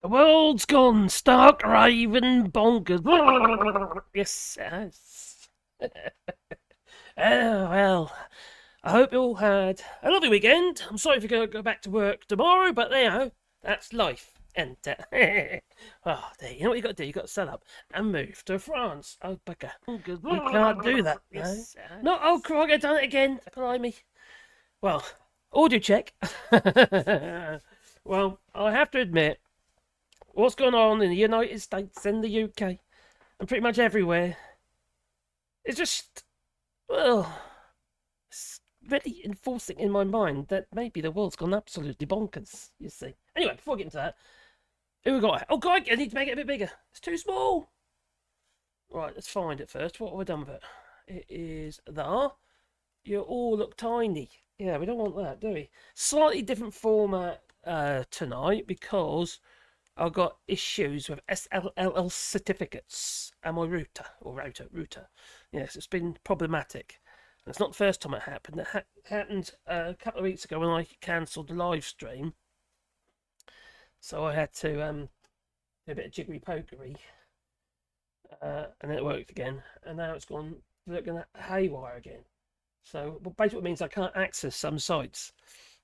The world's gone stark raving bonkers. Yes, yes. Oh, well, I hope you all had a lovely weekend. I'm sorry if you're going to go back to work tomorrow, but you know, that's life. And, oh, there, you know what you got to do? You got to set up and move to France. Oh, bugger. You can't do that, no. Yes, no, oh, crikey, I've done it again. Blimey. Well, audio check. Well, I have to admit, what's going on in the United States and the UK and pretty much everywhere is just, well, it's really enforcing in my mind that maybe the world's gone absolutely bonkers, you see. Anyway, before I get into that, who we got? Oh, God, I need to make it a bit bigger. It's too small. Right, let's find it first. What have we done with it? It is there. You all look tiny. Yeah, we don't want that, do we? Slightly different format tonight because I've got issues with SLL certificates and my router. Yes, it's been problematic. And it's not the first time it happened. It happened a couple of weeks ago when I cancelled the live stream. So I had to do a bit of jiggery pokery. And then it worked again. And now it's gone looking haywire again. So basically it means I can't access some sites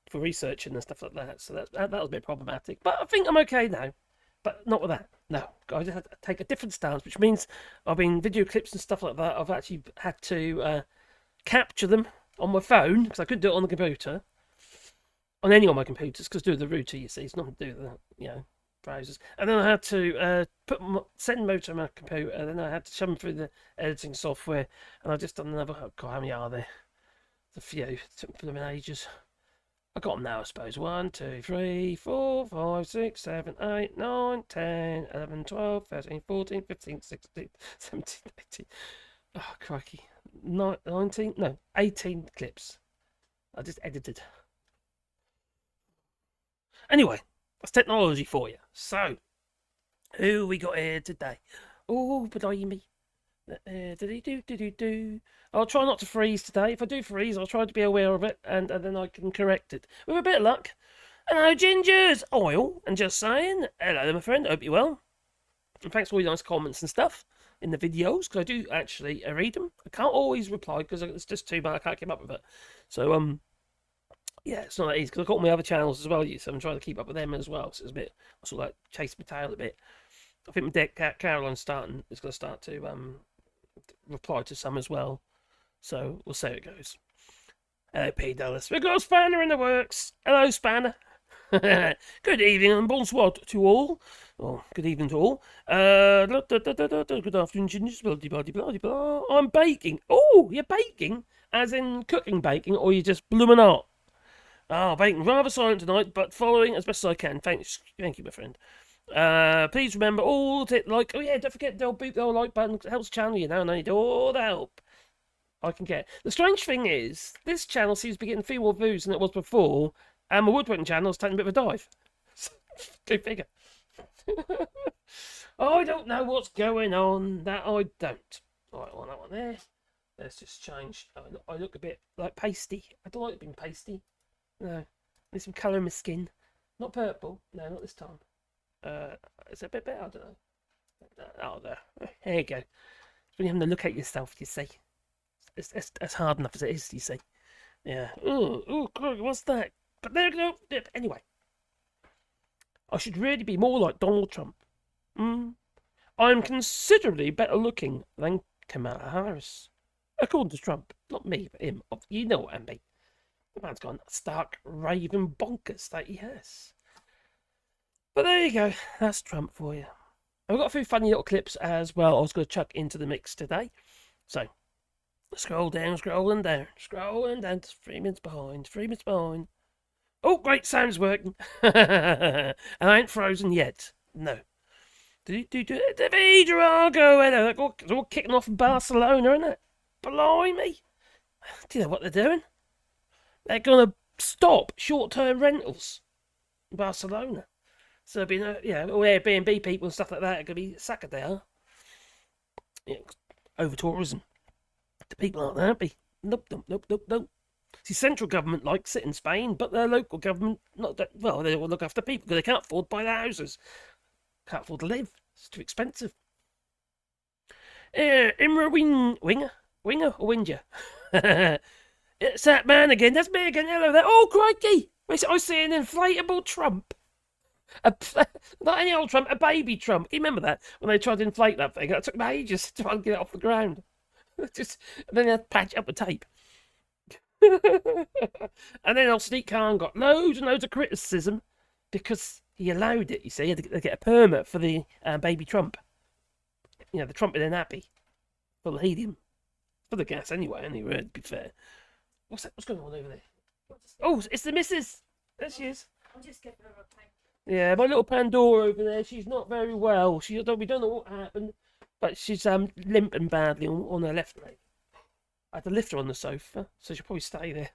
for researching and stuff like that. So that was a bit problematic. But I think I'm okay now. But not with that. No, I just had to take a different stance, which means I've been video clips and stuff like that. I've actually had to capture them on my phone because I couldn't do it on the computer, on any of my computers, because do the router, you see, it's nothing to do with the browsers. And then I had to send them over to my computer, and then I had to shove them through the editing software. And I've just done another. Oh God, how many are there? There's a few. It took them ages. I got them now, I suppose. 1, 2, 3, 4, 5, 6, 7, 8, 9, 10, 11, 12, 13, 14, 15, 16, 17, 18. Oh, crikey. 19? No, 18 clips. I just edited. Anyway, that's technology for you. So, who we got here today? Oh, blimey. I'll try not to freeze today. If I do freeze, I'll try to be aware of it, and then I can correct it. With a bit of luck. Hello, Gingers! Oil, and just saying. Hello, my friend. Hope you're well. And thanks for all your nice comments and stuff in the videos, because I do actually read them. I can't always reply, because it's just too bad. I can't keep up with it. So, yeah, it's not that easy, because I've got all my other channels as well, so I'm trying to keep up with them as well. So it's a bit, I sort of like chase my tail a bit. I think my deck Caroline's going to start to reply to some as well. So we'll see how it goes. Hello, P. Dallas. We've got a Spanner in the works. Hello, Spanner. Good evening and bonsoir to all. Oh, good evening to all. Good afternoon, gingers. Blah, blah, blah, blah. I'm baking. Oh, you're baking? As in cooking baking, or you just blooming out? Oh, baking. Rather silent tonight, but following as best as I can. Thank you, my friend. Please remember all to like. Oh yeah, don't forget the like button. It helps the channel, you know, and I need all the help I can get. The strange thing is, this channel seems to be getting few more views than it was before, and my woodworking channel is taking a bit of a dive. Go figure. I don't know what's going on. That I don't. Right, well, that one there. Let's just change. I look a bit like pasty. I don't like being pasty. No, need some colour in my skin. Not purple. No, not this time. It's a bit better. I don't know. Oh, there you go. It's when you have to look at yourself, you see. It's hard enough as it is, you see. Yeah. Oh, what's that? But there you go. Anyway, I should really be more like Donald Trump. I'm considerably better looking than Kamala Harris, according to Trump. Not me, but him. You know what I mean. The man's gone stark raving bonkers that he has. But there you go. That's Trump for you. I've got a few funny little clips as well I was going to chuck into the mix today. So, scrolling down. 3 minutes behind. 3 minutes behind. Oh, great, sound's working. And I ain't frozen yet. No. David Drago, it's all kicking off in Barcelona, isn't it? Blimey. Do you know what they're doing? They're going to stop short-term rentals in Barcelona. So there'll be all Airbnb people and stuff like that are going to be suckered there. Yeah, over tourism. The people aren't happy. Nope. See, central government likes it in Spain, but their local government, not that, well, they will look after people because they can't afford to buy their houses. Can't afford to live. It's too expensive. Imra Winger or Winger? It's that man again. That's me again. Hello there. Oh, crikey! I see an inflatable Trump. Not any old Trump, a baby Trump. You remember that? When they tried to inflate that thing? It took me ages to try and get it off the ground. And then they had to patch up the tape. And then old Sneak Khan got loads and loads of criticism because he allowed it, you see. He had to get a permit for the baby Trump. You know, the Trump in an nappy. Full of helium. For the gas anyway, to be fair. What's that? What's going on over there? Oh, it's the missus. There she is. I'm just giving her a pink. Yeah, my little Pandora over there, she's not very well. We don't know what happened, but she's limping badly on her left leg. I had to lift her on the sofa, so she'll probably stay there.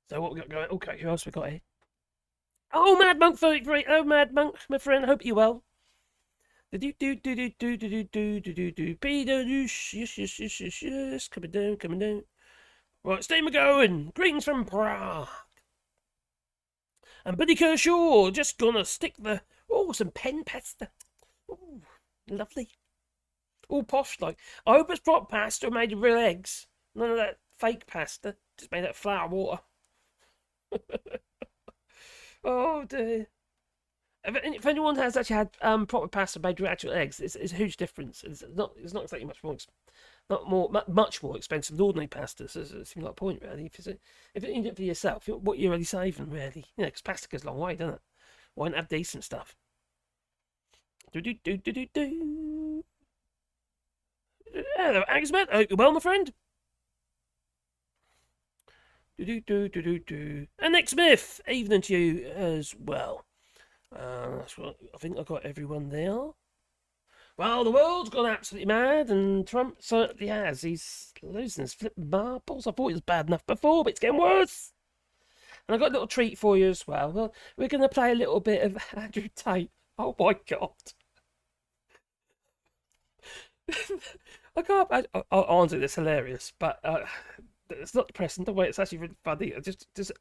So what we got going? Okay, who else we got here? Oh, Mad Monk 33. Oh, Mad Monk, my friend. Hope you're well. Yes. Coming down. Right, stay going. Greetings from Prague. And Buddy Kershaw, just gonna stick some pen pasta. Ooh, lovely. All posh like. I hope it's proper pasta made of real eggs. None of that fake pasta, just made out of flour water. Oh dear. If anyone has actually had proper pasta made with actual eggs, it's a huge difference. It's not exactly much more expensive than ordinary pasta. So it seems like a point really. If you eat it for yourself, what you're really saving really, because pasta goes a long way, doesn't it? Why not have decent stuff? Hello, Agsmet. Hope you're well, my friend. And Nick Smith, evening to you as well. That's what I think. I got everyone there. Well, the world's gone absolutely mad, and Trump certainly has. He's losing his flipping marbles. I thought it was bad enough before, but it's getting worse. And I've got a little treat for you as well. Well, we're going to play a little bit of Andrew Tate. Oh my God. I can't imagine. Honestly, it's hilarious, but it's not depressing. Don't worry, it's actually really funny. Just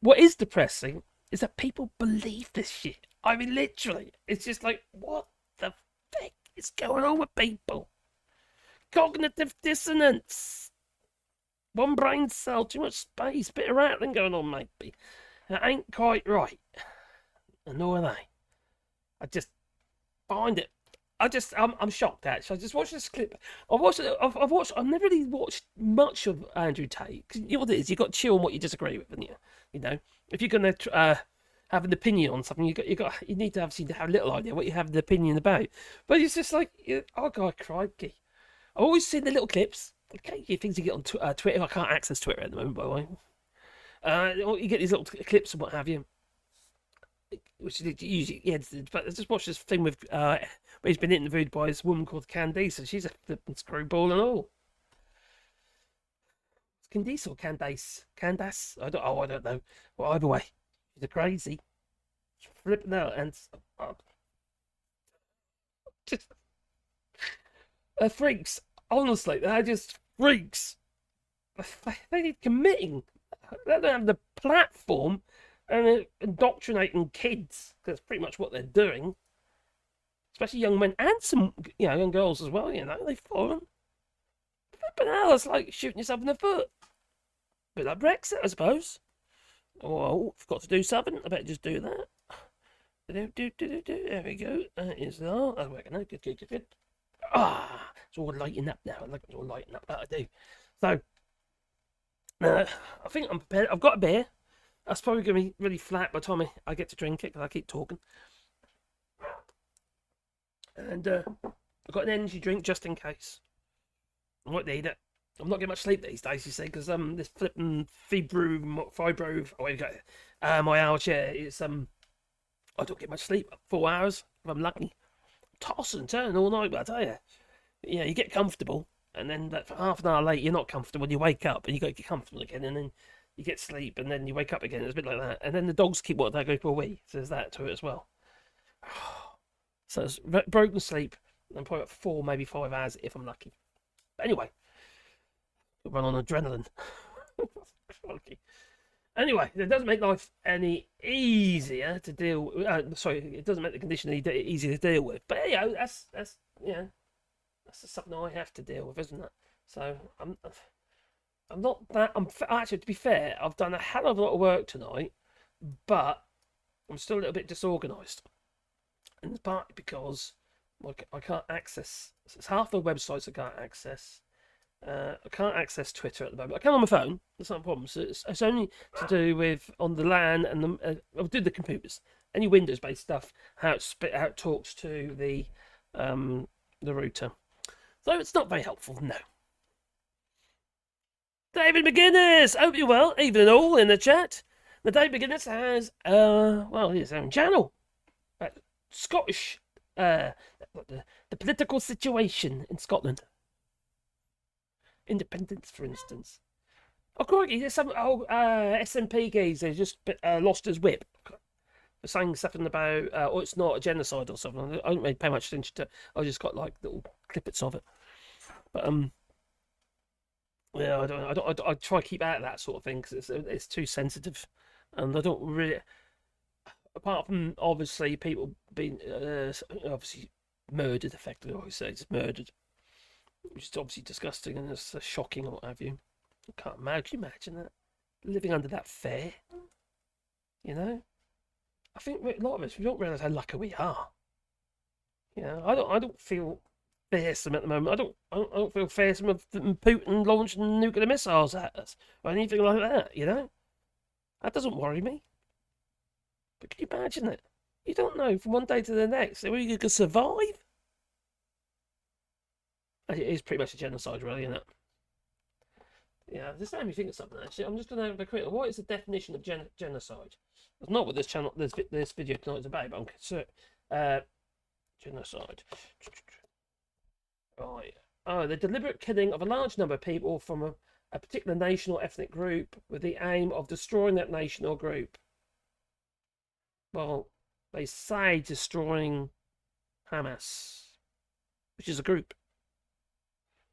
what is depressing is that people believe this shit. I mean, literally, it's just like, what the fuck is going on with people? Cognitive dissonance. One brain cell, too much space, bit of rattling going on, maybe. It ain't quite right. And nor are they. I just find it. I'm shocked actually. I just watched this clip. I've never really watched much of Andrew Tate. Cause you know what it is, you've got to chill on what you disagree with, haven't you? You know, if you're gonna have an opinion on something, you need to have a little idea what you have an opinion about. But it's just like, oh God, crikey! I've always seen the little clips. Okay, things you get on Twitter. I can't access Twitter at the moment, by the way. You get these little clips and what have you, which is usually edited. But I just watched this thing with where he's been interviewed by this woman called Candice, and she's a flipping screwball and all. It's Candice or Candace? Candace? I don't know. Well, either way, she's a crazy. She's flipping out and just freaks. Honestly, they're just freaks. They need committing. They don't have the platform, and they're indoctrinating kids. That's pretty much what they're doing. Especially young men and some, young girls as well. They follow them. Flipping hell, it's like shooting yourself in the foot. Bit like Brexit, I suppose. Oh, forgot to do something. I better just do that. There we go. That is that. Oh, working out. Good. Ah, it's all lighting up now. I like it's all lighting up. That I do. So, I think I'm prepared. I've got a beer. That's probably going to be really flat by the time I get to drink it because I keep talking. And I've got an energy drink just in case. I might need it. I'm not getting much sleep these days, you see, because this flipping fibro. Oh, wait, my hour chair is I don't get much sleep. 4 hours if I'm lucky. Tossing and turning all night, but I tell you, you get comfortable, and then for half an hour later, you're not comfortable, and you wake up, and you got to get comfortable again, and then you get sleep, and then you wake up again. It's a bit like that, and then the dogs keep wanting to go for a wee, so there's that to it as well. So it's broken sleep, and probably about 4, maybe 5 hours if I'm lucky. But anyway, run on adrenaline. Anyway, it doesn't make life any easier to deal. Sorry, it doesn't make the condition any easier to deal with. But yeah, that's that's just something I have to deal with, isn't it? So I'm not that. Actually, to be fair, I've done a hell of a lot of work tonight, but I'm still a little bit disorganised, and it's partly because I can't access. It's half the websites I can't access. I can't access Twitter at the moment. I can on my phone. That's not a problem. So it's only to do with on the LAN and I'll do the computers. Any Windows-based stuff, how it talks to the router. So it's not very helpful. No. David McGuinness, hope you're well. Even and all in the chat. The David McGuinness has his own channel. Scottish the political situation in Scotland. Independence, for instance. Oh, crikey, there's some SNP geezer just lost his whip for saying something about, it's not a genocide or something. I don't really pay much attention to it. I just got like little clippets of it. But yeah, I try to keep out of that sort of thing because it's too sensitive, and I don't really. Apart from obviously people being obviously murdered, effectively, I always say it's murdered, which is obviously disgusting and it's shocking or what have you. I can't imagine. Can you imagine that living under that fare? You know, I think a lot of us we don't realise how lucky we are. You know, I don't feel fearsome at the moment. I don't feel fearsome of Putin launching nuclear missiles at us or anything like that. You know, that doesn't worry me. But can you imagine it? You don't know from one day to the next. Are you can survive? It is pretty much a genocide, really, isn't it? Yeah, this made me think of something actually. I'm just going to have a quick. What is the definition of genocide? It's not what this channel, this video tonight is about, but I'm concerned. Genocide. Right. Oh, the deliberate killing of a large number of people from a particular nation or ethnic group with the aim of destroying that nation or group. Well, they say destroying Hamas, which is a group.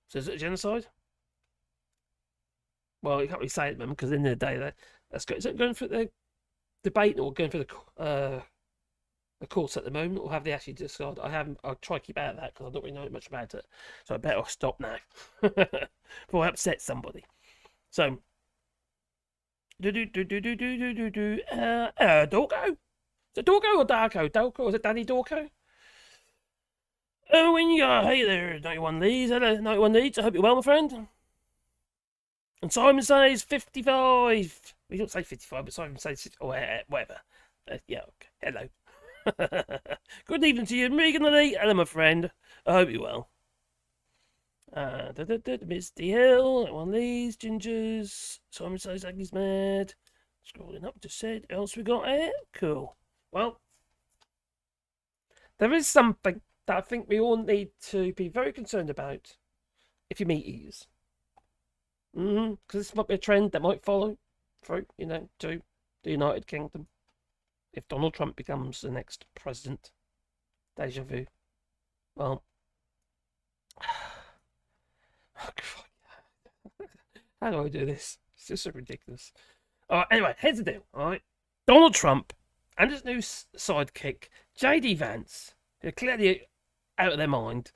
So is it a genocide? Well, you can't really say it, man, because at the end of the day, that's good. Is it going for the debate or going for the courts at the moment, or have they actually decided? I'll try to keep out of that because I don't really know much about it. So I better stop now before I upset somebody. So, Dorco? Is it Dorco or Darko? Dorco? Or is it Danny Dorco? Oh, hey there, 91 Leeds. Hello, 91 Leeds. I hope you're well, my friend. And Simon says 55. We don't say 55, but Simon says, whatever. Yeah, okay. Hello. Good evening to you, Megan Lee. Hello, my friend. I hope you're well. Misty Hill, one of these gingers. Simon says like he's mad. Scrolling up, just said. Else we got here? Cool. Well, there is something that I think we all need to be very concerned about if you meet ease. Because this might be a trend that might follow through, to the United Kingdom. If Donald Trump becomes the next president. Deja vu. Well. How do I do this? It's just so ridiculous. Alright, anyway, here's the deal, alright? Donald Trump and his new sidekick, J.D. Vance, who are clearly out of their mind,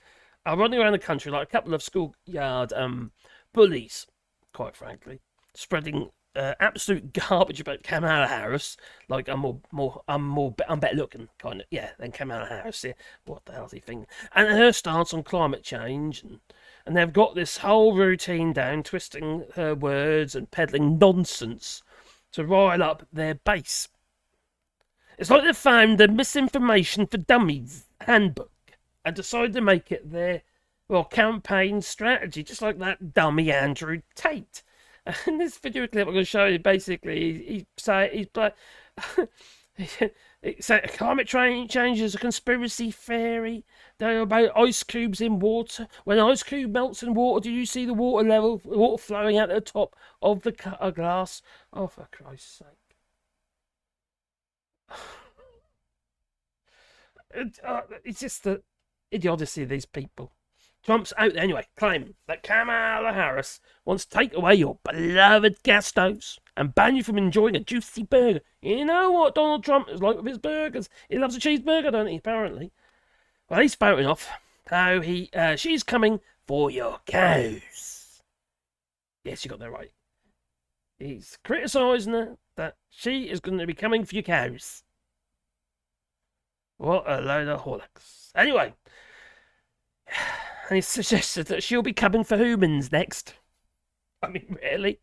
are running around the country like a couple of schoolyard bullies, quite frankly, spreading absolute garbage about Kamala Harris. Like I'm better looking, kind of, than Kamala Harris. Yeah, what the hell is he thinking? And her stance on climate change, and they've got this whole routine down, twisting her words and peddling nonsense to rile up their base. It's like they found the Misinformation for Dummies handbook and decided to make it their campaign strategy, just like that dummy Andrew Tate. And this video clip I'm going to show you, basically, he's climate change is a conspiracy theory. They're about ice cubes in water. When an ice cube melts in water, do you see the water flowing out the top of the glass? Oh, for Christ's sake. It's just the idiocy of these people. Trump's out there anyway, claiming that Kamala Harris wants to take away your beloved gas stoves and ban you from enjoying a juicy burger. You know what Donald Trump is like with his burgers? He loves a cheeseburger, don't he, apparently? Well, he's spouting off how she's coming for your cows. Yes, you got that right. He's criticising her that she is going to be coming for your cows. What a load of holics. Anyway, and he suggested that she'll be coming for humans next. I mean, really?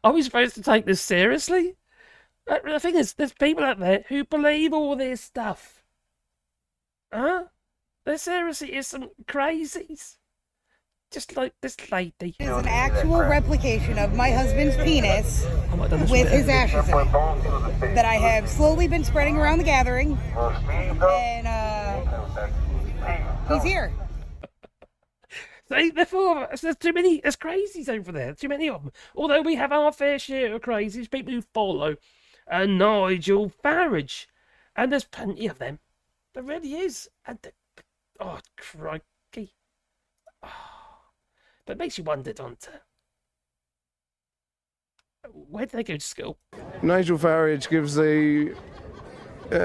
Are we supposed to take this seriously? The thing is, there's people out there who believe all this stuff. Huh? There seriously is some crazies. Just like this lady. It is an actual replication of my husband's penis with his ashes in it that I have slowly been spreading around the gathering. And he's here. See, therefore, there's too many, there's crazies over there, too many of them. Although we have our fair share of crazies, people who follow Nigel Farage. And there's plenty of them. There really is. And oh, crikey. Oh. But it makes you wonder, don't it? Where did they go to school? Nigel Farage gives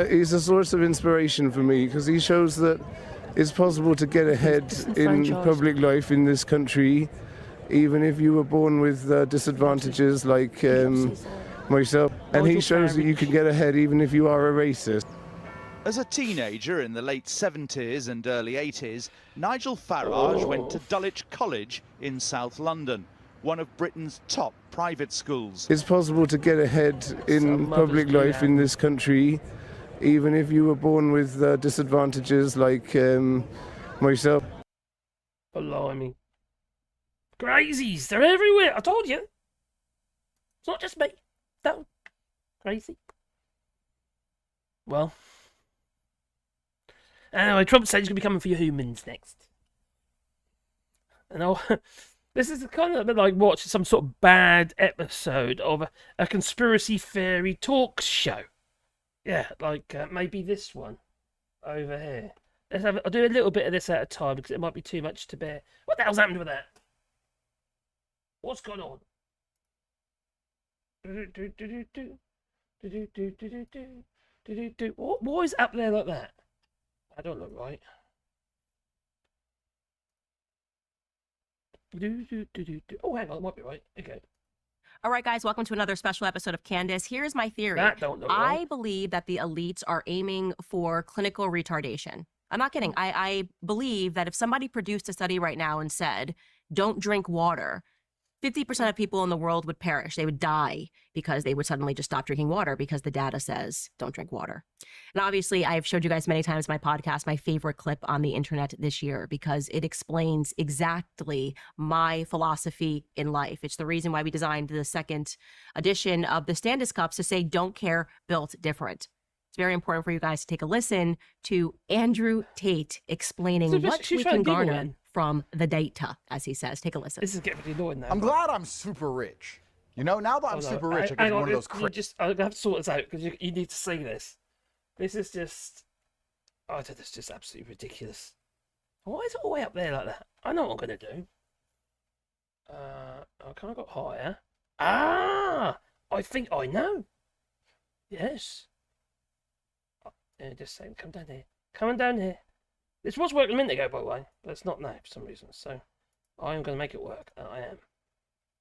he's a source of inspiration for me because he shows that it's possible to get ahead in public life in this country, even if you were born with disadvantages like myself. And he shows that you can get ahead even if you are a racist. As a teenager in the late 70s and early 80s, Nigel Farage went to Dulwich College in South London, one of Britain's top private schools. It's possible to get ahead in public life in this country, even if you were born with disadvantages like myself. Blimey. Crazies, they're everywhere. I told you. It's not just me. No. Crazy. Well. Anyway, Trump said he's going to be coming for your humans next. And this is kind of a bit like watching some sort of bad episode of a conspiracy theory talk show. Yeah, like maybe this one over here. I'll do a little bit of this at a time because it might be too much to bear. What the hell's happened with that? What's going on? What is up there like that? I don't look right. Oh, hang on, it might be right. Okay. All right, guys, welcome to another special episode of Candace. Here's my theory. That don't look right. I believe that the elites are aiming for clinical retardation. I'm not kidding. I believe that if somebody produced a study right now and said, don't drink water, 50% of people in the world would perish. They would die because they would suddenly just stop drinking water because the data says don't drink water. And obviously, I've showed you guys many times in my podcast, my favorite clip on the internet this year, because it explains exactly my philosophy in life. It's the reason why we designed the second edition of the Standis Cups to say, don't care, built different. It's very important for you guys to take a listen to Andrew Tate explaining what we can garner from the data, as he says. Take a listen. This is getting really annoying now. I'm glad I'm super rich. You know, now that I'm super rich, I get one of those crazy. I have to sort this out because you need to see this. This is just, this is just absolutely ridiculous. Why is it all the way up there like that? I know what I'm gonna do. I kind of got higher. I think I know. Yes. Just saying, come down here. Come on down here. This was working a minute ago, by the way, but it's not now for some reason. So I am going to make it work. I am.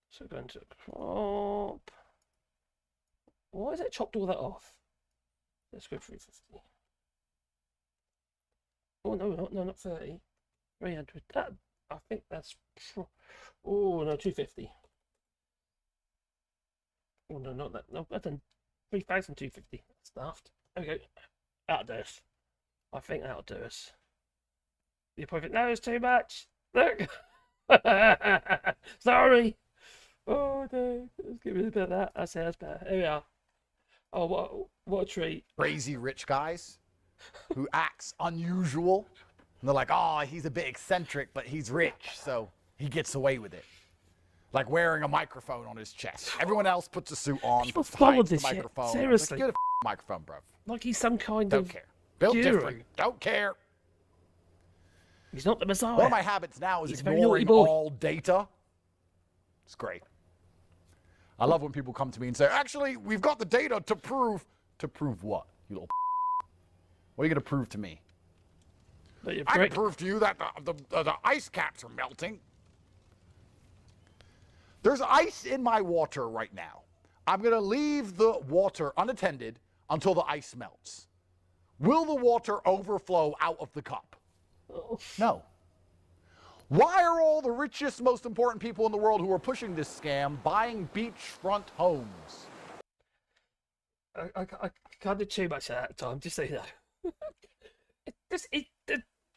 So we're going to crop. Why is it chopped all that off? Let's go 350. Oh no, not 30. 300. That, I think that's. Oh no, 250. Oh no, not that. No, that's 3,250. That's daft. There we go. That'll do us. I think that'll do us. You probably think, no, it's too much. Look. Sorry. Oh no. Let's get rid of that. That's better. Here we are. Oh, what a treat. Crazy rich guys who acts unusual. And they're like, oh, he's a bit eccentric, but he's rich, so he gets away with it. Like wearing a microphone on his chest. Everyone else puts a suit on. People follow this the shit. microphone. Seriously. Like, get a microphone, bro. Like he's some kind Don't of care. Built guru. different. Don't care. He's not the Messiah. One of my habits now is He's a very naughty ignoring boy. all data. It's great. I love when people come to me and say, actually, we've got the data to prove. To prove what, you little What are you going to prove to me? I can prove to you that the ice caps are melting. There's ice in my water right now. I'm going to leave the water unattended until the ice melts. Will the water overflow out of the cup? No. Why are all the richest, most important people in the world who are pushing this scam buying beachfront homes? I can't do too much at that time, just so you know.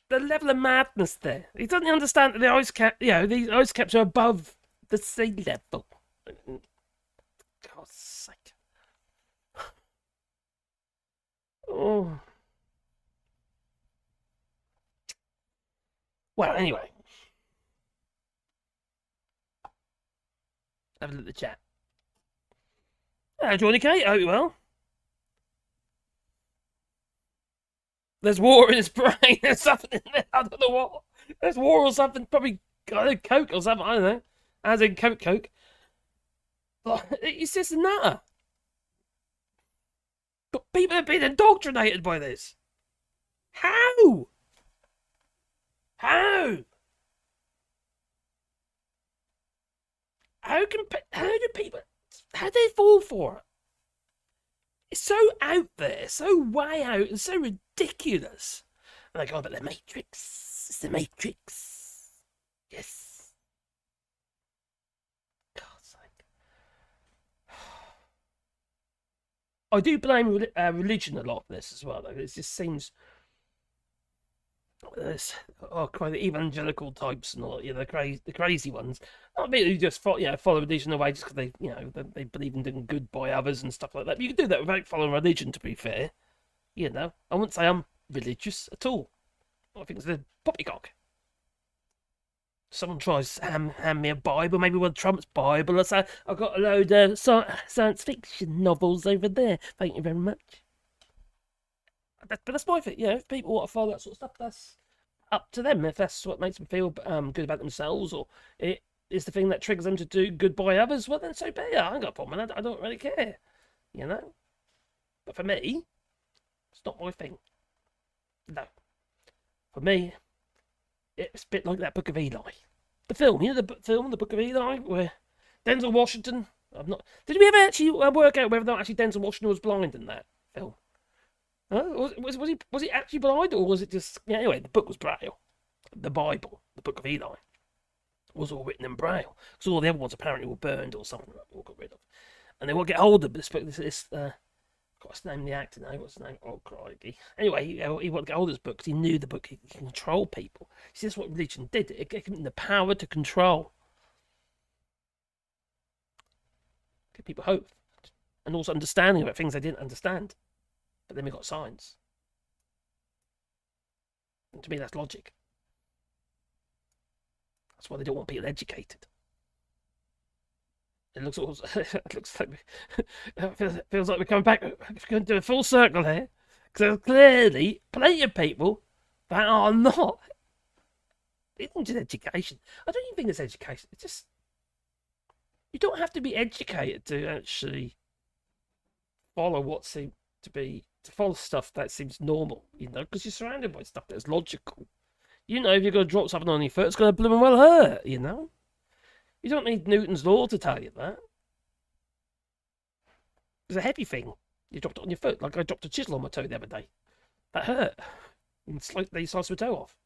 The level of madness there. He doesn't understand that the ice cap, these ice caps are above the sea level. God's sake. Oh. Well, anyway. Have a look at the chat. Johnny K, hope you well. There's war in his brain. There's something in there. I don't know what. There's war or something. Probably coke or something. I don't know. As in coke. But it's just a nutter. But people have been indoctrinated by this. How? How do they fall for it? It's so out there, so way out, and so ridiculous. And they go, but the Matrix. It's the Matrix. Yes. God's sake. I do blame religion a lot for this as well, though. It just seems... quite the evangelical types and all, the crazy ones. Not people who just follow religion away just because they believe in doing good by others and stuff like that. But you can do that without following religion, to be fair. I wouldn't say I'm religious at all. I think it's a poppycock. Someone tries to hand me a Bible, maybe one of Trump's Bible, or say, I've got a load of science fiction novels over there. Thank you very much. But that's my thing, if people want to follow that sort of stuff, that's up to them. If that's what makes them feel good about themselves, or it is the thing that triggers them to do good by others, well then so be it. I ain't got a problem with that. I don't really care, But for me, it's not my thing. No. For me, it's a bit like that Book of Eli. The film, the Book of Eli, where Denzel Washington, did we ever actually work out whether or not actually Denzel Washington was blind in that film? Was he actually blind, or was it just... anyway, the book was Braille. The Bible, the Book of Eli, was all written in Braille. Because all the other ones apparently were burned or something that all got rid of. And they won't get hold of this book. What's the name of the actor now? What's his name? Oh, crikey. Anyway, he wanted to get hold of this book because he knew the book could control people. See, that's what religion did. It gave them the power to control. Give people hope. And also understanding about things they didn't understand. But then we got science. And to me, that's logic. That's why they don't want people educated. It looks like feels like we're coming back. We're going to do a full circle here, because there's clearly plenty of people that are not. It's not just education. I don't even think it's education. It's just you don't have to be educated to actually follow what seems to follow stuff that seems normal, because you're surrounded by stuff that's logical. If you're going to drop something on your foot, it's going to blooming well hurt, You don't need Newton's law to tell you that. It's a heavy thing. You dropped it on your foot, like I dropped a chisel on my toe the other day. That hurt. And they sliced my toe off.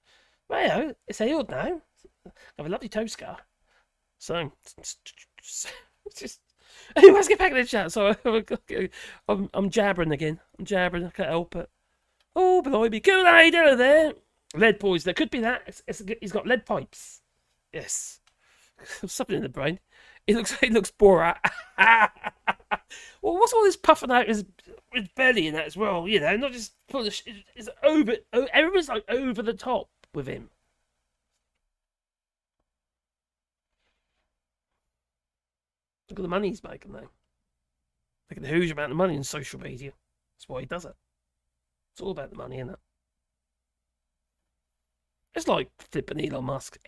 Well, it's healed now. I have a lovely toe scar. So, it's just... Anyway, let's get back to the chat. So, I'm jabbering again. I can't help it. Oh, blimey. Kool-Aid over there. Lead poison. There could be that. He's got lead pipes. Yes. Something in the brain. He looks Borat. Well, what's all this puffing out his belly and that as well? Not just full of shit. It's over. Everyone's like over the top with him. Look at the money he's making, though. Making a huge amount of money in social media. That's why he does it. It's all about the money, isn't it? It's like flipping Elon Musk.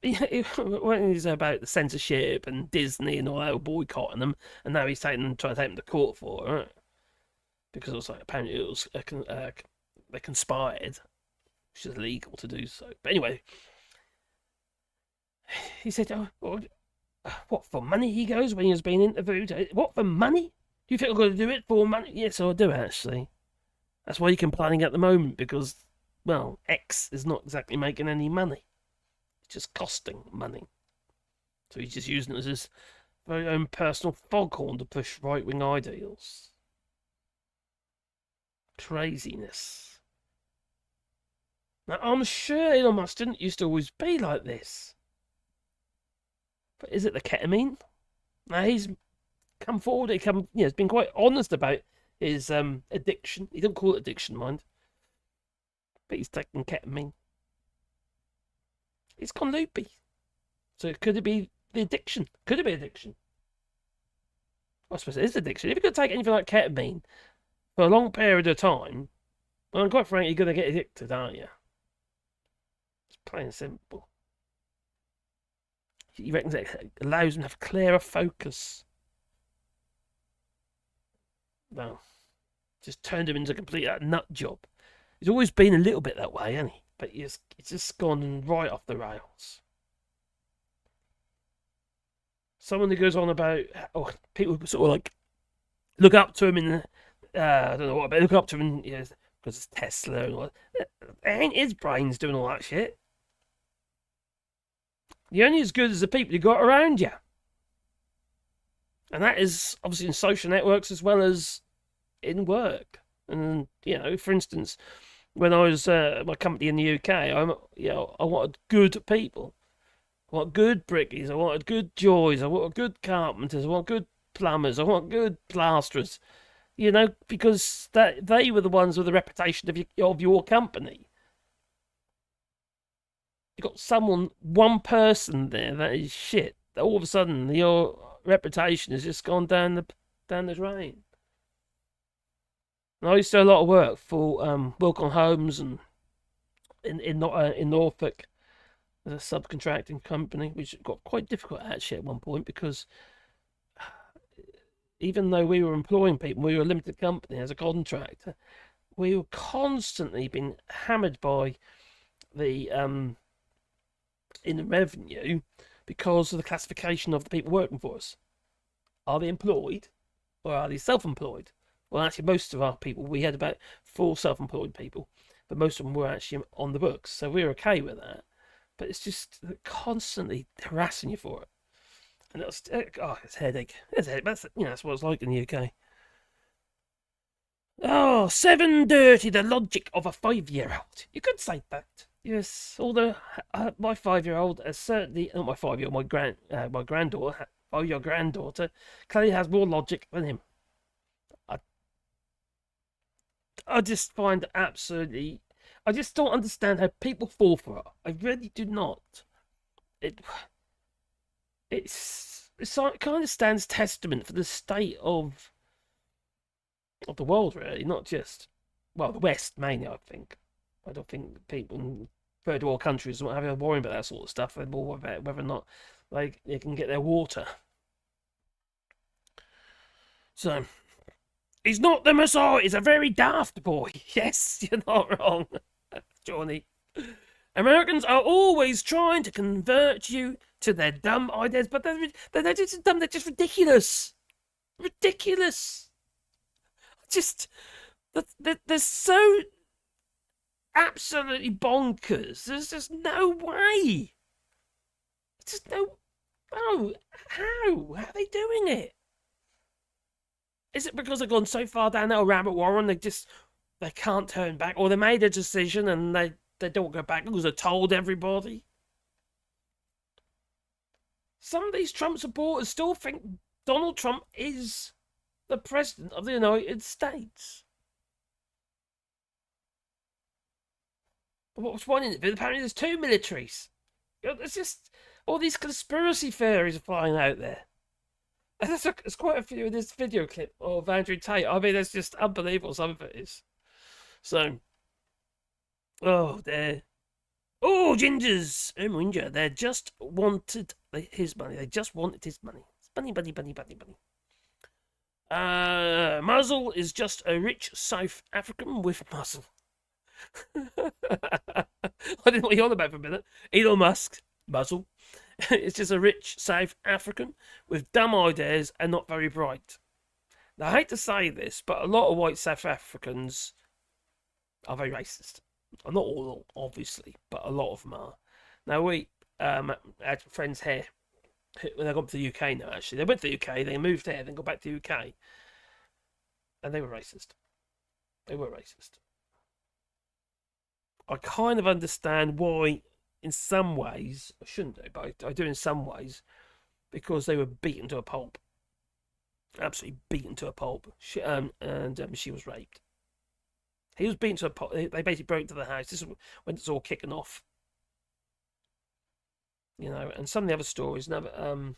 When he's about the censorship and Disney and all that, boycotting them, and now he's trying to take them to court for it, because it was like, apparently it was they conspired, which is illegal to do so. But anyway, he said, what, for money? He goes, when he was being interviewed. What, for money? Do you think I'm going to do it for money? Yes, I do, actually. That's why you're complaining at the moment, because, well, X is not exactly making any money. It's just costing money. So he's just using it as his very own personal foghorn to push right-wing ideals. Craziness. Now, I'm sure Elon Musk didn't used to always be like this. But is it the ketamine? Now, he's come forward, he's been quite honest about his addiction. He don't call it addiction, mind. But he's taking ketamine. He's gone loopy. So could it be the addiction? Could it be addiction? I suppose it is addiction. If you could take anything like ketamine for a long period of time, well, quite frankly, you're going to get addicted, aren't you? It's plain and simple. He reckons it allows him to have clearer focus. Well, just turned him into a complete nut job. He's always been a little bit that way, hasn't he? But it's just gone right off the rails. Someone who goes on about, people sort of like look up to him in, I don't know what, but look up to him because it's Tesla and all that. It ain't his brains doing all that shit. You're only as good as the people you got around you. And that is obviously in social networks as well as in work. And, for instance, when I was at my company in the UK, I wanted good people. I want good brickies. I wanted good joys. I wanted good carpenters. I want good plumbers. I want good plasterers. Because they were the ones with the reputation of your company. You got one person there that is shit. All of a sudden, your reputation has just gone down the drain. And I used to do a lot of work for Wilcon Homes and in Norfolk as a subcontracting company, which got quite difficult actually at one point because even though we were employing people, we were a limited company as a contractor, we were constantly being hammered by the in the revenue because of the classification of the people working for us. Are they employed or are they self-employed? Well, actually, most of our people, we had about 4 self-employed people, but most of them were actually on the books, so we were okay with that. But it's just constantly harassing you for it. And it's a headache. It's a headache. That's what it's like in the UK. Oh, 7 dirty, the logic of a 5-year-old. You could say that. Yes, although my 5-year-old has certainly, not my 5-year-old, my granddaughter, 5-year granddaughter, clearly has more logic than him. I just find absolutely, I just don't understand how people fall for it. I really do not. It kind of stands testament for the state of the world, really, not just, well, the West mainly, I think. I don't think people in third world countries don't have to worry about that sort of stuff. They're more about whether or not they can get their water. So, he's not the Messiah. He's a very daft boy. Yes, you're not wrong, Johnny. Americans are always trying to convert you to their dumb ideas, but they're just dumb. They're just ridiculous. Ridiculous. They're so absolutely bonkers. There's just no way. Just no. Oh, how are they doing it? Is it because they've gone so far down that rabbit warren they can't turn back, or they made a decision and they don't go back because they told everybody? Some of these Trump supporters still think Donald Trump is the president of the United States. What's one in it? Apparently there's 2 militaries. There's just all these conspiracy theories flying out there. There's quite a few in this video clip of Andrew Tate. I mean, it's just unbelievable, some of it is. So, Oh, they're... Oh, Gingers! Ginger, they just wanted his money. They just wanted his money. Money, money, money, money, money. Muzzle is just a rich South African with muscle. I didn't know what you're on about for a minute. Elon Musk, muzzle. It's just a rich South African with dumb ideas and not very bright. Now, I hate to say this, but a lot of white South Africans are very racist. Not all, obviously, but a lot of them are. Now, we had friends here when they got to the UK now, actually. They went to the UK, they moved here, then got back to the UK. And they were racist. They were racist. I kind of understand why, in some ways, I shouldn't do, but I do in some ways, because they were beaten to a pulp. Absolutely beaten to a pulp. She was raped. He was beaten to a pulp. They basically broke into the house. This is when it's all kicking off. You know, and some of the other stories, another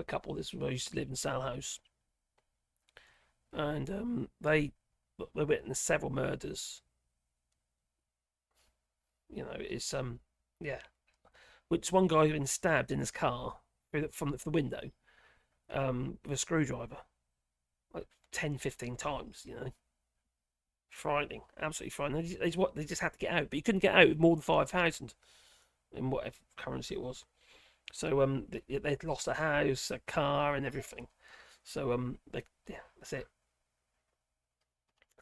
couple, this was where I used to live in Sale House. And they witnessed several murders. You know, it's which one guy had been stabbed in his car from the window with a screwdriver, like 10, 15 times. You know, frightening, absolutely frightening. They just had to get out, but you couldn't get out with more than 5,000 in whatever currency it was. So they'd lost a house, a car, and everything. So that's it.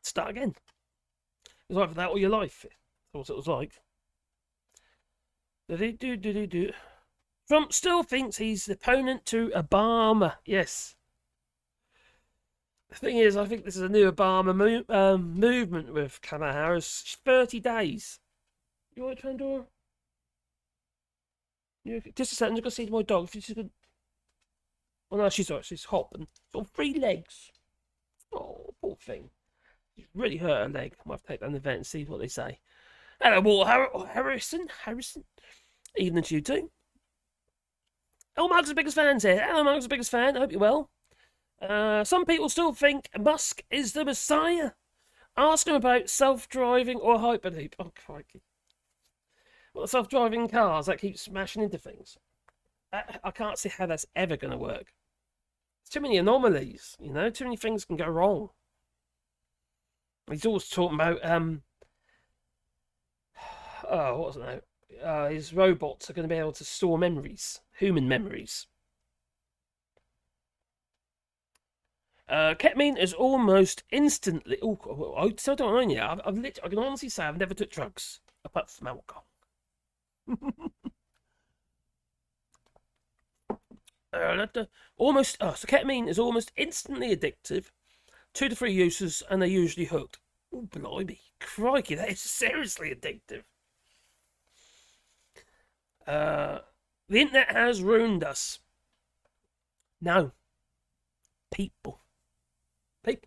Start again. It was either that or your life. That's what it was like. Trump still thinks he's the opponent to Obama. Yes. The thing is, I think this is a new Obama movement with Kamala Harris. 30 days. You want to try and do it? Just a second, I'm just going to see my dog. If she's good. Oh no, she's alright. She's hopping. She's on 3 legs. Oh, poor thing. She's really hurt her leg. I might have to take that in the vet and see what they say. Hello, Walter Harrison. Evening to you too. Oh, Mark's the biggest fans here. Hello, Mark's the biggest fan. I hope you're well. Some people still think Musk is the Messiah. Ask him about self-driving or Hyperloop. Oh, crikey. Well, self-driving cars that keep smashing into things. I can't see how that's ever going to work. There's too many anomalies, you know. Too many things can go wrong. He's always talking about what was it now? His robots are going to be able to store memories, human memories. Ketamine is almost instantly. Oh, I still don't know yet. I can honestly say I've never took drugs apart from alcohol. So ketamine is almost instantly addictive. 2 to 3 uses, and they're usually hooked. Oh, blimey. Crikey, that is seriously addictive. The internet has ruined us. No. People. The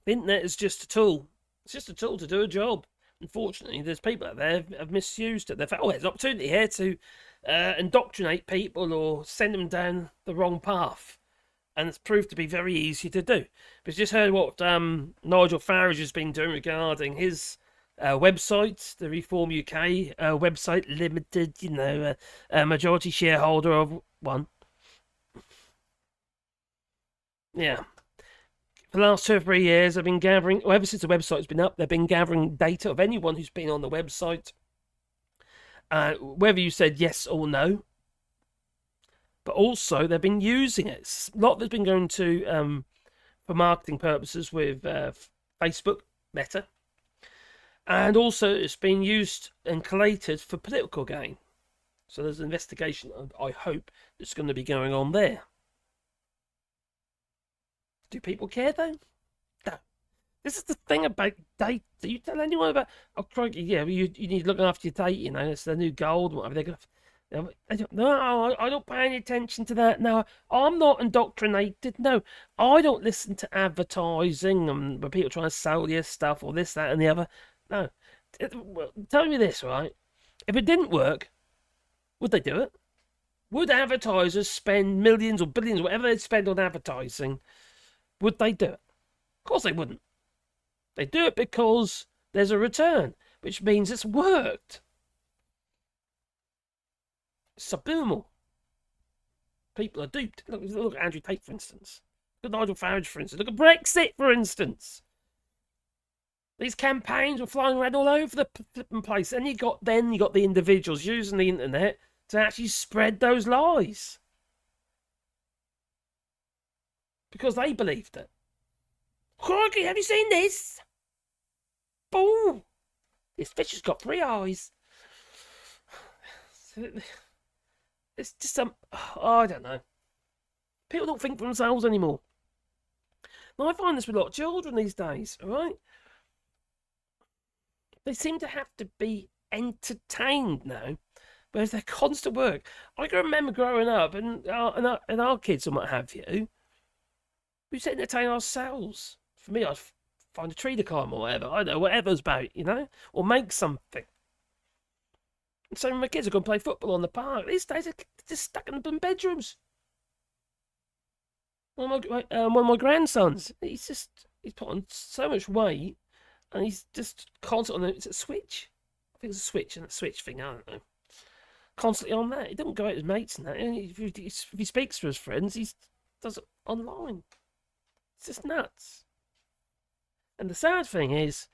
internet is just a tool. It's just a tool to do a job. Unfortunately, there's people out there who have misused it. They've thought, there's an opportunity here to indoctrinate people or send them down the wrong path. And it's proved to be very easy to do. But you just heard what Nigel Farage has been doing regarding his website, the Reform UK website, limited, a majority shareholder of one. Yeah. For the last 2 or 3 years, I've been gathering, ever since the website's been up, they've been gathering data of anyone who's been on the website. Whether you said yes or no. But also, they've been using it. A lot of it's been going to, for marketing purposes with Facebook, Meta. And also, it's been used and collated for political gain. So there's an investigation, I hope, that's going to be going on there. Do people care, though? No. This is the thing about data. Do you tell anyone about... Oh, crikey, yeah, you need to look after your data, it's the new gold, whatever they're going to... No, I don't pay any attention to that. No, I'm not indoctrinated. No, I don't listen to advertising and when people try to sell you stuff or this, that, and the other. No. Tell me this, right? If it didn't work, would they do it? Would advertisers spend millions or billions, whatever they'd spend on advertising, would they do it? Of course they wouldn't. They do it because there's a return, which means it's worked. Subliminal. People are duped. Look at Andrew Tate, for instance. Look at Nigel Farage, for instance. Look at Brexit, for instance. These campaigns were flying around all over the flipping place. And you got the individuals using the internet to actually spread those lies. Because they believed it. Crikey, have you seen this? Boom! This fish has got 3 eyes. It's just I don't know. People don't think for themselves anymore. Now, I find this with a lot of children these days, alright? They seem to have to be entertained now, whereas they're constant work. I can remember growing up, and our kids and what have you, we used to entertain ourselves. For me, I'd find a tree to climb or whatever. I don't know, whatever's about, you know? Or make something. And so my kids are going to play football on the park. These days, they're just stuck in the bedrooms. One of my grandsons, he's put on so much weight, and he's just constantly on it's a switch. I think it's a switch, and a switch thing, I don't know. Constantly on that. He doesn't go out with his mates and that. If he speaks to his friends, he does it online. It's just nuts. And the sad thing is,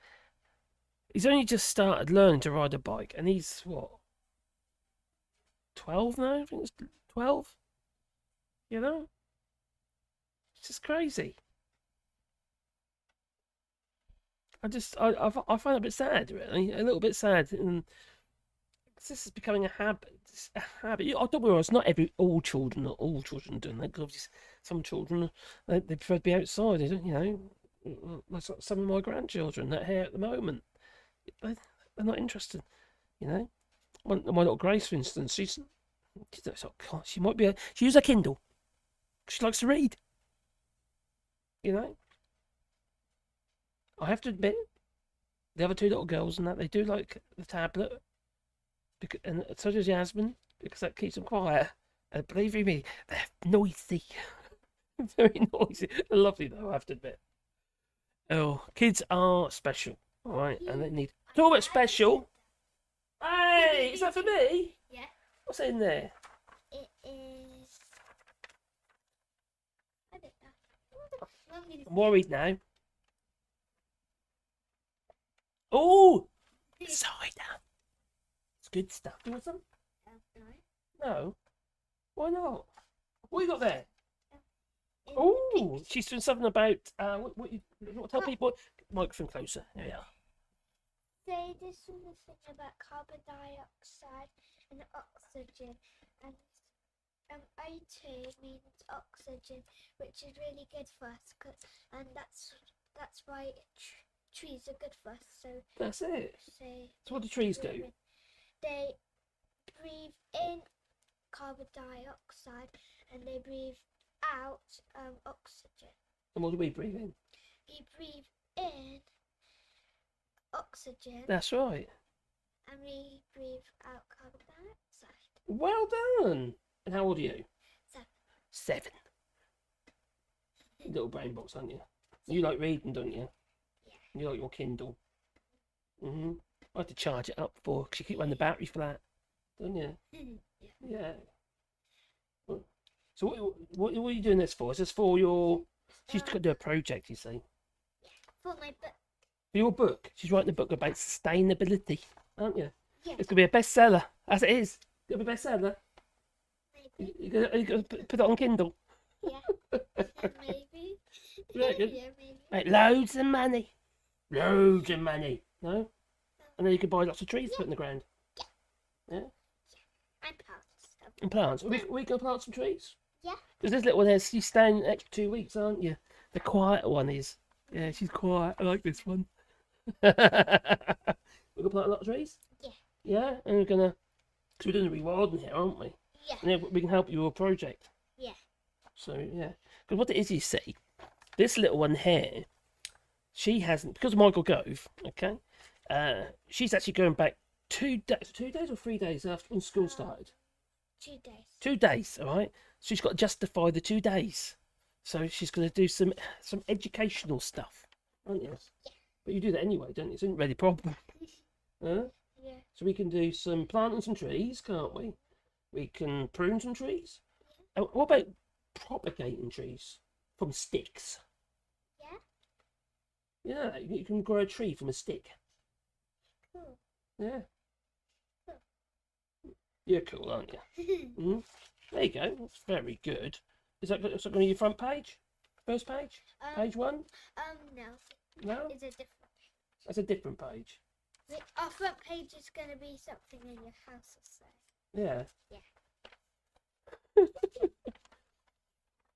he's only just started learning to ride a bike, and he's, what, 12 now? I think it's 12. You know? It's just crazy. I find it a bit sad, really. A little bit sad. And this is becoming a habit. It's a habit. I don't realise not all children are doing that. Because some children, they prefer to be outside. They don't, you know, like some of my grandchildren that are here at the moment. They're not interested, you know. My little Grace, for instance, she uses a Kindle. She likes to read. You know. I have to admit, the other 2 little girls and that, they do like the tablet. And so does Yasmin, because that keeps them quiet. And believe me, they're noisy. Very noisy. They're lovely though, I have to admit. Oh, kids are special, alright? And they need... Talk about special. Hey, is that for me? Yeah. What's in there? It is... I don't know. I'm worried now. Oh! Cider. It's good stuff. Do you want some? No. No? Why not? What you got there? Oh, she's doing something about what you want to tell people? Microphone closer. There we are. So this was a thing about carbon dioxide and oxygen, and O2 means oxygen, which is really good for us, and that's why trees are good for us. So That's it. So what do trees do? They breathe in carbon dioxide and they breathe out oxygen. And what do we breathe in? We breathe in oxygen. That's right. And we breathe out carbon dioxide. Well done. And how old are you? 7. 7. Little brain box, aren't you? You like reading, don't you? Yeah. You like your Kindle. I have to charge it up because you keep running the battery flat, don't you? Yeah. So what are you doing this for? Is this for your... She's got to do a project, you see. For my book. For your book? She's writing a book about sustainability, aren't you? Yeah. It's going to be a bestseller, as it is. It's going to be a bestseller. Maybe. You're going to put it on Kindle. Yeah. Maybe. Reckon? Yeah, maybe. Make loads of money. Loads of money. No? And then you can buy lots of trees to put in the ground. Yeah? And plants. And plants. We go plant some trees? Yeah. Because this little one there, she's staying an extra 2 weeks, aren't you? The quieter one is. Yeah, she's quiet. I like this one. We're going to plant a lot of trees? Yeah. Yeah? And we're going to... Because we're doing a rewarding here, aren't we? Yeah. And then we can help you with a project. Yeah. So, yeah. Because what it is, you see, this little one here, she hasn't... Because of Michael Gove, okay? She's actually going back 2 days or 3 days after when school started. 2 days. 2 days, all right? So she's got to justify the 2 days. So she's going to do some educational stuff, aren't you? Yeah. But you do that anyway, don't you? It's not really a problem. Huh? Yeah. So we can do some planting some trees, can't we? We can prune some trees. What about propagating trees from sticks? Yeah. Yeah, you can grow a tree from a stick. Cool. Yeah. You're cool, aren't you? Mm? There you go. That's very good. Is that going to be your front page? First page? Page 1? No. No? It's a different. That's a different page. Our front page is going to be something in your house or so. Yeah. Yeah.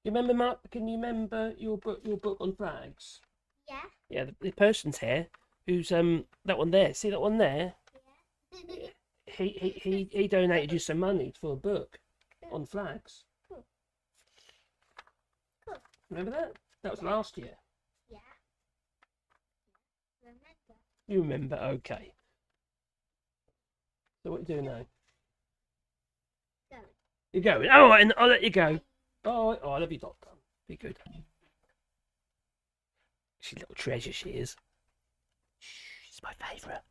You remember, Mark? Can you remember your book on flags? Yeah. Yeah, the person's here who's that one there. See that one there? Yeah. He donated you some money for a book on flags. Cool. Cool. Remember that? That was last year. Yeah. Remember. You remember? Okay. So what are you doing now? Going. You're going. All right, and I'll let you go. Oh, I love you, Doctor. Be good. She's a little treasure, she is. She's my favourite.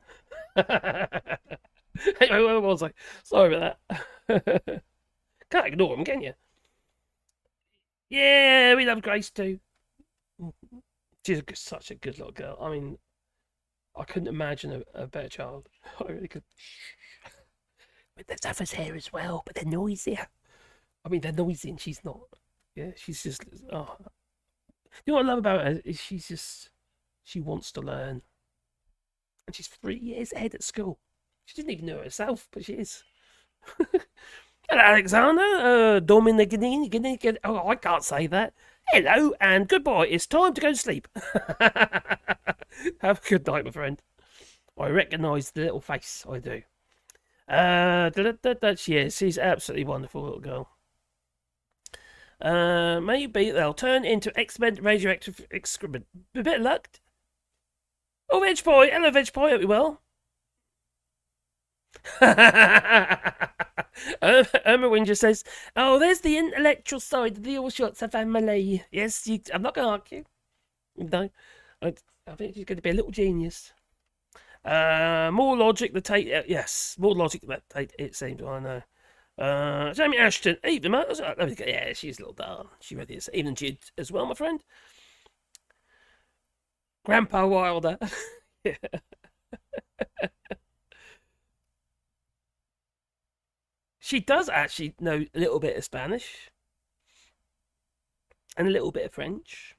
Anyway, where was I? Sorry about that. Can't ignore them, can you? Yeah, we love Grace too. She's such a good little girl. I mean, I couldn't imagine a better child. I really could. But there's others here as well, but they're noisier. I mean, they're noisy and she's not. Yeah, she's just. Oh. You know what I love about her is she wants to learn. And she's 3 years ahead at school. She didn't even know it herself, but she is. Hello, Alexander. Dominic. Oh, I can't say that. Hello and goodbye. It's time to go to sleep. Have a good night, my friend. I recognise the little face. I do. She is. She's absolutely wonderful little girl. Maybe they'll turn into X-Men radioactive excrement. A bit of luck. Oh, Veg Boy. Hello, Veg Boy. Hope you well. Irma Winger says, "Oh, there's the intellectual side of the All Shots family." Yes, I'm not going to argue. No, I think she's going to be a little genius. More logic than Tate. Yes, more logic than Tate. It seems. I know. Jamie Ashton, even yeah, she's a little darn. She really is. Even Jid as well, my friend. Grandpa Wilder. Yeah. She does actually know a little bit of Spanish and a little bit of French.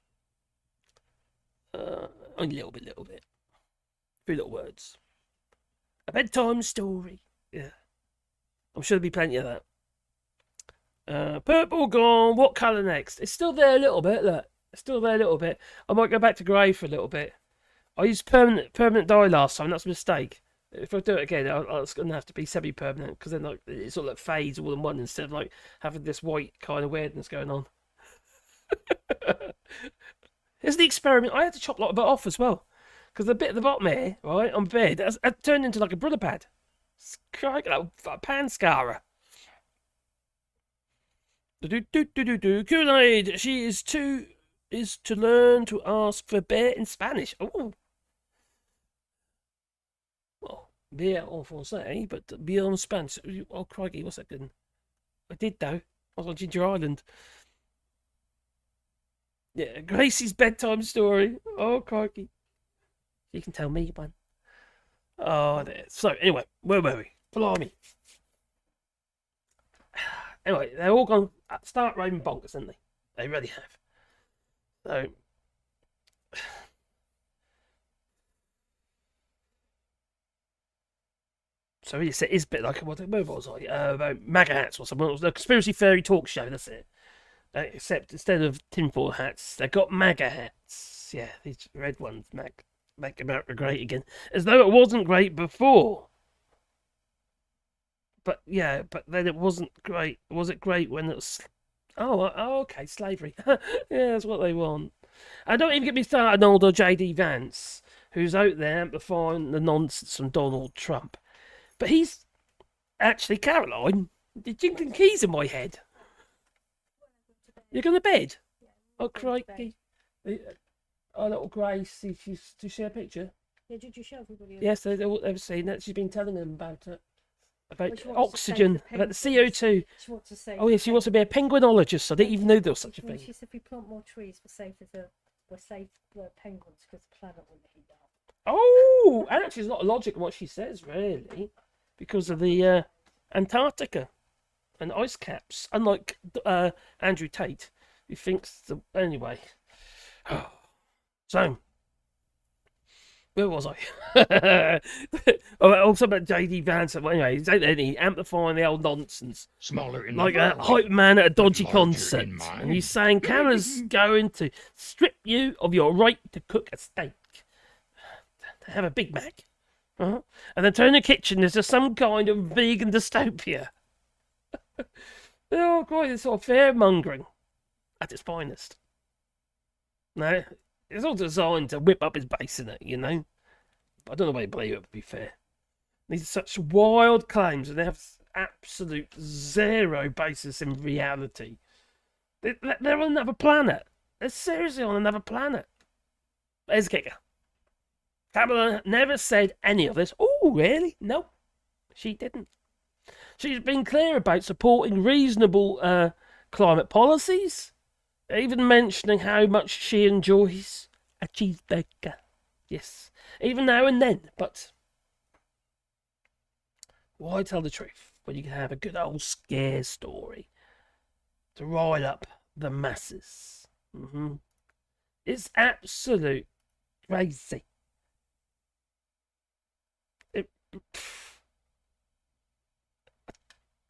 Only a little bit. A few little words. A bedtime story. Yeah. I'm sure there'll be plenty of that. Purple gone. What colour next? It's still there a little bit. Look, it's still there a little bit. I might go back to grey for a little bit. I used permanent dye last time. That's a mistake. If I do it again, it's going to have to be semi-permanent because then it sort of fades all in one instead of having this white kind of weirdness going on. Here's the experiment. I had to chop a lot of it off as well because the bit at the bottom here, right, on bed, has turned into like a brother pad. It's like a pan scarer. Kool-Aid. She is to learn to ask for beer in Spanish. Oh. Well, beer en français, but beer en Spanish. Oh, crikey, what's that good? I did, though. I was on Ginger Island. Yeah, Gracie's bedtime story. Oh, crikey. You can tell me one. Oh, there. So, anyway, where were we? Blimey. Anyway, they're all gone start raving bonkers, haven't they? They really have. So... So yes, it is a bit like what was I? About MAGA hats or something. It was a conspiracy theory talk show. That's it. Except instead of tinfoil hats, they got MAGA hats. Yeah, these red ones make America great again, as though it wasn't great before. But yeah, but then it wasn't great. Was it great when it was? Oh, okay, slavery. Yeah, that's what they want. And don't even get me started on older J.D. Vance, who's out there amplifying the nonsense from Donald Trump. But he's actually, Caroline, the jingling keys in my head. You're going to bed? Oh, crikey. our little Gracie, do you see a picture? Yeah, did you show everybody? Yes, they've seen that. She's been telling them about it. About Well, she wants to oxygen, save the about the penguins. CO2. She wants to say. Oh, yeah, she wants to be a penguinologist. I didn't even know there was such a thing. She said if we plant more trees, we'll save the penguins because the planet will heat up. Oh, and actually, there's a lot of logic in what she says, really, because of the Antarctica and ice caps. Unlike Andrew Tate, who thinks anyway. So, where was I? Also about JD Vance. Well, anyway, he's amplifying the old nonsense. Smaller in Like the a hype man at a dodgy larger concert. in mind. And he's saying Kamala's going to strip you of your right to cook a steak. To have a Big Mac. And then turn the kitchen into some kind of vegan dystopia. Oh, God, it's sort of fear-mongering at its finest. No, it's all designed to whip up his base in it, you know. I don't know why you believe it, to be fair. These are such wild claims, and they have absolute zero basis in reality. They're on another planet. They're seriously on another planet. There's a kicker. Kamala never said any of this. Oh, really? No, she didn't. She's been clear about supporting reasonable climate policies, even mentioning how much she enjoys a cheeseburger. Yes, even now and then, but why tell the truth when you can have a good old scare story to rile up the masses? It's absolute crazy.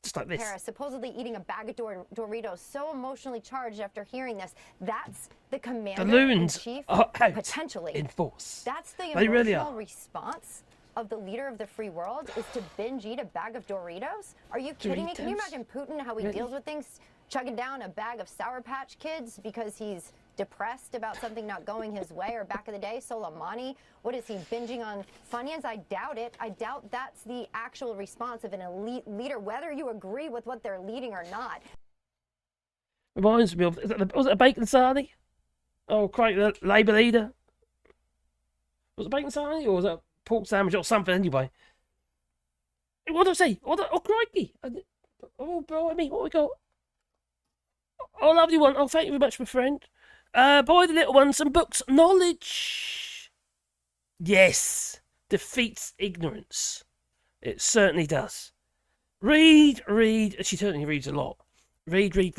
Just like this. Harris supposedly eating a bag of Doritos, so emotionally charged after hearing this. That's the commander-in-chief, potentially. In force. That's the They emotional really are. response of the leader of the free world, is to binge eat a bag of Doritos? Are you kidding me? Can you imagine Putin, how he deals with things, chugging down a bag of Sour Patch Kids because he's depressed about something not going his way? Or back in the day, Soleimani, what is he, binging on Funyuns? I doubt it. I doubt that's the actual response of an elite leader, whether you agree with what they're leading or not. Reminds me of, was it a bacon sarnie? Oh, crikey, the Labour leader. Was it bacon sarnie or was it a pork sandwich or something anyway? What did I say? Oh, crikey. Oh, bro, I mean, what we got? Oh, lovely one. Oh, thank you very much, my friend. Buy the little one some books. Knowledge. Yes. Defeats ignorance. It certainly does. Read. She certainly reads a lot. Read. Don't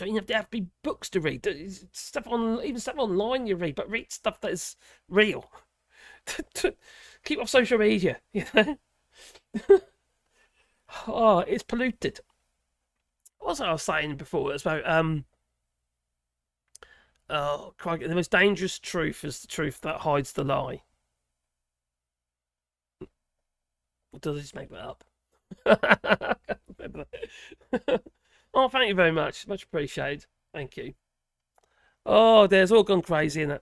even have to be books to read. Even stuff online you read, but read stuff that is real. Keep off social media, you know. Oh, it's polluted. What was I saying before? It's about oh, crikey, the most dangerous truth is the truth that hides the lie. Or does he just make that up? Oh, thank you very much. Much appreciated. Thank you. Oh, there's all gone crazy, innit?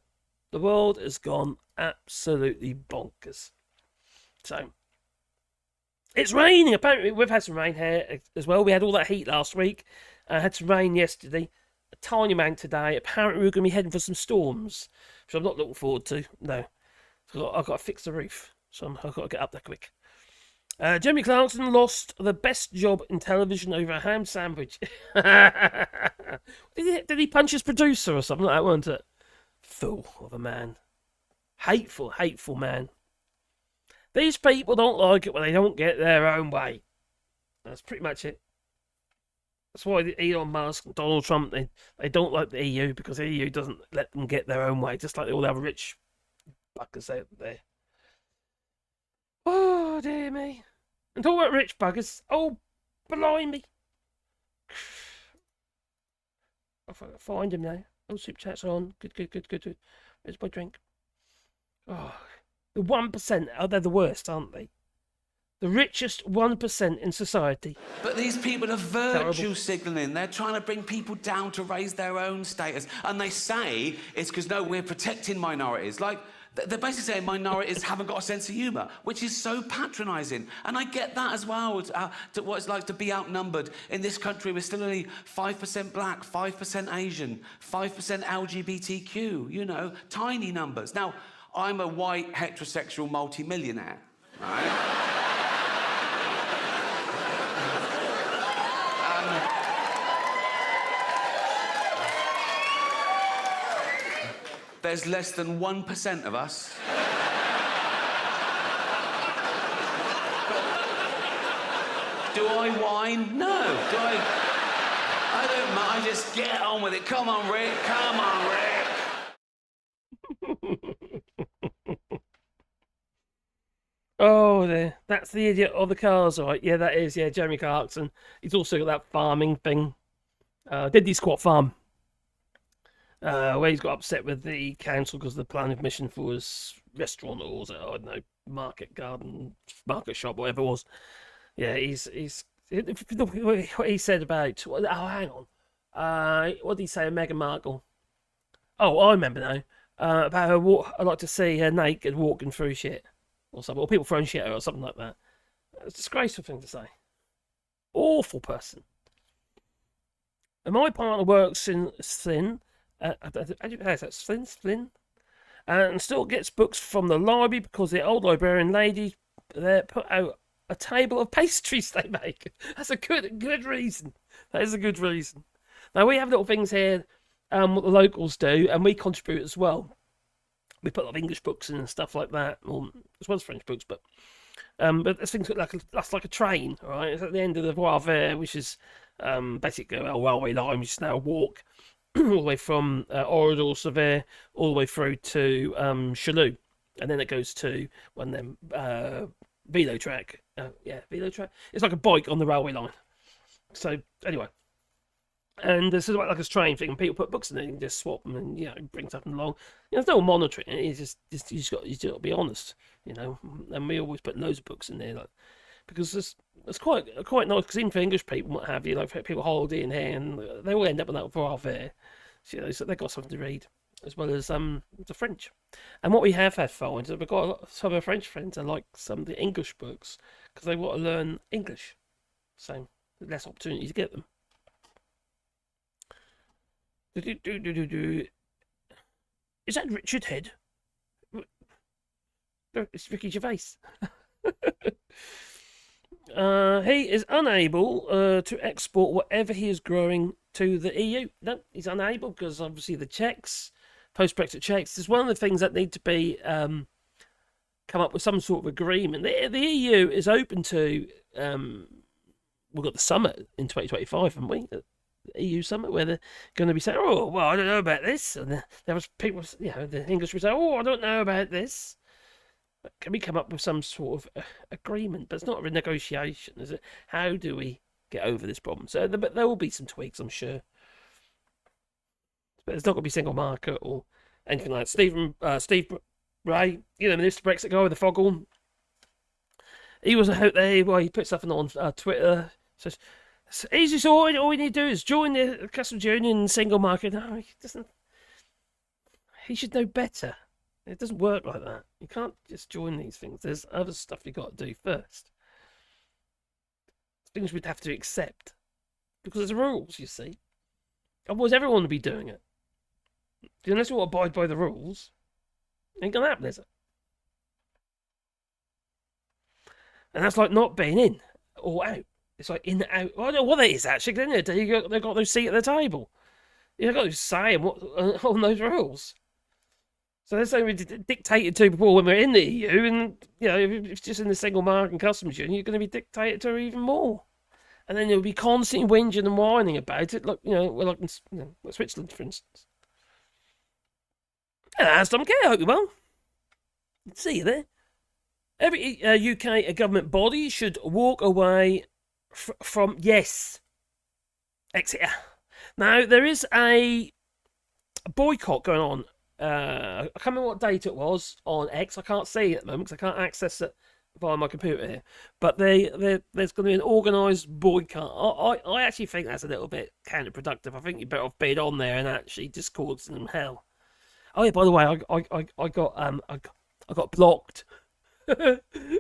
The world has gone absolutely bonkers. So, it's raining. Apparently, we've had some rain here as well. We had all that heat last week. Had some rain yesterday. A tiny amount today. Apparently, we're going to be heading for some storms, which I'm not looking forward to. No. I've got to fix the roof. So I've got to get up there quick. Jeremy Clarkson lost the best job in television over a ham sandwich. Did he punch his producer or something like that, wasn't it? Fool of a man. Hateful man. These people don't like it when they don't get their own way. That's pretty much it. That's why Elon Musk and Donald Trump, they don't like the EU, because the EU doesn't let them get their own way, just like all the other rich buggers out there. Oh, dear me. And talk about rich buggers. Oh, blimey. I'll find him now. Oh, Super Chat's on. Good. Where's my drink? Oh, the 1%. Oh, they're the worst, aren't they? The richest 1% in society. But these people are virtue signalling. They're trying to bring people down to raise their own status. And they say it's because, no, we're protecting minorities. Like, they're basically saying minorities haven't got a sense of humour, which is so patronising. And I get that as well, to what it's like to be outnumbered. In this country, we're still only 5% black, 5% Asian, 5% LGBTQ, you know, tiny numbers. Now, I'm a white, heterosexual multi-millionaire, right? There's less than 1% of us. Do I whine? No. Do I don't mind. I just get on with it. Come on, Rick. Come on, Rick. Oh, that's the idiot of the cars, right? Yeah, that is. Yeah, Jeremy Clarkson. He's also got that farming thing. Diddy Squat Farm. Where he's got upset with the council because the planning permission for his restaurant or I don't know, market garden, market shop, whatever it was. Yeah, what he said about. Oh, hang on. What did he say of Meghan Markle? Oh, I remember now. About her I'd like to see her naked walking through shit or something, or people throwing shit at her or something like that. It's a disgraceful thing to say. Awful person. And my partner works in Slin. Slin, and still gets books from the library because the old librarian lady there put out a table of pastries they make. That's a good reason. That is a good reason. Now we have little things here, what the locals do, and we contribute as well. We put a lot of English books in and stuff like that, as well as French books, but there's things that's like a train, all right? It's at the end of the Voir Vert, which is basically a railway line, which is now a walk. All the way from Orador, Severe, all the way through to Chalou, and then it goes to one of them velo track. Velo track. It's like a bike on the railway line. So anyway, and this is like a train thing. And people put books in it, and you can just swap them, and bring something along. There's no monitoring. It's just you just got to be honest, And we always put loads of books in there, because it's quite nice, because even for English people, what have you, like people holiday in here, and they all end up on that Voir Vert. So they've got something to read, as well as the French. And what we have had found is that we've got some of our French friends that like some of the English books, because they want to learn English. So there's less opportunity to get them. Is that Richard Head? No, it's Ricky Gervais. He is unable to export whatever he is growing to the EU. No, he's unable because obviously the checks, post-Brexit checks, is one of the things that need to be come up with some sort of agreement. The EU is open to. We've got the summit in 2025, haven't we? The EU summit, where they're going to be saying, "Oh, well, I don't know about this," and there was people, the English would say, "Oh, I don't know about this." Can we come up with some sort of agreement? But it's not a negotiation, is it? How do we get over this problem? So there will be some tweaks, I'm sure. But it's not going to be single market or anything like that. Steve Ray, the Mr. Brexit guy with the foghorn, he wasn't out there. Well, he put something on Twitter. Says, it's easy sorted. All we need to do is join the customs union and single market. No, he doesn't. He should know better. It doesn't work like that. You can't just join these things. There's other stuff you got to do first. Things we'd have to accept. Because there's rules, you see. Otherwise, everyone would be doing it. Unless you want to abide by the rules, it ain't going to happen, is it? And that's like not being in or out. It's like in, out. I don't know what it is, actually. They've got those seats at the table. You've got to say on those rules. So they're saying we dictated to before when we're in the EU, and if it's just in the single market and customs union, you're going to be dictated to even more, and then you'll be constantly whinging and whining about it, like like in Switzerland, for instance. That's okay. I hope you're well. See you there. Every UK government body should walk away from Exeter. Now there is a boycott going on. I can't remember what date it was on X. I can't see it at the moment because I can't access it via my computer here. But there's going to be an organised boycott. I actually think that's a little bit counterproductive. I think you're better off being on there and actually just causing them hell. Oh yeah, by the way, I got blocked.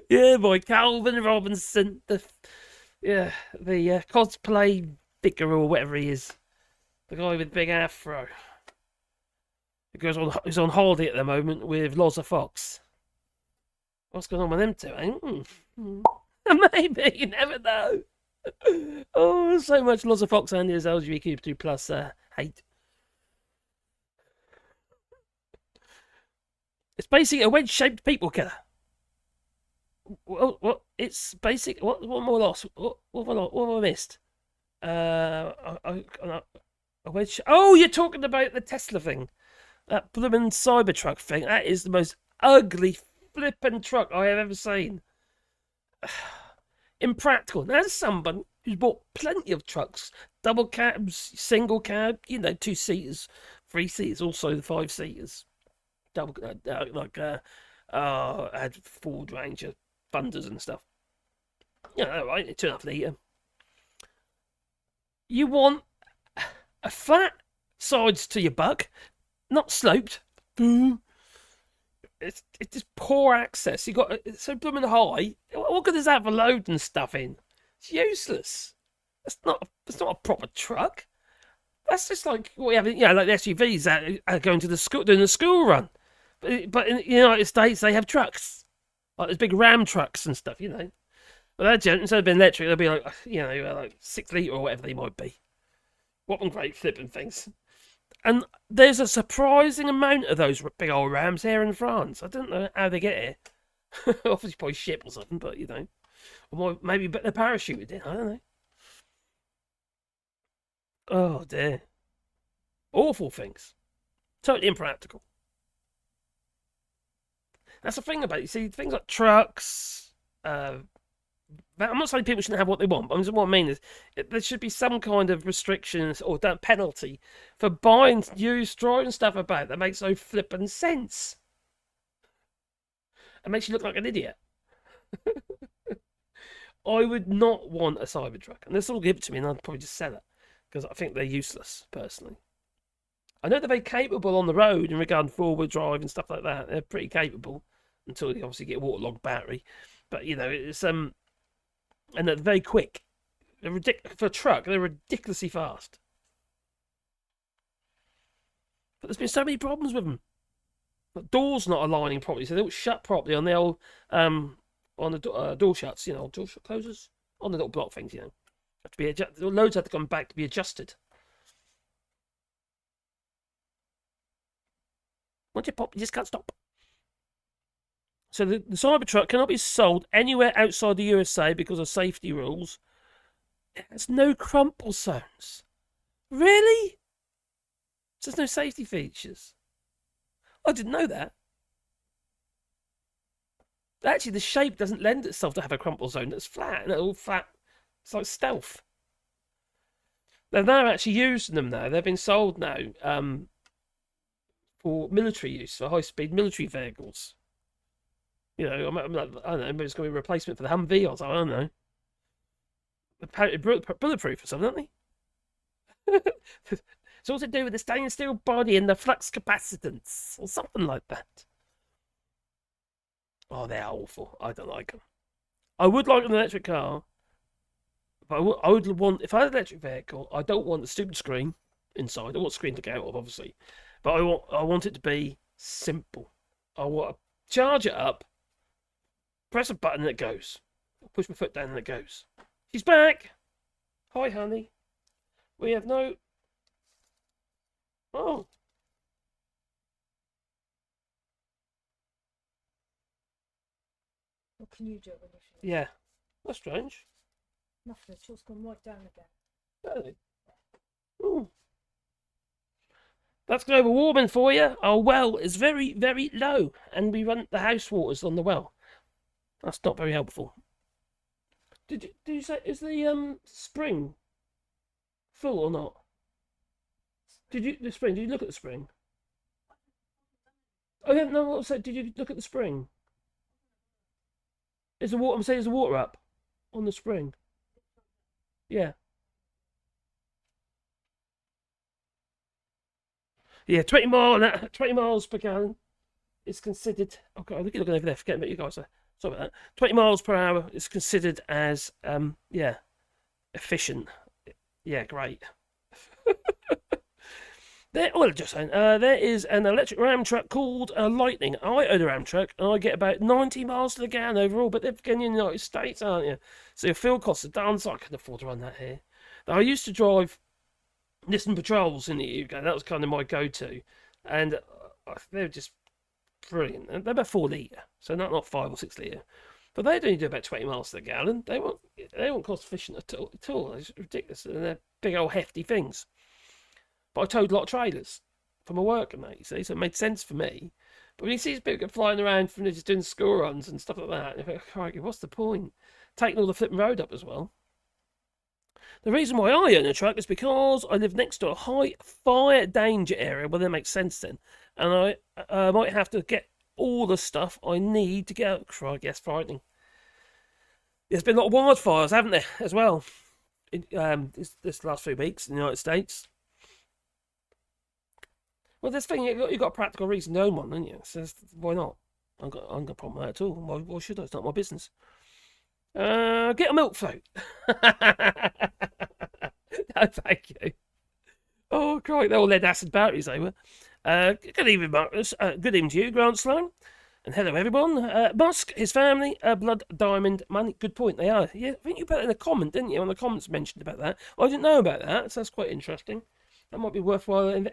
Yeah, by Calvin Robinson, the cosplay figure or whatever he is, the guy with the big afro. Who's on holiday at the moment with Loza Fox. What's going on with them two? Maybe, you never know. Oh, so much Loza Fox and his LGBTQ plus hate. It's basically a wedge-shaped people killer. What? It's basic. What more lost? What have I missed? A wedge. Oh, you're talking about the Tesla thing, that blooming Cybertruck thing. That is the most ugly flippin' truck I have ever seen. Impractical. There's someone who's bought plenty of trucks, double cabs, single cab, 2-seaters, 3-seaters, also the 5-seaters. Double I had Ford Ranger Thunders and stuff. Right, 2.5 litre. You want a flat sides to your buck, not sloped. It's just poor access. You got it's so blooming high. What good is that for loading stuff in? It's useless. That's not a proper truck. That's just like what we have, like the SUVs that are going to the school, doing the school run. But in the United States, they have trucks, like there's big Ram trucks and stuff, But that instead of being electric, they'll be like, like 6 litre or whatever they might be. What great flipping things. And there's a surprising amount of those big old Rams here in France. I don't know how they get here. Obviously, probably ship or something, but or maybe they're parachuted in. I don't know. Oh dear, awful things. Totally impractical. That's the thing about it. You see, things like trucks. I'm not saying people shouldn't have what they want, but what I mean is there should be some kind of restrictions or penalty for buying used, driving stuff about that makes no flippin' sense. It makes you look like an idiot. I would not want a Cybertruck, and this will give it to me, and I'd probably just sell it because I think they're useless, personally. I know they're very capable on the road in regard to forward drive and stuff like that. They're pretty capable until you obviously get a waterlogged battery, but it's and they're very quick. They're for a truck, they're ridiculously fast. But there's been so many problems with them. The doors not aligning properly, so they don't shut properly on the old on the door shuts. Door shut closers on the little block things. Have to be adjusted. Loads have to come back to be adjusted. Once you pop, you just can't stop. So the Cybertruck cannot be sold anywhere outside the USA because of safety rules. It has no crumple zones. Really? There's no safety features. I didn't know that. Actually, the shape doesn't lend itself to have a crumple zone. It's flat, and it's all flat. It's like stealth. They're now actually using them now. They've been sold now for military use, for high-speed military vehicles. I don't know, maybe it's going to be a replacement for the Humvee or something, I don't know. Apparently bulletproof or something, aren't they? It's all to do with the stainless steel body and the flux capacitance, or something like that. Oh, they're awful. I don't like them. I would like an electric car, but I would want, if I had an electric vehicle, I don't want the stupid screen inside. I want the screen to go out of, obviously. But I want it to be simple. I want to charge it up, press a button and it goes. Push my foot down and it goes. She's back! Hi, honey. We have no... Oh. What can you do when you finish? Yeah. That's strange. Nothing. It's just gone right down again. Really? Ooh. That's global warming for you. Our well is very, very low, and we run the house waters on the well. That's not very helpful. Did you say, is the spring full or not? Did you look at the spring? Oh yeah, no. What was that? Did you look at the spring? Is the water? I'm saying, is the water up on the spring? Yeah. Yeah, 20 miles per gallon is considered. Oh God, looking over there, forgetting about you guys. Sorry about that. 20 miles per hour is considered as efficient. Yeah, great. There is an electric ram truck called Lightning. I own a ram truck, and I get about 90 miles to the gallon overall. But they're again in the United States, aren't you? So your fuel costs are down, so I can afford to run that here. Now, I used to drive Nissan Patrols in the UK. That was kind of my go-to, and they're just brilliant. And they're about 4 litre, so not 5 or 6 litre. But they only do about 20 miles to the gallon. They won't cost efficient at all. It's ridiculous, and they're big old hefty things. But I towed a lot of trailers for my work and that, you see, so it made sense for me. But when you see these people flying around from just doing school runs and stuff like that, you think, crikey, what's the point? Taking all the flipping road up as well. The reason why I own a truck is because I live next to a high fire danger area. Well, that makes sense then. And I might have to get all the stuff I need to get out. Crikey, that's frightening. There's been a lot of wildfires, haven't there, as well, this last few weeks in the United States. Well, this thing, you've got a practical reason to own one, haven't you? So why not? I've got a problem with that at all. Why should I? It's not my business. Get a milk float. No, thank you. Oh, crikey, they're all lead acid batteries, they were. Good evening, Marcus. Good evening to you, Grant Sloan. And hello, everyone. Musk, his family, blood, diamond, money. Good point, they are. Yeah, I think you put it in a comment, didn't you? One of the comments mentioned about that. I didn't know about that, so that's quite interesting. That might be worthwhile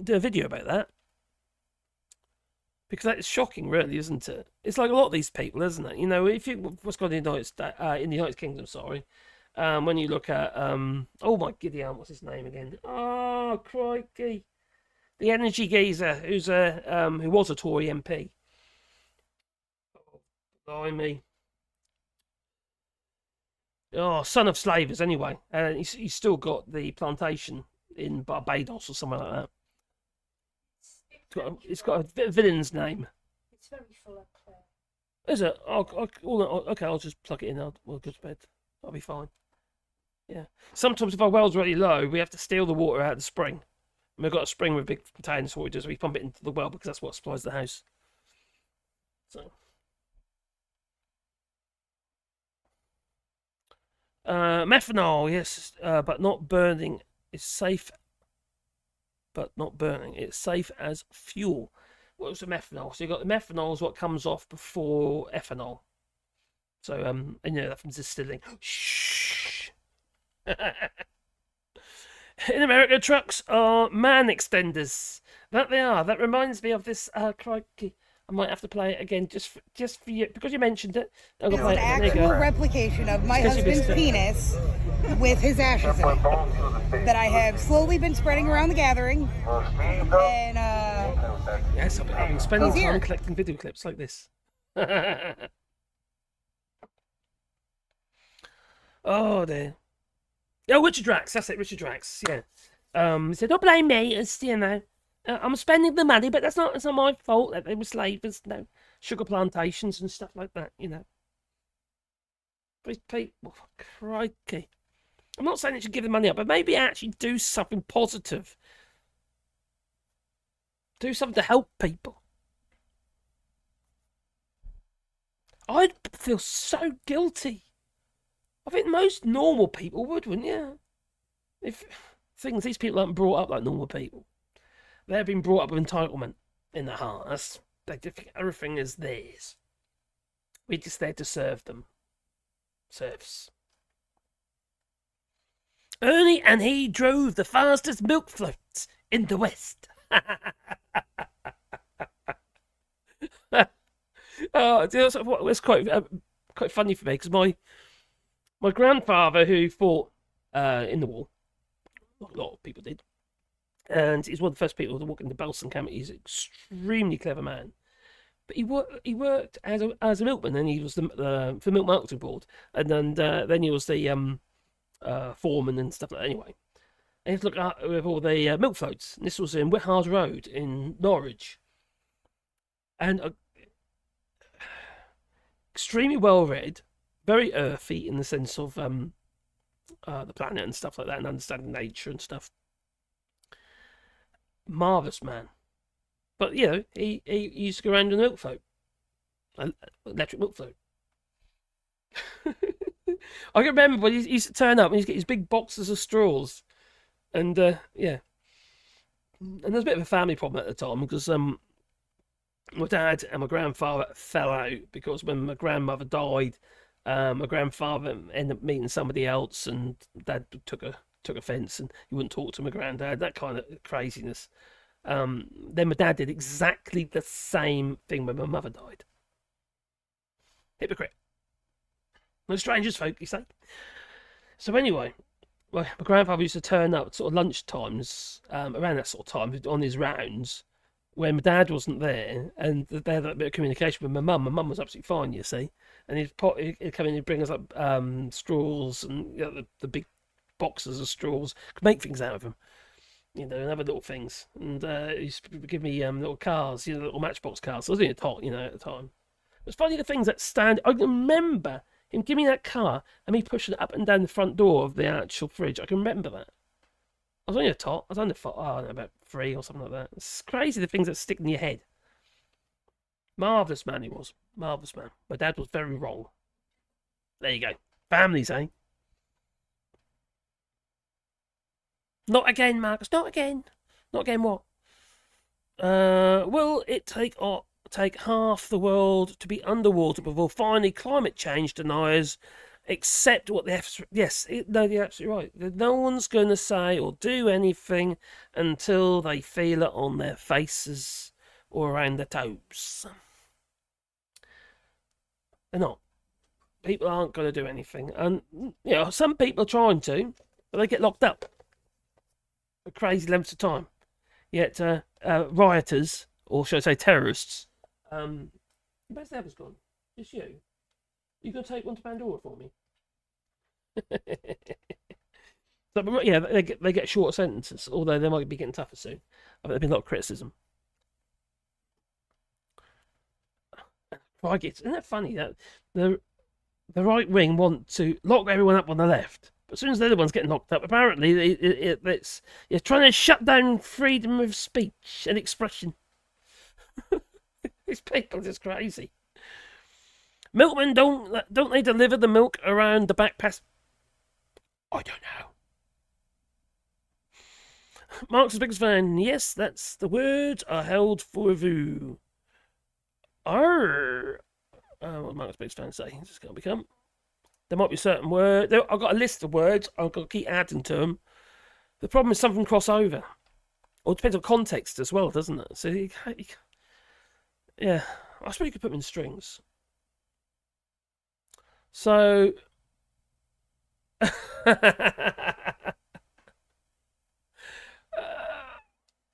do a video about that, because that is shocking, really, isn't it? It's like a lot of these people, isn't it? You know, if you what's going on in the United Kingdom, sorry, when you look at oh my Gideon, what's his name again? Oh crikey, the energy geezer who was a Tory MP. Oh, blimey. Oh, son of slavers, anyway. He's still got the plantation in Barbados or somewhere like that. It's got a villain's name. It's very full of Claire. Is it? Okay, I'll just plug it in. We'll go to bed. I'll be fine. Yeah. Sometimes if our well's really low, we have to steal the water out of the spring. And we've got a spring with big containers, so what we do is we pump it into the well because that's what supplies the house. So. Methanol, yes, but not burning is safe. But not burning. It's safe as fuel. What's the methanol? So you've got the methanol is what comes off before ethanol. So and you know that from distilling. Shh. In America, trucks are man extenders. That they are. That reminds me of this. Crikey, I might have to play it again just for you because you mentioned it. I'm gonna play it again. An actual replication of my husband's penis with his ashes in it that I have slowly been spreading around the gathering. And yes, I've been spending time collecting video clips like this. Oh dear. Oh, Richard Drax. That's it, Richard Drax. Yeah. He said, "Don't blame me. It's I'm spending the money, but it's not my fault that they were slavers. No, sugar plantations and stuff like that. You know." These people, crikey. I'm not saying they should give the money up, but maybe actually do something positive. Do something to help people. I'd feel so guilty. I think most normal people would, wouldn't you? If these people aren't brought up like normal people. They've been brought up with entitlement in their heart. They think everything is theirs. We're just there to serve them. Serfs. Ernie and he drove the fastest milk floats in the West. It's quite funny for me because my grandfather, who fought in the war, a lot of people did, and he's one of the first people to walk into Belsen camp. He's an extremely clever man, but he worked as a milkman, and he was the for Milk Marketing Board, and then he was the foreman and stuff like that. Anyway, and he had to look at with all the milk floats. And this was in Whithard Road in Norwich, and extremely well read, very earthy in the sense of the planet and stuff like that, and understanding nature and stuff. Marvellous man. But, you know, he used to go around in a milk float. Electric milk float. I can remember when he used to turn up and he'd get his big boxes of straws. And, yeah. And there's a bit of a family problem at the time because my dad and my grandfather fell out because when my grandmother died, my grandfather ended up meeting somebody else and Dad took offence and he wouldn't talk to my granddad, that kind of craziness. Then my dad did exactly the same thing when my mother died. Hypocrite. No strangers, folk, you say. So anyway, well, my grandfather used to turn up at sort of lunch times, around that sort of time, on his rounds, when my dad wasn't there, and they had a bit of communication with my mum. My mum was absolutely fine, you see. And he'd come in and bring us up straws and, you know, the big boxes of straws, could make things out of them, you know, and other little things. And he used to give me little cars, you know, little matchbox cars. I was in a tot, you know, at the time. It's funny the things that stand. I remember him giving me that car and me pushing it up and down the front door of the actual fridge. I can remember that. I was only a tot. I was only about 3 or something like that. It's crazy the things that stick in your head. Marvellous man he was. Marvellous man. My dad was very wrong. There you go. Families, eh? Not again, Marcus. Not again. Not again what? Will it take half the world to be underwater before finally climate change deniers accept what they have? Yes, no, you're absolutely right. No one's going to say or do anything until they feel it on their faces or around their toes. They're not. People aren't going to do anything. And, you know, some people are trying to, but they get locked up for crazy lengths of time. Yet, rioters, or should I say terrorists, where's the others gone? Just you. You going to take one to Pandora for me? So, yeah, they get shorter sentences, although they might be getting tougher soon. I think there's been a lot of criticism. Isn't that funny that the right wing want to lock everyone up on the left, but as soon as the other one's getting locked up, apparently it's you're trying to shut down freedom of speech and expression. These people are just crazy. Milkmen don't they deliver the milk around the back pass? I don't know. Mark's biggest fan. Yes, that's the words are held for review. What Mark's biggest fan say? It's just going to become. There might be certain words. I've got a list of words. I've got to keep adding to them. The problem is something cross over. Or it depends on context as well, doesn't it? So yeah, I suppose you could put them in strings. So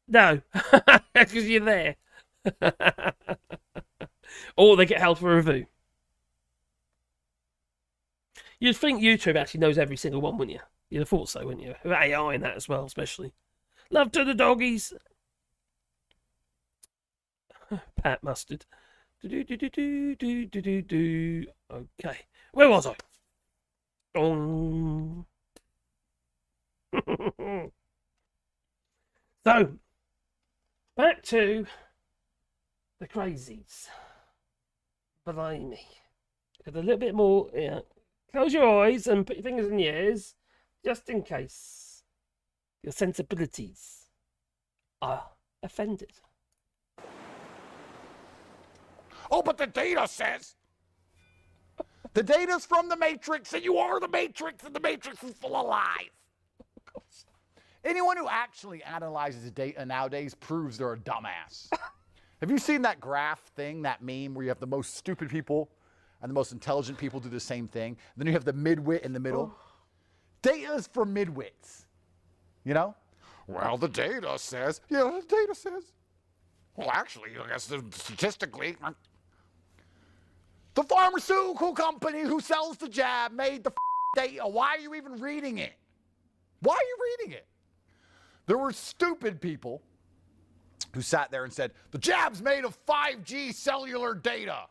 no, because you're there. Or they get held for review. You'd think YouTube actually knows every single one, wouldn't you? You'd have thought so, wouldn't you? With AI and that as well, especially. Love to the doggies. Pat Mustard. Okay. Where was I? So, back to the crazies. Blimey. Got a little bit more, yeah. Close your eyes and put your fingers in your ears, just in case your sensibilities are offended. Oh, but the data says the data's from the Matrix, and you are the Matrix, and the Matrix is full of lies. Anyone who actually analyzes the data nowadays proves they're a dumbass. Have you seen that graph thing, that meme, where you have the most stupid people and the most intelligent people do the same thing? Then you have the midwit in the middle. Data is for midwits. You know? Well, the data says. Yeah, the data says. Well, actually, I guess statistically. The pharmaceutical company who sells the jab made the data. Why are you even reading it? Why are you reading it? There were stupid people who sat there and said, the jab's made of 5G cellular data.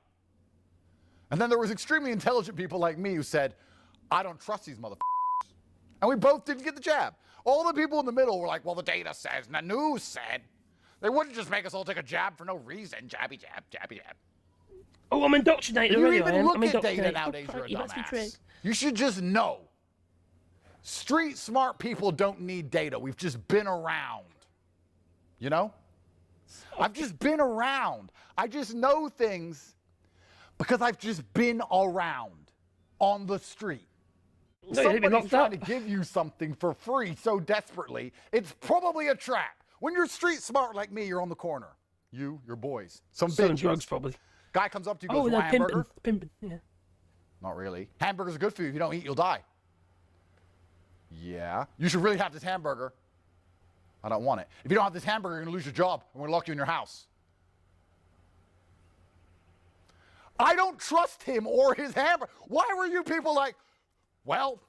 And then there was extremely intelligent people like me who said, I don't trust these motherfuckers. And we both didn't get the jab. All the people in the middle were like, well, the data says, and the news said. They wouldn't just make us all take a jab for no reason. Jabby jab, jabby jab. Oh, I'm indoctrinated. You already, even look I'm at data indoctrinated. nowadays, you're a You must be true. dumbass. You should just know. Street smart people don't need data. We've just been around. You know? I've just been around. I just know things because I've just been around on the street. No, Somebody's trying to give you something for free so desperately, it's probably a trap. When you're street smart like me, you're on the corner. You, your boys. Some selling bitches. drugs, probably. Guy comes up to you, goes, Oh, no, "Want a hamburger?" pimping, yeah. Not really. Hamburgers are good for you. If you don't eat, you'll die. Yeah. You should really have this hamburger. I don't want it. If you don't have this hamburger, you're going to lose your job. I'm going to lock you in your house. I don't trust him or his hamburger. Why were you people like, well,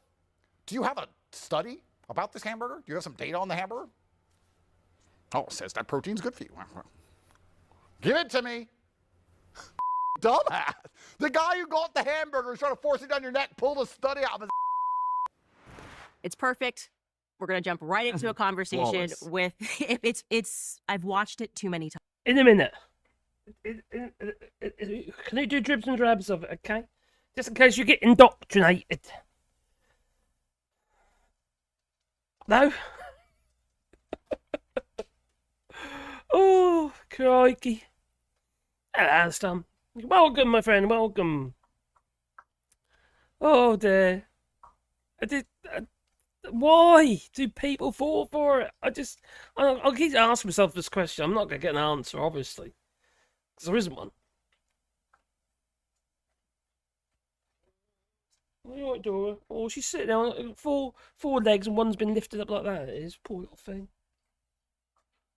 do you have a study about this hamburger? Do you have some data on the hamburger? Oh, it says that protein's good for you. Give it to me. Dumbass. The guy who got the hamburger is trying to force it down your neck, pull the study out of his. It's perfect. We're gonna jump right into a conversation with it's. I've watched it too many times. In a minute. Can you do dribs and drabs of it, okay? Just in case you get indoctrinated. No? Oh, crikey. Hello, Stum. Welcome, my friend, welcome. Oh, dear. Why do people fall for it? I'll keep asking myself this question. I'm not going to get an answer, obviously. Because there isn't one. What are you right, Dora? Oh, she's sitting there on four legs and one's been lifted up like that. It is, poor little thing.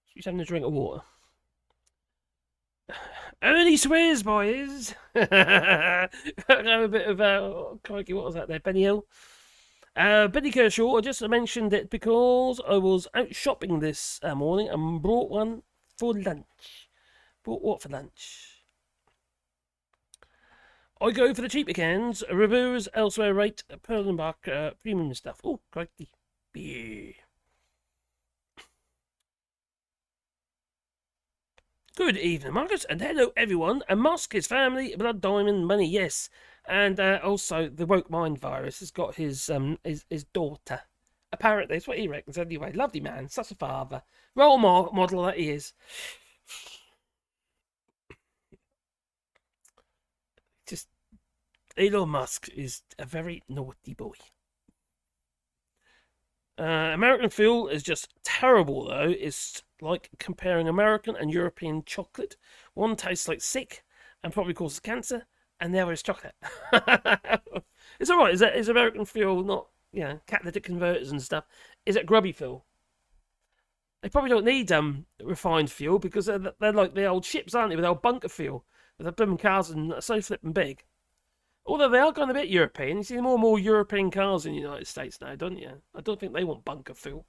She's having a drink of water. Early swears, boys. Have a bit of crikey, what was that there? Benny Hill. Benny Kershaw. I just mentioned it because I was out shopping this morning and brought one for lunch. Brought what for lunch? I go for the cheaper cans. Reviewers elsewhere rate Perlenbach premium stuff. Oh, crikey. Yeah. Good evening, Marcus, and hello, everyone. And Musk, his family, blood, diamond, money, yes. And also, the woke mind virus has got his daughter. Apparently, that's what he reckons anyway. Lovely man, such a father. Role model that he is. Just, Elon Musk is a very naughty boy. American fuel is just terrible, though. It's like comparing American and European chocolate. One tastes like sick and probably causes cancer, and the other is chocolate. It's all right. Is American fuel not, catalytic converters and stuff? Is it grubby fuel? They probably don't need refined fuel because they're like the old ships, aren't they, with old bunker fuel. With the blooming cars and so flipping big. Although they are going a bit European. You see more and more European cars in the United States now, don't you? I don't think they want bunker fuel.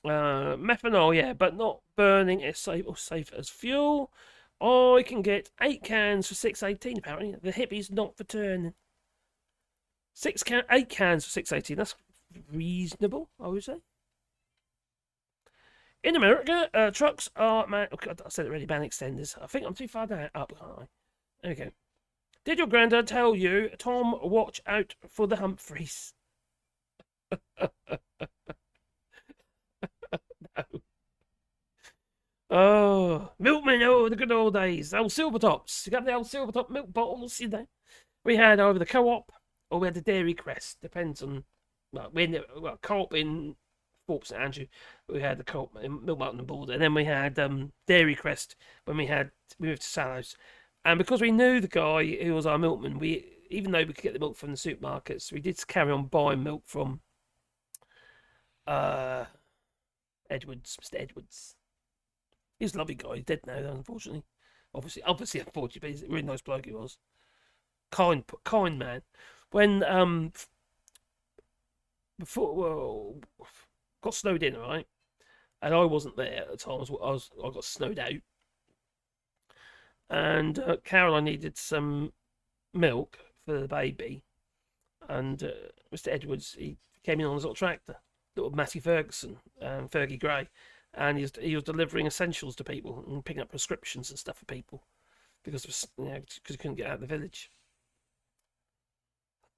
Methanol, yeah, but not burning is safe as fuel. I can get 8 cans for $6.18 apparently. The hippie's not for turning. 8 cans for $6.18. That's reasonable, I would say. In America, trucks are I said it already, ban extenders. I think I'm too far down up, can't I? There we go. Did your granddad tell you, Tom, watch out for the Humphreys? No. Oh, milkman, the good old days. Old silver tops. You got the old silver top milk bottles, We had over the co-op, or we had the Dairy Crest. Depends on, co-op in Thorpe St Andrew. We had the co-op in Milk Mountain and Border, and then we had Dairy Crest when we moved to Sallows. And because we knew the guy who was our milkman, even though we could get the milk from the supermarkets, we did carry on buying milk from Edwards, Mr. Edwards. He's a lovely guy. He's dead now, unfortunately. Obviously, unfortunately, but he's a really nice bloke he was. Kind man. When got snowed in, right? And I wasn't there at the time. I got snowed out. And Caroline needed some milk for the baby. And Mr. Edwards, he came in on his little tractor. little Matty Ferguson, Fergie Gray, and he was delivering essentials to people and picking up prescriptions and stuff for people because he couldn't get out of the village.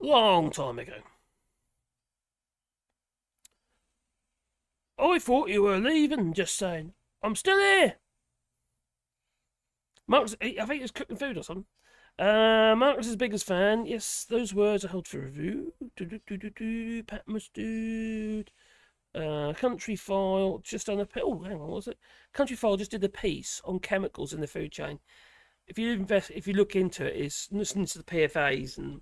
Long time ago. I thought you were leaving, just saying. I'm still here. Marcus, I think he was cooking food or something. Marcus's biggest fan. Yes, those words are held for review. Patmos dude. Country File just done a hang on, what was it? Country File just did a piece on chemicals in the food chain. If you look into it, it's listening to the PFAs and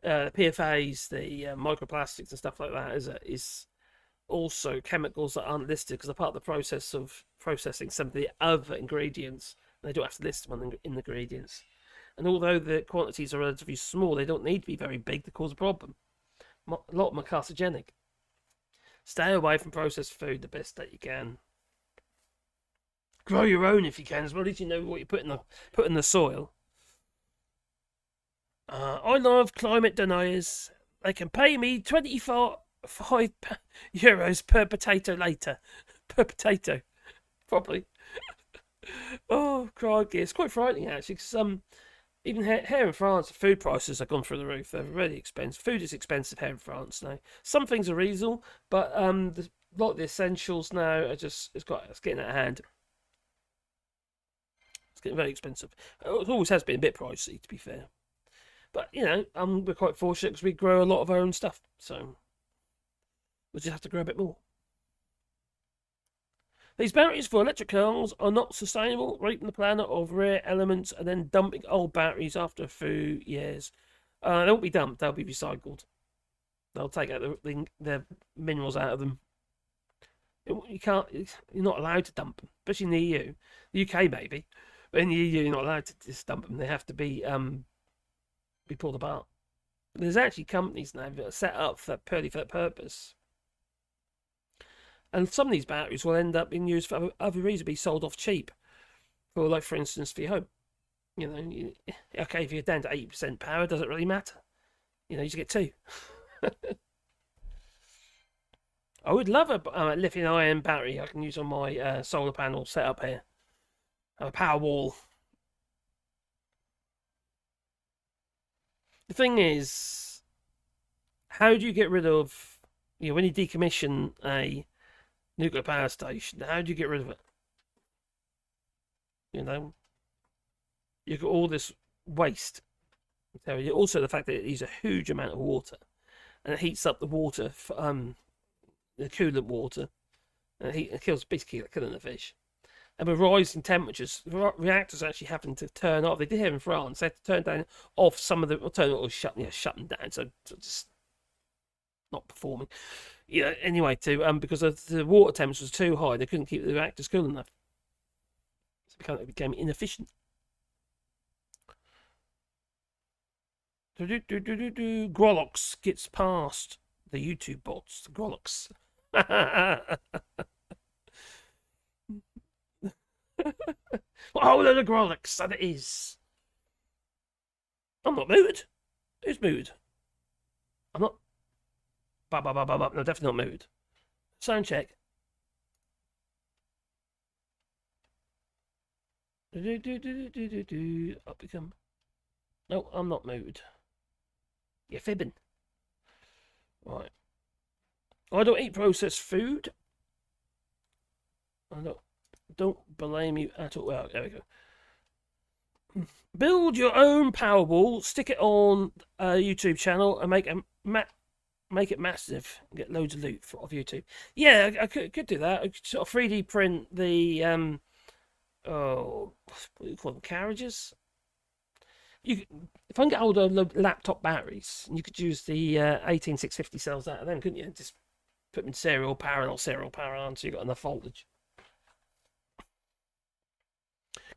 the microplastics and stuff like that is also chemicals that aren't listed because they're part of the process of processing some of the other ingredients. They don't have to list them in the ingredients. And although the quantities are relatively small, they don't need to be very big to cause a problem. A lot of them are carcinogenic. Stay away from processed food the best that you can. Grow your own if you can, as well as you know what you put in the soil. I love climate deniers. They can pay me 25 euros per potato later. Per potato. Probably. Oh, crikey. It's quite frightening, actually, because even here in France, food prices have gone through the roof. They're really expensive. Food is expensive here in France now. Some things are reasonable, but a lot of the essentials now are it's getting out of hand. It's getting very expensive. It always has been a bit pricey, to be fair. But, we're quite fortunate because we grow a lot of our own stuff. So, we'll just have to grow a bit more. These batteries for electric cars are not sustainable, raping the planet of rare elements and then dumping old batteries after a few years. They won't be dumped, they'll be recycled. They'll take out the minerals out of them. You're not allowed to dump them, especially in the EU. The UK maybe, but in the EU you're not allowed to just dump them. They have to be pulled apart. There's actually companies now that are set up purely for that purpose. And some of these batteries will end up being used for other reasons, be sold off cheap. For, for instance, for your home. Okay, if you're down to 80% power, it doesn't really matter. You just get 2. I would love a lithium-ion battery I can use on my solar panel setup here. A power wall. The thing is, how do you get rid of, when you decommission a nuclear power station, how do you get rid of it? You've got all this waste. Also, the fact that it uses a huge amount of water, and it heats up the water, the coolant water, and it kills, basically killing the fish. And with rising temperatures, reactors actually having to turn off. They did here in France. They had to turn down off some of the, shut them down, so just not performing. Anyway, because the water temperature was too high, they couldn't keep the reactors cool enough. So it became inefficient. Grolox gets past the YouTube bots. Grolox. What a whole load of Grolox that it is. I'm not muted. Who's muted? I'm not. No, definitely not muted. Sound check. Up become. No, I'm not muted. You're fibbing. Right. I don't eat processed food. I don't blame you at all. Well, there we go. Build your own Powerball, stick it on a YouTube channel, and make it massive. And get loads of loot off YouTube. Yeah, I could do that. I could sort of 3D print the what do you call them? Carriages. If I can get hold of laptop batteries, you could use the 18650 cells out of them, couldn't you? Just put them in serial power on, so you got enough voltage.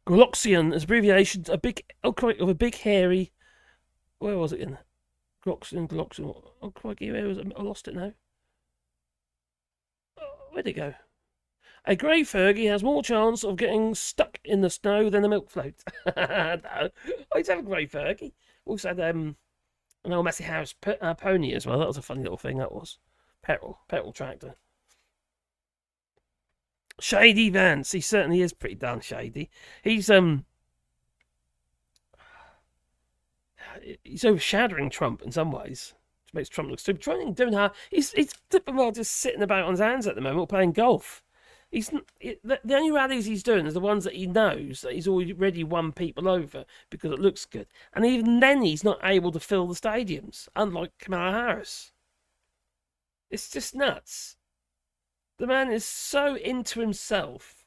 Goloxian is abbreviation of a big hairy. Where was it in? Goloxian. Oh crikey, where was it? I lost it now. Where'd it go? A grey Fergie has more chance of getting stuck in the snow than a milk float. No, I used to have a grey Fergie. Also had an old Massey Harris pony as well. That was a funny little thing, that was. petrol tractor. Shady Vance, he certainly is pretty darn shady. He's overshadowing Trump in some ways, which makes Trump look stupid. Doing how he's well just sitting about on his hands at the moment, playing golf. The only rallies he's doing are the ones that he knows that he's already won people over because it looks good, and even then he's not able to fill the stadiums. Unlike Kamala Harris, it's just nuts. The man is so into himself,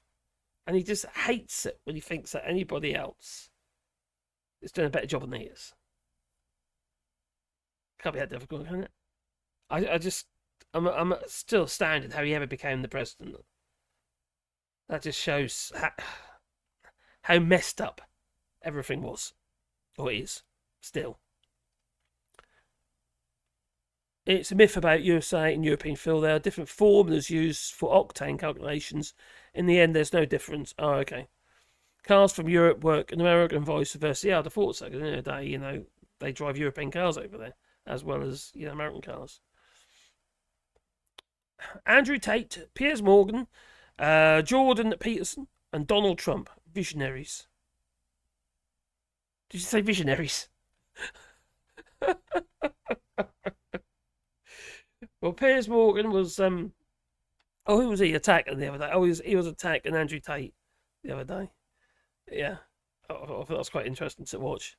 and he just hates it when he thinks that anybody else is doing a better job than he is. Can't be that difficult, can it? I'm still astounded how he ever became the president. That just shows how messed up everything was, or is, still. It's a myth about USA and European fuel. There are different formulas used for octane calculations. In the end, there's no difference. Oh, okay. Cars from Europe work in America and vice versa. Yeah, I'd have thought so. Because at the end of the day, they drive European cars over there, as well as, American cars. Andrew Tate, Piers Morgan, Jordan Peterson, and Donald Trump. Visionaries. Did you say visionaries? Well, Piers Morgan was who was he attacking the other day? Oh, he was attacking Andrew Tate the other day. Yeah, I thought that was quite interesting to watch.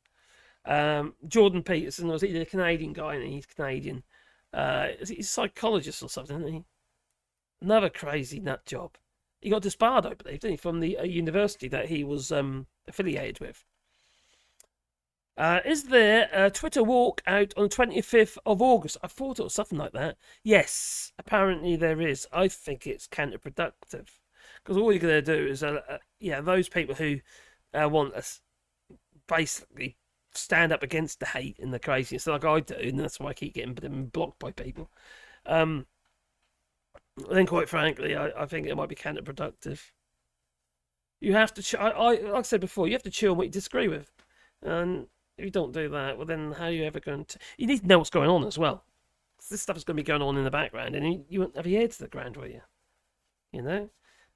Jordan Peterson was a Canadian guy, and he's Canadian. He's a psychologist or something, isn't he? Another crazy nut job. He got disbarred, I believe, didn't he, from the university that he was affiliated with. Is there a Twitter walkout on the 25th of August? I thought it was something like that. Yes, apparently there is. I think it's counterproductive. Because all you're going to do is, those people who want to basically stand up against the hate and the craziness like I do, and that's why I keep getting them blocked by people. Then, quite frankly, I think it might be counterproductive. You have to, like I said before, you have to chew on what you disagree with. And if you don't do that, well, then how are you ever going to... You need to know what's going on as well. This stuff is going to be going on in the background, and you won't have your ear to the ground, will you?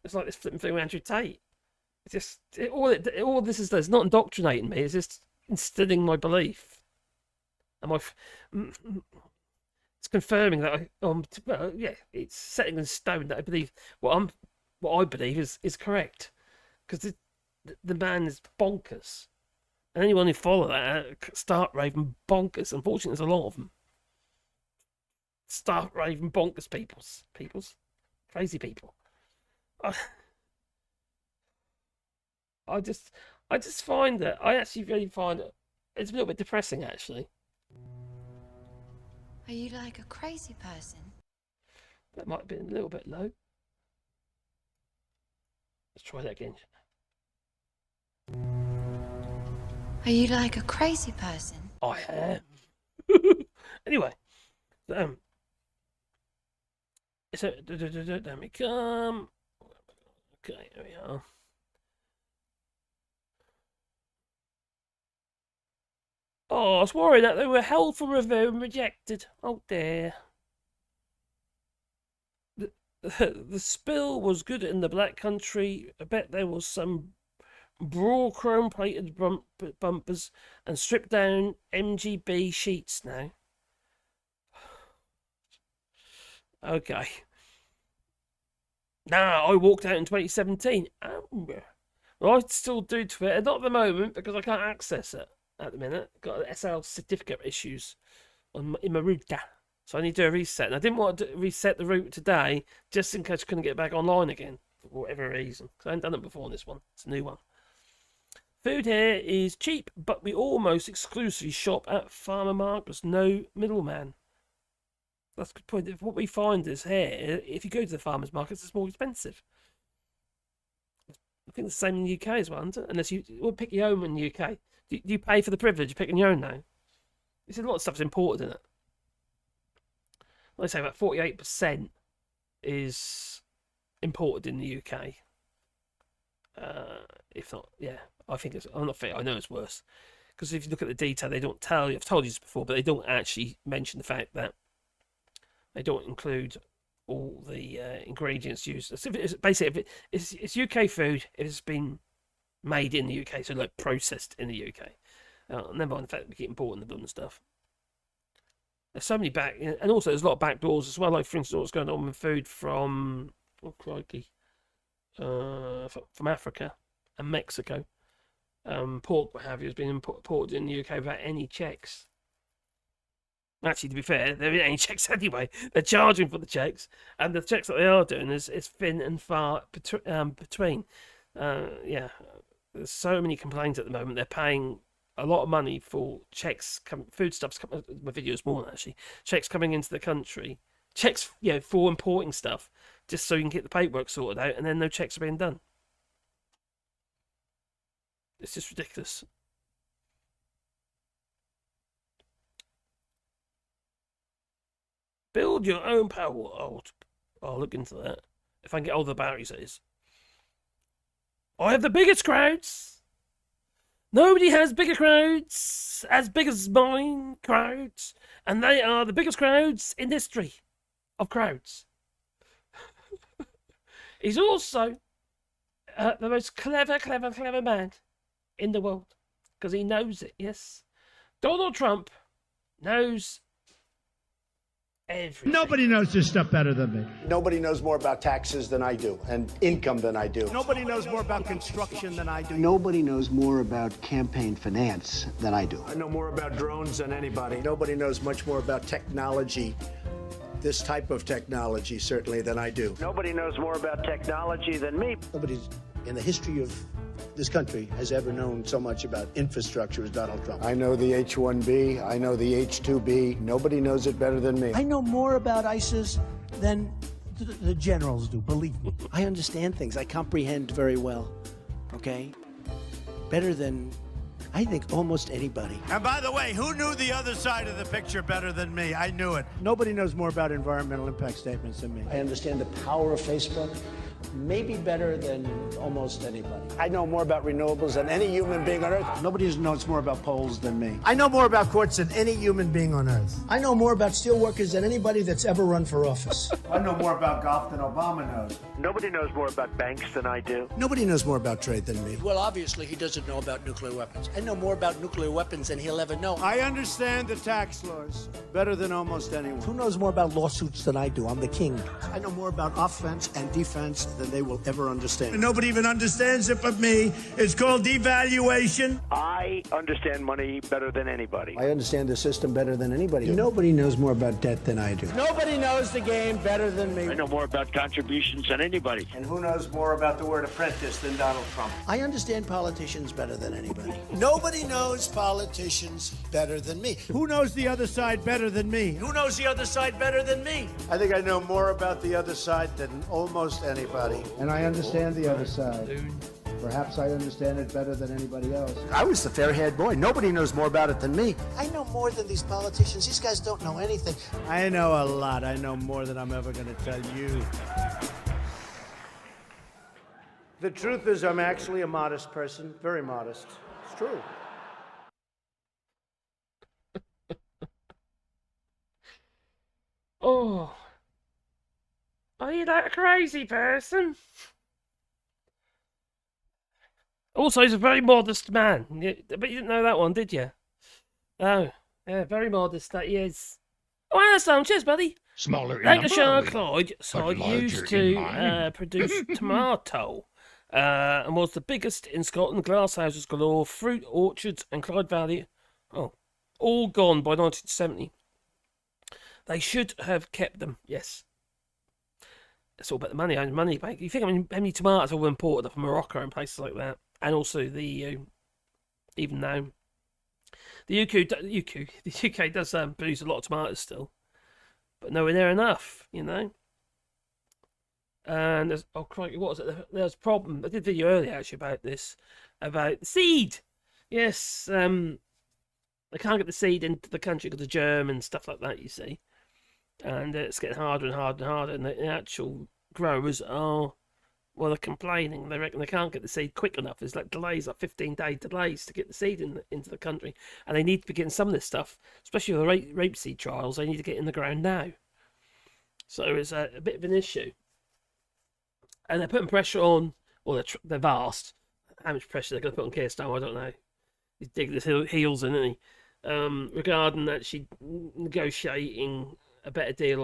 It's like this flipping thing with Andrew Tate. It's just... All this is... It's not indoctrinating me, it's just instilling my belief. And it's confirming that it's setting in stone that I believe what I believe is correct. Because the man is bonkers. And anyone who follow that start raving bonkers. Unfortunately, there's a lot of them. Start raving bonkers peoples. Crazy people. I just find that, I actually really find it, it's a little bit depressing, actually. Are you like a crazy person? That might have been a little bit low. Let's try that again. Are you like a crazy person? I am. Anyway, so let me come. Okay, there we are. Oh, I was worried that they were held for review and rejected. Oh dear. The spill was good in the Black Country. I bet there was some brawl chrome-plated bumpers and stripped-down MGB sheets now. Okay. Now, I walked out in 2017. Well, I still do Twitter. Not at the moment, because I can't access it at the minute. Got SL certificate issues in my router. So I need to do a reset. And I didn't want to reset the route today, just in case I couldn't get back online again, for whatever reason. Because I haven't done it before on this one. It's a new one. Food here is cheap, but we almost exclusively shop at farmer markets. No middleman. That's a good point. What we find is here, if you go to the farmers markets, it's more expensive. I think it's the same in the UK as well, isn't it? Unless you pick your own in the UK. Do you pay for the privilege of picking your own now? There's a lot of stuff's imported in it. Like I say, about 48% is imported in the UK. If not, yeah, I think it's. I'm not fair. I know it's worse because if you look at the detail, they don't tell you. I've told you this before, but they don't actually mention the fact that They don't include all the ingredients used. So basically, if it's UK food, if it's been made in the UK, so like processed in the UK. Never mind the fact that we keep importing them and stuff. There's so many and also there's a lot of back doors as well. Like for instance, what's going on with food from from Africa and Mexico. Pork, what have you, has been imported in the UK without any checks. Actually, to be fair, there ain't any checks anyway. They're charging for the checks, and the checks that they are doing is thin and far between. Yeah, there's so many complaints at the moment. They're paying a lot of money for checks, foodstuffs. My video is more actually. Checks coming into the country, checks for importing stuff, just so you can get the paperwork sorted out, and then no checks are being done. It's just ridiculous. Build your own power. I'll look into that. If I can get all the batteries, that is. I have the biggest crowds. Nobody has bigger crowds as big as mine crowds. And they are the biggest crowds in history of crowds. He's also the most clever man in the world. Because he knows it, yes. Donald Trump knows everything. Nobody knows this stuff better than me. Nobody knows more about taxes than I do and income than I do. Nobody knows more about construction than I do. Nobody knows more about campaign finance than I do. I know more about drones than anybody. Nobody knows much more about technology, this type of technology, certainly, than I do. Nobody knows more about technology than me. Nobody in the history of this country has ever known so much about infrastructure as Donald Trump. I know the H-1B. I know the H-2B. Nobody knows it better than me. I know more about ISIS than the generals do, believe me. I understand things. I comprehend very well, okay? Better than, I think, almost anybody. And by the way, who knew the other side of the picture better than me? I knew it. Nobody knows more about environmental impact statements than me. I understand the power of Facebook. Maybe better than almost anybody. I know more about renewables than any human being on Earth. Nobody knows more about polls than me. I know more about courts than any human being on Earth. I know more about steelworkers than anybody that's ever run for office. I know more about golf than Obama knows. Nobody knows more about banks than I do. Nobody knows more about trade than me. Well, obviously, he doesn't know about nuclear weapons. I know more about nuclear weapons than he'll ever know. I understand the tax laws better than almost anyone. Who knows more about lawsuits than I do? I'm the king. I know more about offense and defense than they will ever understand. Nobody even understands it but me. It's called devaluation. I understand money better than anybody. I understand the system better than anybody. Nobody knows more about debt than I do. Nobody knows the game better than me. I know more about contributions than anybody. And who knows more about the word apprentice than Donald Trump? I understand politicians better than anybody. Nobody knows politicians better than me. Who knows the other side better than me? Who knows the other side better than me? I think I know more about the other side than almost anybody. And I understand the other side. Perhaps I understand it better than anybody else. I was the fair-haired boy. Nobody knows more about it than me. I know more than these politicians. These guys don't know anything. I know a lot. I know more than I'm ever going to tell you. The truth is, I'm actually a modest person. Very modest. It's true. Oh. Are you that crazy person? Also, he's a very modest man. But you didn't know that one, did you? Oh, yeah, very modest that he is. Oh, Alistair, cheers, buddy. Smaller Lancashire Clyde side used to produce tomato and was the biggest in Scotland. Glasshouses galore, fruit orchards and Clyde Valley. Oh, all gone by 1970. They should have kept them, yes. It's all about the money, money bank. You think, I mean, how many tomatoes were imported from Morocco and places like that? And also the EU, even now. The UK does produce a lot of tomatoes still. But nowhere near enough, you know. And there's, oh, crikey, what was it? There's a problem. I did a video earlier, actually, about this. About seed. Yes, they can't get the seed into the country because of germ and stuff like that, you see. And it's getting harder and harder and harder. And the actual growers are, well, they're complaining. They reckon they can't get the seed quick enough. There's like delays, like 15-day delays to get the seed into the country. And they need to be getting some of this stuff, especially with the rapeseed trials, they need to get in the ground now. So it's a bit of an issue. And they're putting pressure on, or they've asked how much pressure they're going to put on Keir Starmer, I don't know. He's digging his heels in, isn't he? Regarding actually negotiating a better deal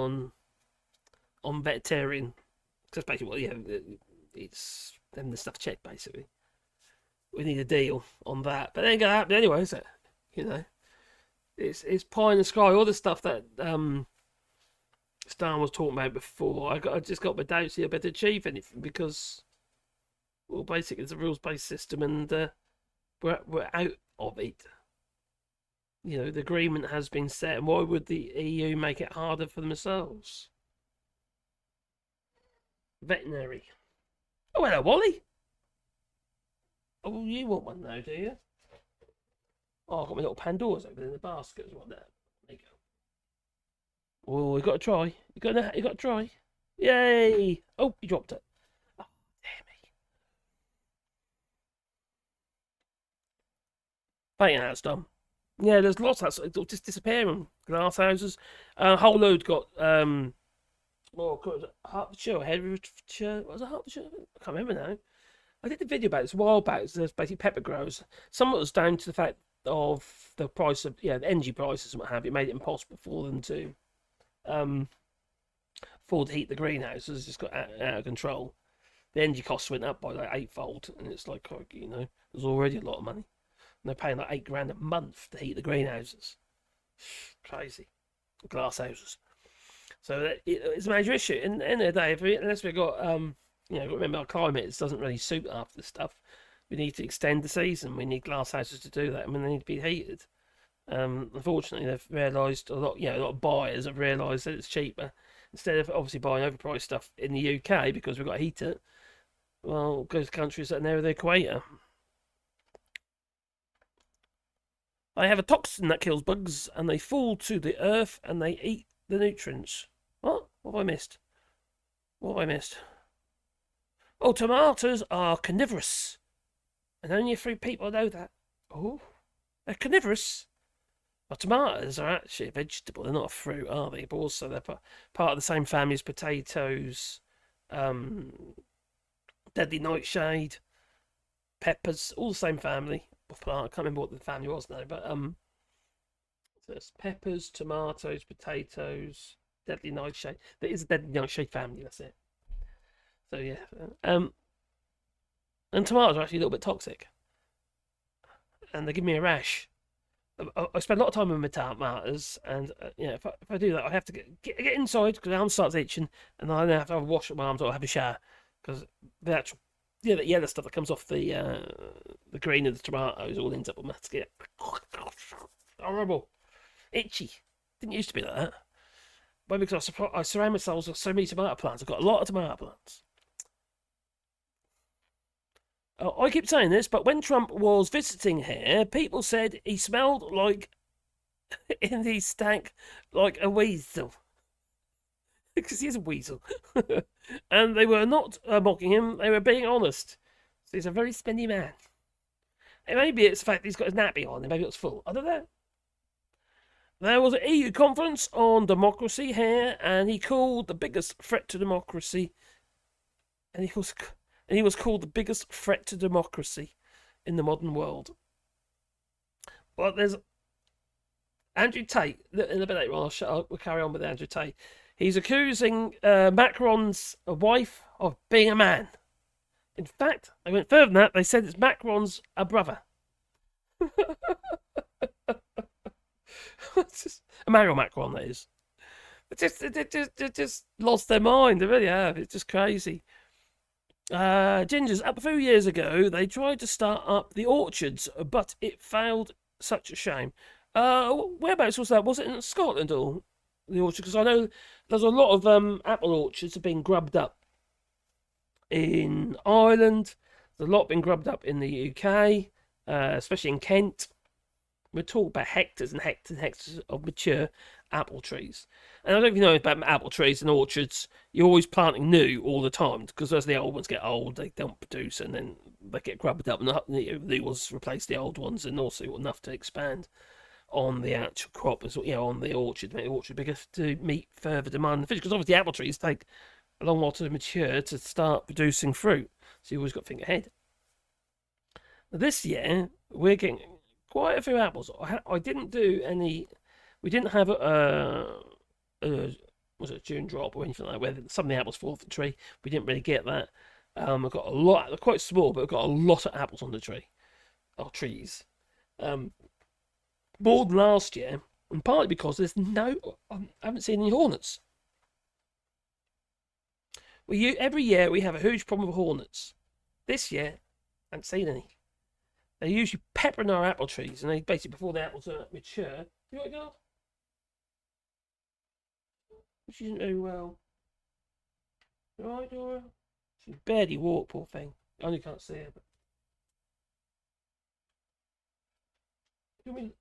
on vegetarian. Because basically, it's them the stuff checked, basically. We need a deal on that. But it ain't going to happen anyway, is it? It's pie in the sky. All the stuff that Stan was talking about before. I just got my doubts here about to achieve anything because, well, basically it's a rules-based system and we're out of it. The agreement has been set, and why would the EU make it harder for themselves? Veterinary. Oh, hello, Wally. Oh, you want one now, do you? Oh, I've got my little Pandoras over in the basket as well. There you go. Oh, you got to try. You got to try. Yay! Oh, you dropped it. Oh, damn me. Fighting house done. Yeah, there's lots of that. It'll just disappearing. Glass houses. A whole load got Hertfordshire, Herefordshire. What was it, Hertfordshire? I can't remember now. I did a video about this a while back. There's basically pepper growers. Some of it was down to the fact of the price of the energy prices and what have you. It made it impossible for them to afford to heat the greenhouses. It's just got out of control. The energy costs went up by like 8-fold, and it's like, there's already a lot of money. And they're paying like $8,000 a month to heat the greenhouses. Crazy. Glass houses. So it's a major issue. And at the end of the day, unless we've got, remember our climate doesn't really suit after this stuff. We need to extend the season. We need glass houses to do that. I mean, they need to be heated. Unfortunately, they've realised a lot of buyers have realised that it's cheaper. Instead of obviously buying overpriced stuff in the UK because we've got to heat it, well, go to countries that are near the equator. They have a toxin that kills bugs, and they fall to the earth, and they eat the nutrients. What? What have I missed? Oh, tomatoes are carnivorous. And only a few people know that. Oh, they're carnivorous. Well, tomatoes are actually a vegetable. They're not a fruit, are they? But also they're part of the same family as potatoes, deadly nightshade, peppers, all the same family of plant. I can't remember what the family was now, but so it's peppers, tomatoes, potatoes, deadly nightshade. There is a deadly nightshade family. That's it. So yeah, and tomatoes are actually a little bit toxic, and they give me a rash. I spend a lot of time with my tomatoes, and if I do that, I have to get inside because my arm starts itching, and I then have to have a wash my arms or have a shower because the actual the yellow stuff that comes off the green of the tomatoes all ends up on my skin. Horrible, itchy. Didn't used to be like that. But because I surround myself with so many tomato plants, I've got a lot of tomato plants. I keep saying this, but when Trump was visiting here, people said he smelled like, in the stank, like a weasel. Because he's a weasel. And they were not mocking him, they were being honest. So he's a very spendy man. And maybe it's the fact that he's got his nappy on, and maybe it's full. I don't know. There was an EU conference on democracy here, and he called the biggest threat to democracy, and he was called the biggest threat to democracy in the modern world. Well, there's Andrew Tate. In a bit later on, we'll carry on with Andrew Tate. He's accusing Macron's wife of being a man. In fact, they went further than that. They said it's Macron's a brother. Emmanuel Macron, that is. They just lost their mind. They really have. It's just crazy. Gingers, up a few years ago, they tried to start up the orchards, but it failed. Such a shame. Whereabouts was that? Was it in Scotland or the orchard? Because I know there's a lot of apple orchards have been grubbed up in Ireland. There's a lot been grubbed up in the UK, especially in Kent. We're talking about hectares and hectares and hectares of mature apple trees. And I don't know if you know about apple trees and orchards. You're always planting new all the time because as the old ones get old, they don't produce and then they get grubbed up and the new ones replace the old ones and also enough to expand. on the actual crop, as on the orchard, make the orchard bigger to meet further demand in the future. Because obviously apple trees take a long while to mature to start producing fruit, so you always got to think ahead. Now, this year we're getting quite a few apples. I didn't do any. We didn't have was it a June drop or anything like that, where some of the apples fall off the tree. We didn't really get that. I've got a lot. They're quite small, but I've got a lot of apples on the tree, or trees. More than last year, and partly because I haven't seen any hornets. Every year we have a huge problem with hornets. This year, I haven't seen any. They're usually peppering our apple trees, and they basically, before the apples are mature. You want to go? She didn't do well. You alright, Dora? She can barely walk, poor thing. I only can't see her. But... where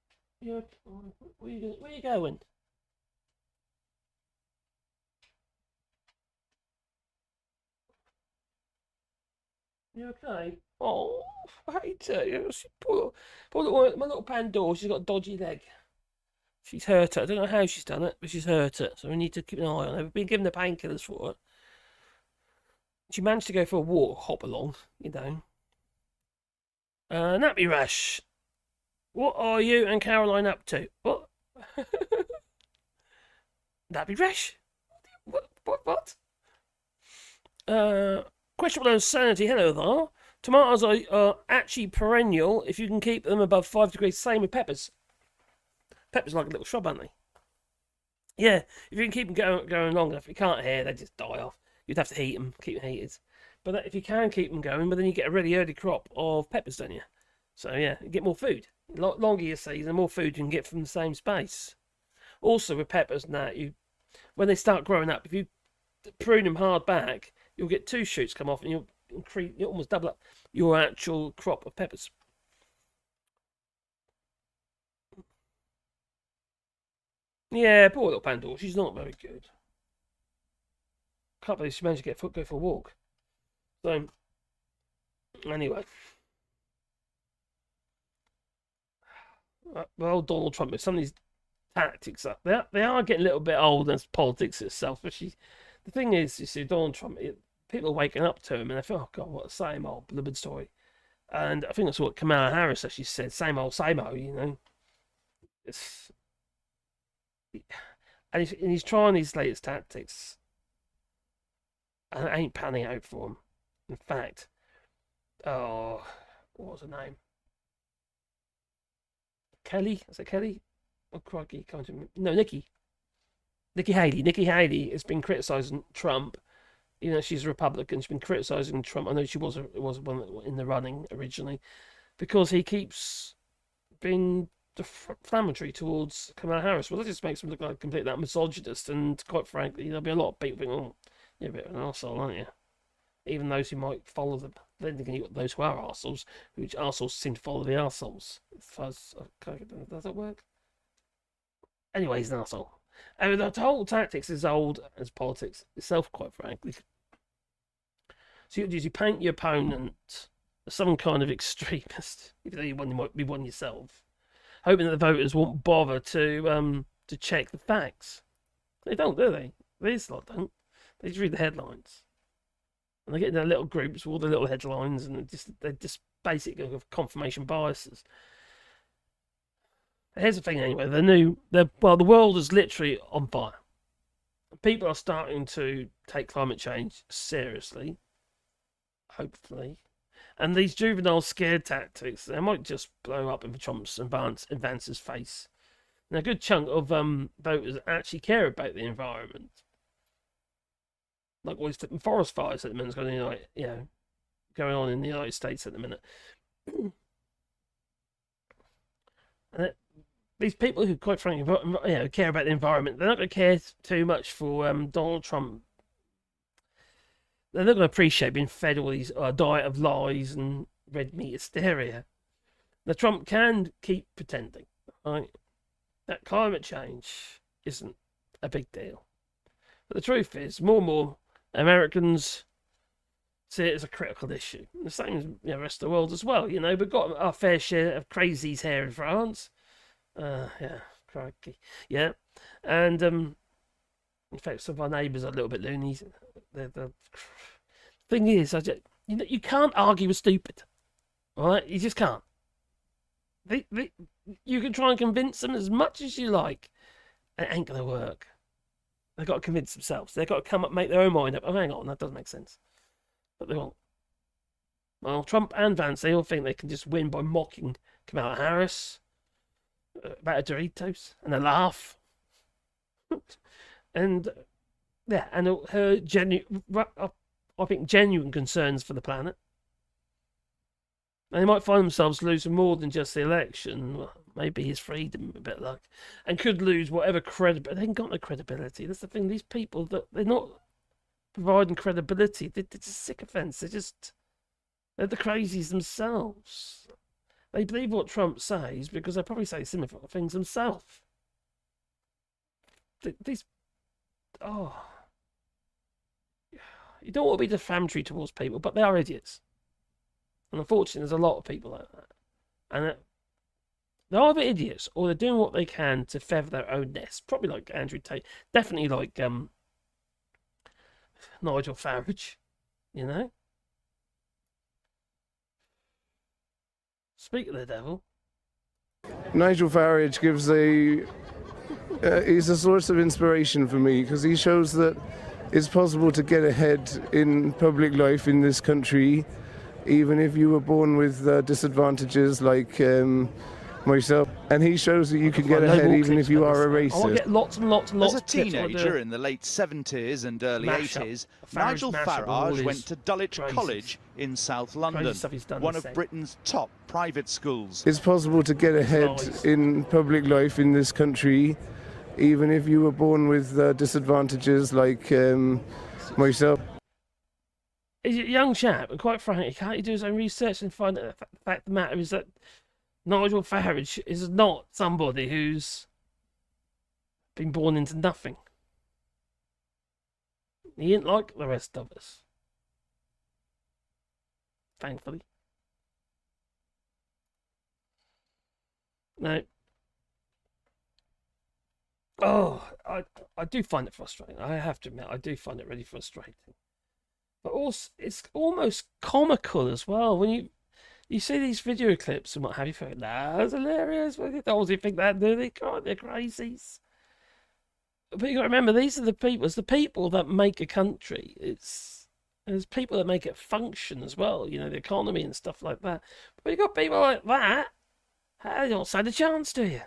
are you going? You okay? Oh, I hate her. Poor little, my little Pandora. She's got a dodgy leg. She's hurt her. I don't know how she's done it, but she's hurt it. So we need to keep an eye on her. We've been giving her painkillers for her. She managed to go for a walk, hop along, Nappy Rash. What are you and Caroline up to? What? Nappy Rash? What? Questionable on Sanity. Hello there. Tomatoes are actually perennial if you can keep them above 5 degrees. Same with peppers. Peppers are like a little shrub, aren't they? Yeah, if you can keep them going long enough, you can't hear, they just die off. You'd have to heat them, keep them heated. But if you can keep them going, but then you get a really early crop of peppers, don't you? So yeah, you get more food. The longer you season, the more food you can get from the same space. Also with peppers now, when they start growing up, if you prune them hard back, you'll get 2 shoots come off, and you'll almost double up your actual crop of peppers. Yeah, poor little Pandora. She's not very good. Can't believe she managed to go for a walk. So, anyway. Well, Donald Trump, with some of these tactics, they are getting a little bit old as politics itself. But the thing is, you see, Donald Trump, people are waking up to him and they feel, oh God, what the same old blubbered story. And I think that's what Kamala Harris actually said, same old, And he's trying these latest tactics, and it ain't panning out for him. In fact, what was her name? Kelly? Is it Kelly? Oh, crikey, come to me. No, Nikki Haley. Nikki Haley has been criticising Trump. She's a Republican. She's been criticising Trump. I know she was one in the running originally, because he keeps being defamatory towards Kamala Harris. Well, that just makes him look like completely that misogynist, and quite frankly, there'll be a lot of people thinking, oh, you're a bit of an arsehole, aren't you? Even those who might follow them. Then again, you've got those who are arseholes, which arseholes seem to follow the arseholes. Does that work? Anyway, he's an arsehole. And the whole tactics is old as politics itself, quite frankly. So you paint your opponent as some kind of extremist, even though you might be one yourself, hoping that the voters won't bother to check the facts. They don't, do they? These lot don't. They just read the headlines. And they get in their little groups with all the little headlines, and they're just basically confirmation biases. Here's the thing anyway, the world is literally on fire. People are starting to take climate change seriously, hopefully. And these juvenile scare tactics, they might just blow up in Trump's advance's face. And a good chunk of voters actually care about the environment. Like all these forest fires at the minute, going on in the United States at the minute. And these people who, quite frankly, care about the environment, they're not going to care too much for Donald Trump. They're not going to appreciate being fed all these diet of lies and red meat hysteria. Now, Trump can keep pretending, right, that climate change isn't a big deal. But the truth is, more and more Americans see it as a critical issue. The same as the rest of the world as well. We've got our fair share of crazies here in France. Yeah, crikey. Yeah. And, in fact, some of our neighbours are a little bit loony. The thing is, you can't argue with stupid. All right? You just can't. You can try and convince them as much as you like. It ain't going to work. They've got to convince themselves. They've got to come up, make their own mind up. Oh, hang on, that doesn't make sense. But they won't. Well, Trump and Vance, they all think they can just win by mocking Kamala Harris about her Doritos, and they laugh. And, yeah, and her genuine concerns for the planet. And they might find themselves losing more than just the election. Well, maybe his freedom, a bit of luck. And could lose whatever credibility. They ain't got no credibility. That's the thing. These people, they're not providing credibility. They're just sycophants. They're the crazies themselves. They believe what Trump says because they probably say similar things themselves. You don't want to be defamatory towards people, but they are idiots. And unfortunately, there's a lot of people like that. And they're either idiots or they're doing what they can to feather their own nest. Probably like Andrew Tate. Definitely like Nigel Farage. You know? Speak of the devil. Nigel Farage gives he's a source of inspiration for me because he shows that it's possible to get ahead in public life in this country, even if you were born with disadvantages like myself. And he shows that you can get ahead even if you are a racist. I want to get lots and lots and lots As a teenager in the late 70s and early 80s, Nigel Farage went to Dulwich College in South London, one of Britain's top private schools. It's possible to get ahead in public life in this country, even if you were born with disadvantages like myself. He's a young chap, and quite frankly, can't he do his own research and find out the fact of the matter is that Nigel Farage is not somebody who's been born into nothing. He ain't like the rest of us. Thankfully. No. Oh, I do find it frustrating. I have to admit, I do find it really frustrating. But also, it's almost comical as well when you see these video clips and what have you. Think, nah, it's hilarious. They don't think that, do they? God, they're crazies. But you got to remember, these are the people. It's the people that make a country. There's people that make it function as well. You know, the economy and stuff like that. But you got people like that. They don't stand a chance, do you?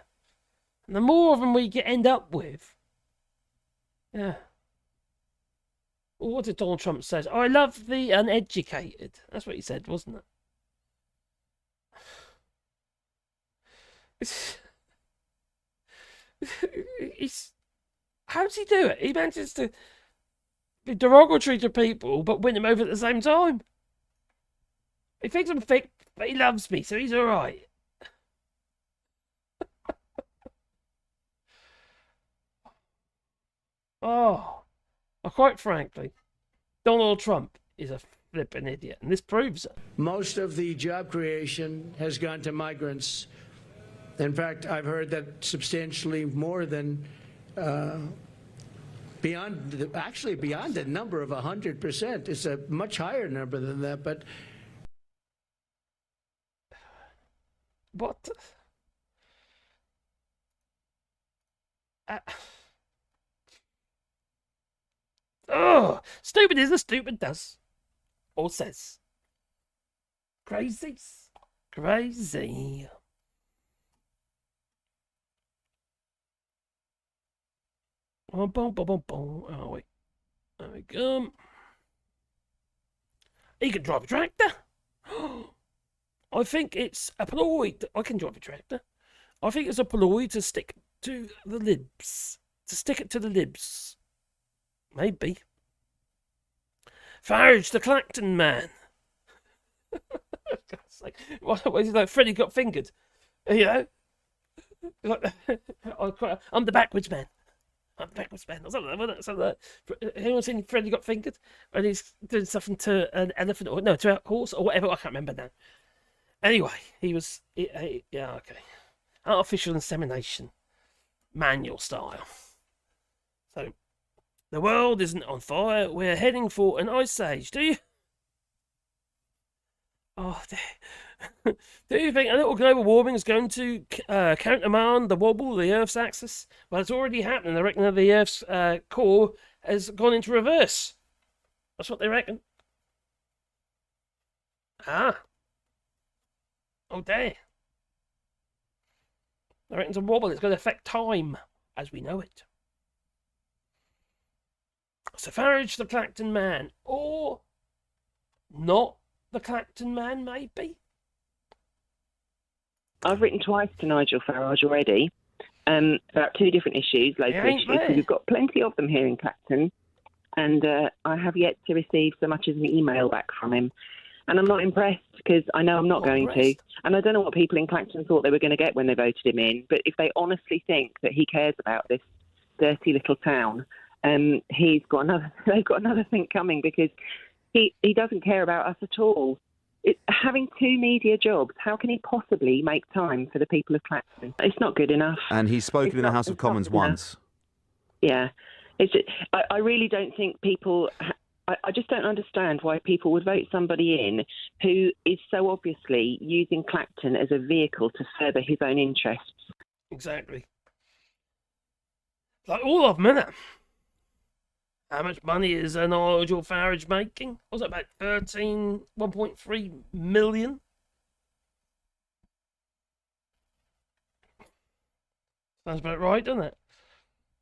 And the more of them we end up with, yeah. Well, what did Donald Trump say? Oh, I love the uneducated. That's what he said, wasn't it? How does he do it? He manages to be derogatory to people, but win them over at the same time. He thinks I'm fake, but he loves me, so he's all right. Quite frankly, Donald Trump is a flippin' idiot, and this proves it. Most of the job creation has gone to migrants. In fact, I've heard that substantially more than beyond the number of 100%. It's a much higher number than that, but what? Stupid is as stupid does. Or says. Crazies. Crazy. Oh, wait. There we go. He can drive a tractor. I think it's a ploy. I can drive a tractor. I think it's a ploy to stick to the libs. To stick it to the libs. Maybe. Farage, the Clacton man. God's sake. What is it like? Freddie got fingered. You know? I'm the backwards man. I'm the backwards man. Or something like that. Anyone seen Freddie got fingered? And he's doing something to an elephant or to a horse or whatever. I can't remember now. Anyway, he was. Yeah, okay. artificial insemination, manual style. So, the world isn't on fire. We're heading for an ice age. Do you? Oh, dear. Do you think a little global warming is going to countermand the wobble of the Earth's axis? Well, it's already happening. I reckon that the Earth's core has gone into reverse. That's what they reckon. Ah. Oh, dear. I reckon it's a wobble. It's going to affect time as we know it. So Farage, the Clacton man, or not the Clacton man, maybe? I've written twice to Nigel Farage already about two different issues, local issues, because we've got plenty of them here in Clacton, and I have yet to receive so much as an email back from him. And I'm not impressed, because I know I'm not going to. And I don't know what people in Clacton thought they were going to get when they voted him in, but if they honestly think that he cares about this dirty little town, they've got another thing coming, because he doesn't care about us at all. Having two media jobs, how can he possibly make time for the people of Clacton? It's not good enough. And he's spoken in the House of Commons once. Yeah. I really don't think people... I just don't understand why people would vote somebody in who is so obviously using Clacton as a vehicle to further his own interests. Exactly. Like all of them, innit? How much money is Nigel Farage making? Was it about 1.3 million? Sounds about right, doesn't it?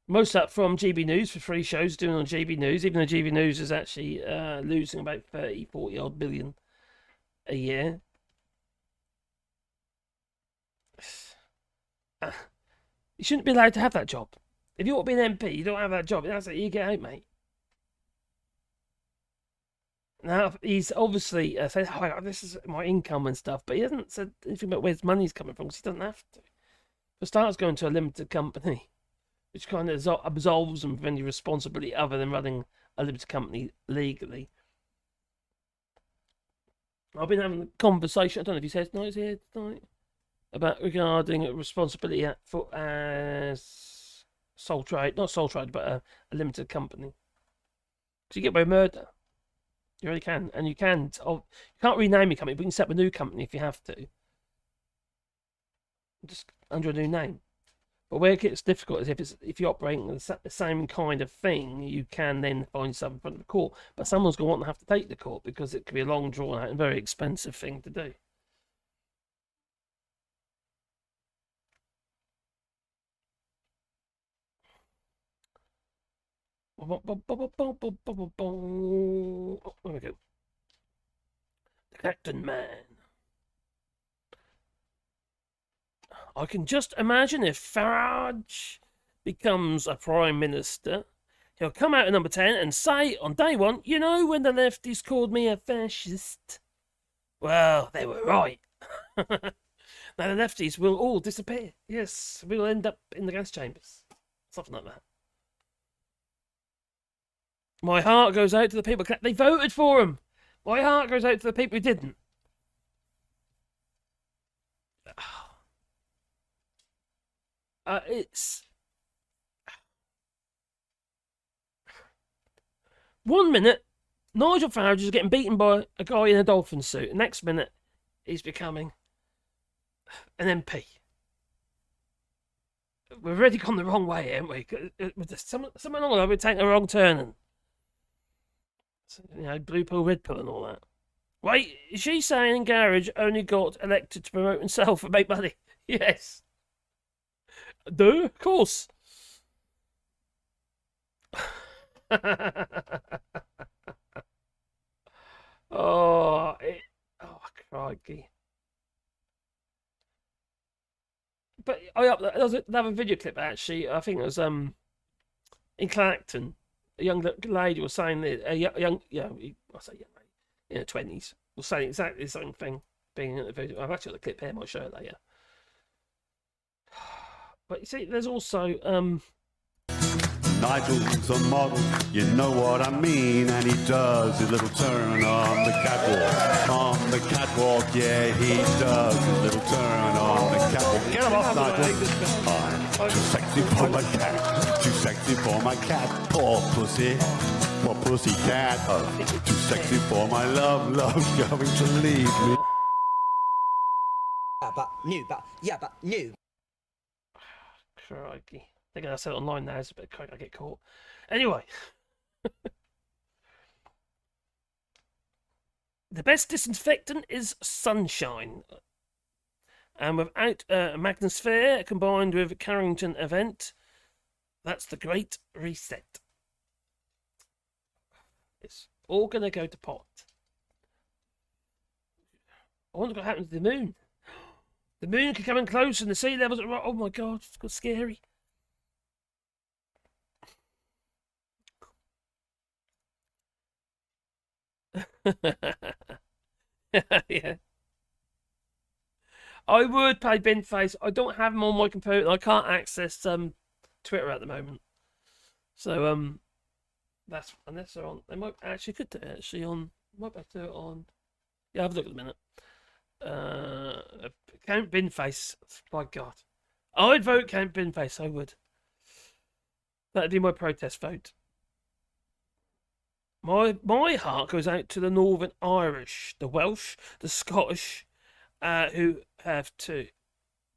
Most of that from GB News for free shows doing on GB News, even though GB News is actually losing about 40 odd billion a year. You shouldn't be allowed to have that job. If you want to be an MP, you don't have that job. That's it, you get out, mate. Now, he's obviously said, oh, this is my income and stuff, but he hasn't said anything about where his money's coming from, because he doesn't have to. For starters, going to a limited company, which kind of absolves him from any responsibility other than running a limited company legally. I've been having a conversation, I don't know if he says tonight, here tonight, about regarding responsibility for sole trade, not sole trade, but a limited company. Because you get by murder. You really can. And you can't rename your company, but you can set up a new company if you have to. Just under a new name. But where it gets difficult is if you're operating the same kind of thing, you can then find yourself in front of the court. But someone's going to want to have to take the court, because it could be a long, drawn out and very expensive thing to do. Oh, there we go. The Clacton man. I can just imagine if Farage becomes a Prime Minister, he'll come out at number 10 and say on day one, you know, when the lefties called me a fascist? Well, they were right. Now the lefties will all disappear. Yes, we'll end up in the gas chambers. Something like that. My heart goes out to the people. They voted for him. My heart goes out to the people who didn't. It's... 1 minute, Nigel Farage is getting beaten by a guy in a dolphin suit. The next minute, he's becoming an MP. We've already gone the wrong way, haven't we? Someone along there, we're taking a wrong turn. And, you know, blue pill, red pill and all that. Wait, is she saying Garage only got elected to promote himself and make money? Yes. Duh, of course. Oh, crikey. But there was another video clip, actually. I think it was in Clacton. A young lady was saying that I say young lady, in her 20s, was saying exactly the same thing. Being in the video, I've actually got the clip here. I might show it later. But you see, there's also Nigel's a model, you know what I mean, and he does his little turn on the catwalk. On the catwalk, yeah, he does his little turn on the catwalk. cat. Well, get him off, Nigel. I'm too sexy for my cat. Too sexy for my cat. Poor pussy. Poor pussy cat. Too sexy for my love. Love's going to leave me. But new. Crikey. They're going to sell it online now, it's a bit quick, I get caught. Anyway. The best disinfectant is sunshine. And without a magnosphere combined with a Carrington event, that's the Great Reset. It's all going to go to pot. I wonder what happens to the moon. The moon could come in close and the sea levels are... Oh my God, it's got scary. Yeah. I would pay Binface. I don't have them on my computer. I can't access Twitter at the moment. So that's unless they're on. They might actually could do it actually on. Might be able to do it on. Yeah, have a look at the minute. Count Binface. My God, I'd vote Count Binface. I would. That'd be my protest vote. My heart goes out to the Northern Irish, the Welsh, the Scottish, who have to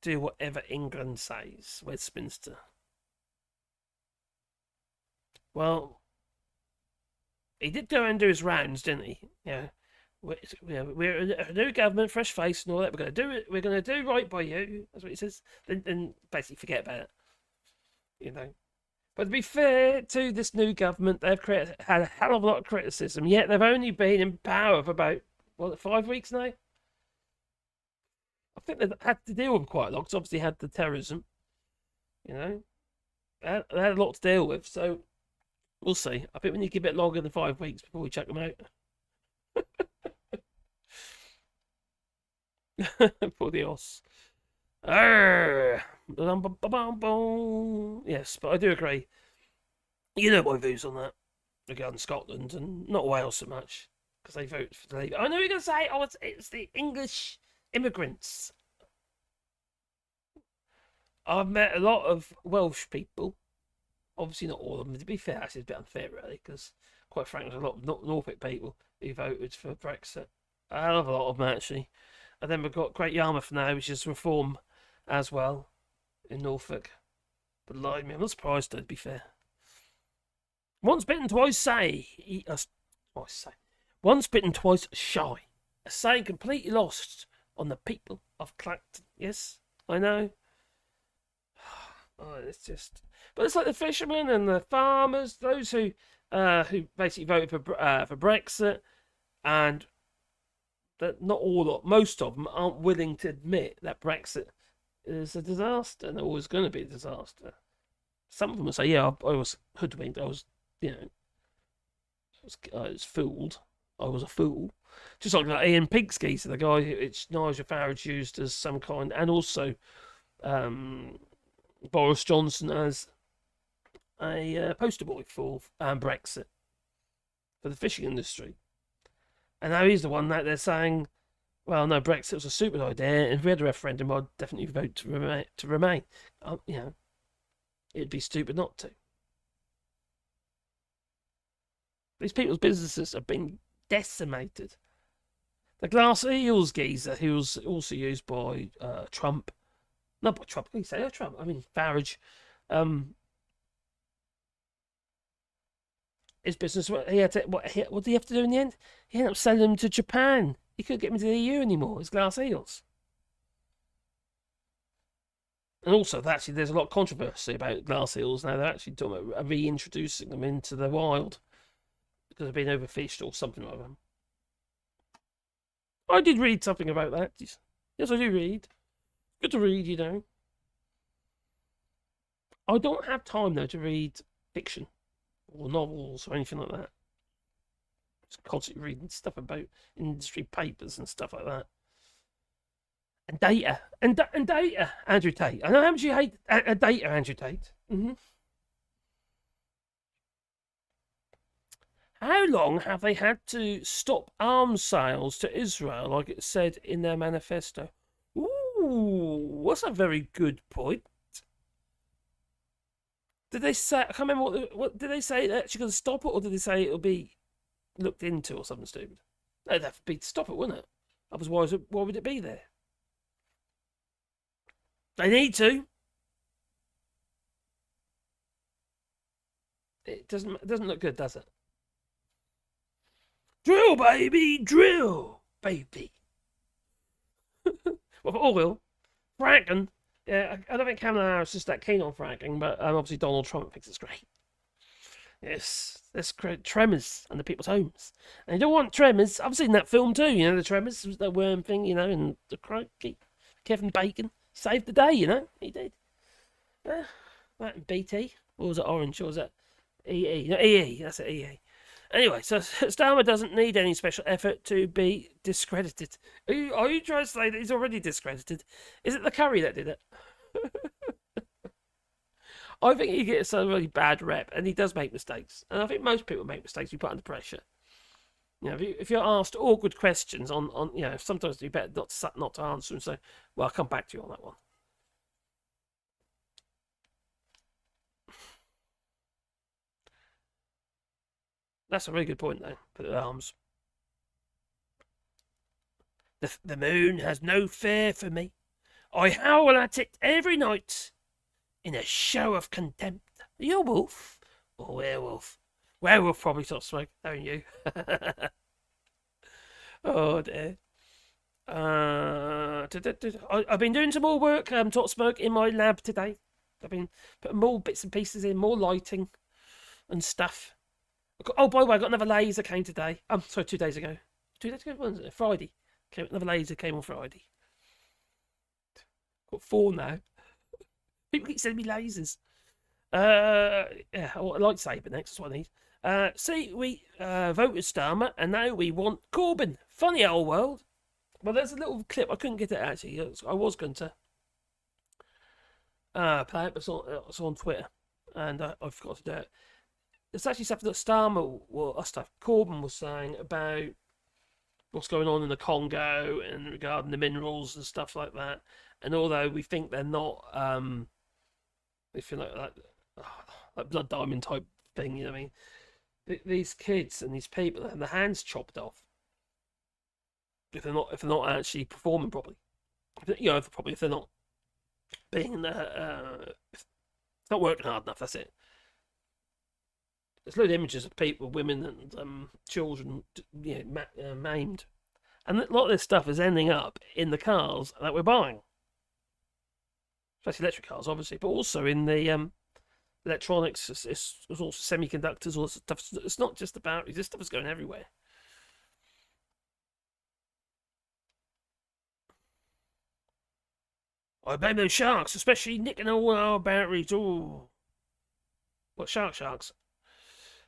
do whatever England says, Westminster. Well, he did go and do his rounds, didn't he? Yeah. We're a new government, fresh face, and all that. We're going to do it. We're going to do right by you. That's what he says. Then basically forget about it. You know. But to be fair to this new government, they've had a hell of a lot of criticism. Yet they've only been in power for about 5 weeks now. I think they've had to deal with quite a lot. Because obviously had the terrorism. You know, they had a lot to deal with. So we'll see. I think we need to give it longer than 5 weeks before we check them out. For the os. Yes, but I do agree. You know my views on that regarding Scotland and not Wales so much because they vote for the Leave. I know you're going to say, oh, it's the English immigrants. I've met a lot of Welsh people. Obviously not all of them. To be fair, that's a bit unfair really because quite frankly there's a lot of Norfolk people who voted for Brexit. A hell of a lot of them actually. And then we've got Great Yarmouth now, which is reform as well in Norfolk. But lie me, I'm not surprised though, to be fair. Once bitten, twice say. Once bitten, twice shy. A saying completely lost on the people of Clacton. Yes, I know. Oh, it's just... But it's like the fishermen and the farmers, those who basically voted for Brexit, and that not all, most of them aren't willing to admit that Brexit is a disaster and always going to be a disaster. Some of them will say, yeah, I was hoodwinked, I was, you know, I was fooled. I was a fool. Just like that Ian Pigskeeter, the guy which Nigel Farage used as some kind, and also Boris Johnson as a poster boy for Brexit, for the fishing industry. And now he's the one that they're saying, well, no, Brexit was a stupid idea, and if we had a referendum, I'd definitely vote to remain. You know, it'd be stupid not to. These people's businesses have been decimated. The Glass Eels geezer, who was also used by Trump, not by Trump, can you say Trump? I mean Farage. His business, he had to, what did he have to do in the end? He ended up selling them to Japan. He couldn't get them to the EU anymore, his Glass Eels. And also, actually, there's a lot of controversy about Glass Eels now. They're actually talking about reintroducing them into the wild because they've been overfished or something like that. I did read something about that. Yes, I do read. Good to read, you know. I don't have time, though, to read fiction or novels or anything like that. Just constantly reading stuff about industry papers and stuff like that. And data. And data, Andrew Tate. I know how much you hate data, Andrew Tate. Mm-hmm. How long have they had to stop arms sales to Israel, like it said in their manifesto? Ooh. that's a very good point. Did they say? I can't remember what did they say? They're actually going to stop it, or did they say it'll be looked into or something stupid? No, that'd be to stop it, wouldn't it? Otherwise, why would it be there? They need to. It doesn't look good, does it? Drill, baby, drill, baby. Well, for oil, fracking. Yeah, I don't think Kamala Harris is that keen on fracking, but obviously Donald Trump thinks it's great. Yes, let's create tremors under people's homes. And you don't want tremors. I've seen that film too, you know, the tremors, the worm thing, you know, and the croaky. Kevin Bacon saved the day, you know, he did. That and BT, or was it Orange, or was it EE? No, EE, that's it, EE. Anyway, so Starmer doesn't need any special effort to be discredited. Are you trying to say that he's already discredited? Is it the curry that did it? I think he gets a really bad rep, and he does make mistakes. And I think most people make mistakes. You put under pressure. You know, if you're asked awkward questions on you know, sometimes you better not to answer and say, "Well, I'll come back to you on that one." That's a really good point, though. Put the arms. The moon has no fear for me. I howl at it every night in a show of contempt. Are you a wolf or werewolf? Werewolf probably stops smoking, don't you? Oh dear. I've been doing some more work, top smoke in my lab today. I've been putting more bits and pieces in, more lighting and stuff. Oh, by the way, I got another laser came today. Sorry, 2 days ago. 2 days ago? When was it? Friday. Another laser came on Friday. Got 4 now. People keep sending me lasers. Yeah, I want a lightsaber next. That's what I need. See, we voted Starmer, and now we want Corbyn. Funny old world. Well, there's a little clip. I couldn't get it, actually. I was going to play it, but it's on Twitter, and I forgot to do it. It's actually something that Corbyn was saying about what's going on in the Congo and regarding the minerals and stuff like that. And although we think they're not, they feel like blood diamond type thing, you know what I mean? These kids and these people have their hands chopped off if they're not actually performing properly. If they're not being it's not working hard enough. That's it. There's loads of images of people, women, and children, maimed, and a lot of this stuff is ending up in the cars that we're buying, especially electric cars, obviously, but also in the electronics. It's also semiconductors, all this stuff. It's not just about this stuff is going everywhere. I blame those sharks, especially nicking all our batteries. Oh, what sharks?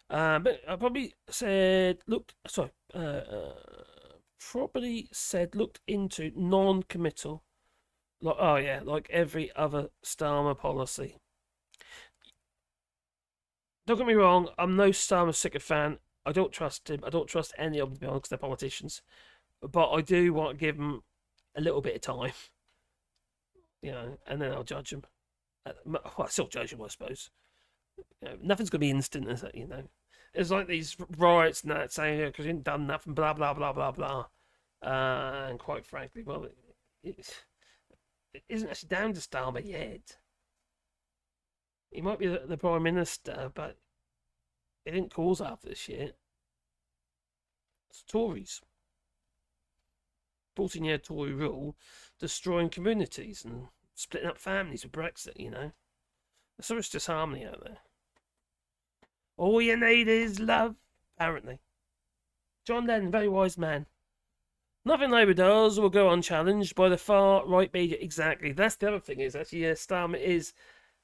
But I probably said looked into non-committal, like every other Starmer policy. Don't get me wrong, I'm no Starmer sycophant. I don't trust him. I don't trust any of them because they're politicians. But I do want to give them a little bit of time, and then I'll judge them. Well, I still judge them, I suppose. Nothing's going to be instant, is it? It's like these riots and that saying because you ain't done nothing, blah blah blah blah blah. And quite frankly, well, it isn't actually down to Starmer yet. He might be the Prime Minister, but it didn't cause half this shit. It's Tories. 14-year Tory rule, destroying communities and splitting up families with Brexit, There's so much disharmony out there. All you need is love, apparently. John Lennon, very wise man. Nothing Labour does will go unchallenged by the far-right media. Exactly. That's the other thing is, actually, Starmer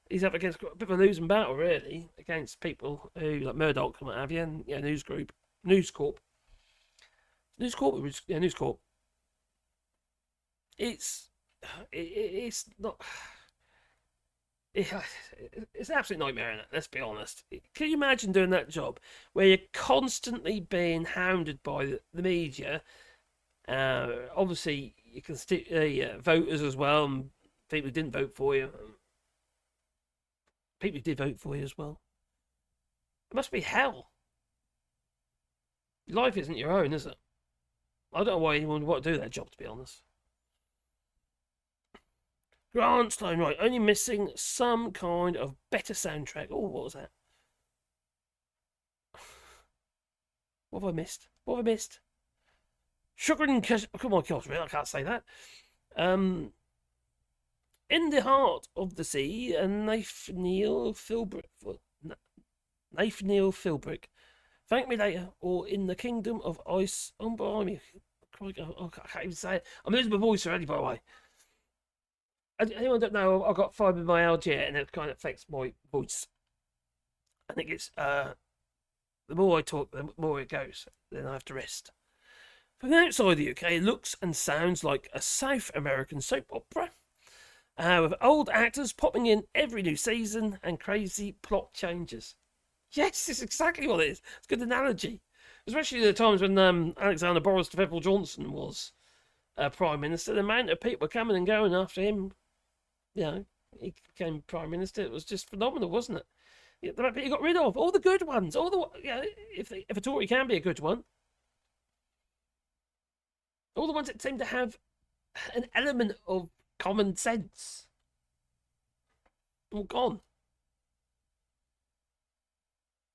he's up against a bit of a losing battle, really, against people who, like Murdoch and what have you, and News Corp. It's not... It's an absolute nightmare, isn't it? Let's be honest. Can you imagine doing that job where you're constantly being hounded by the media? Obviously, you can voters as well, and people who didn't vote for you, people who did vote for you as well. It must be hell. Life isn't your own, is it? I don't know why anyone would want to do that job, to be honest. Grant Stone, right, only missing some kind of better soundtrack. Oh, what was that? What have I missed? What have I missed? Sugar and come on, gosh, I can't say that. In the Heart of the Sea, and Nathaniel Philbrick. Thank me later, or in the Kingdom of Ice. Oh, blimey. I can't even say it. I'm losing my voice already, by the way. Anyone don't know, I've got fibromyalgia, and it kind of affects my voice. I think it's the more I talk, the more it goes. Then I have to rest. From the outside of the UK, it looks and sounds like a South American soap opera, with old actors popping in every new season and crazy plot changes. Yes, it's exactly what it is. It's a good analogy. Especially the times when Alexander Boris Federal Johnson was Prime Minister. The amount of people coming and going after him, you know, he became Prime Minister. It was just phenomenal, wasn't it? The fact that he got rid of all the good ones. All the, you know, if a Tory can be a good one. All the ones that seem to have an element of common sense. All gone.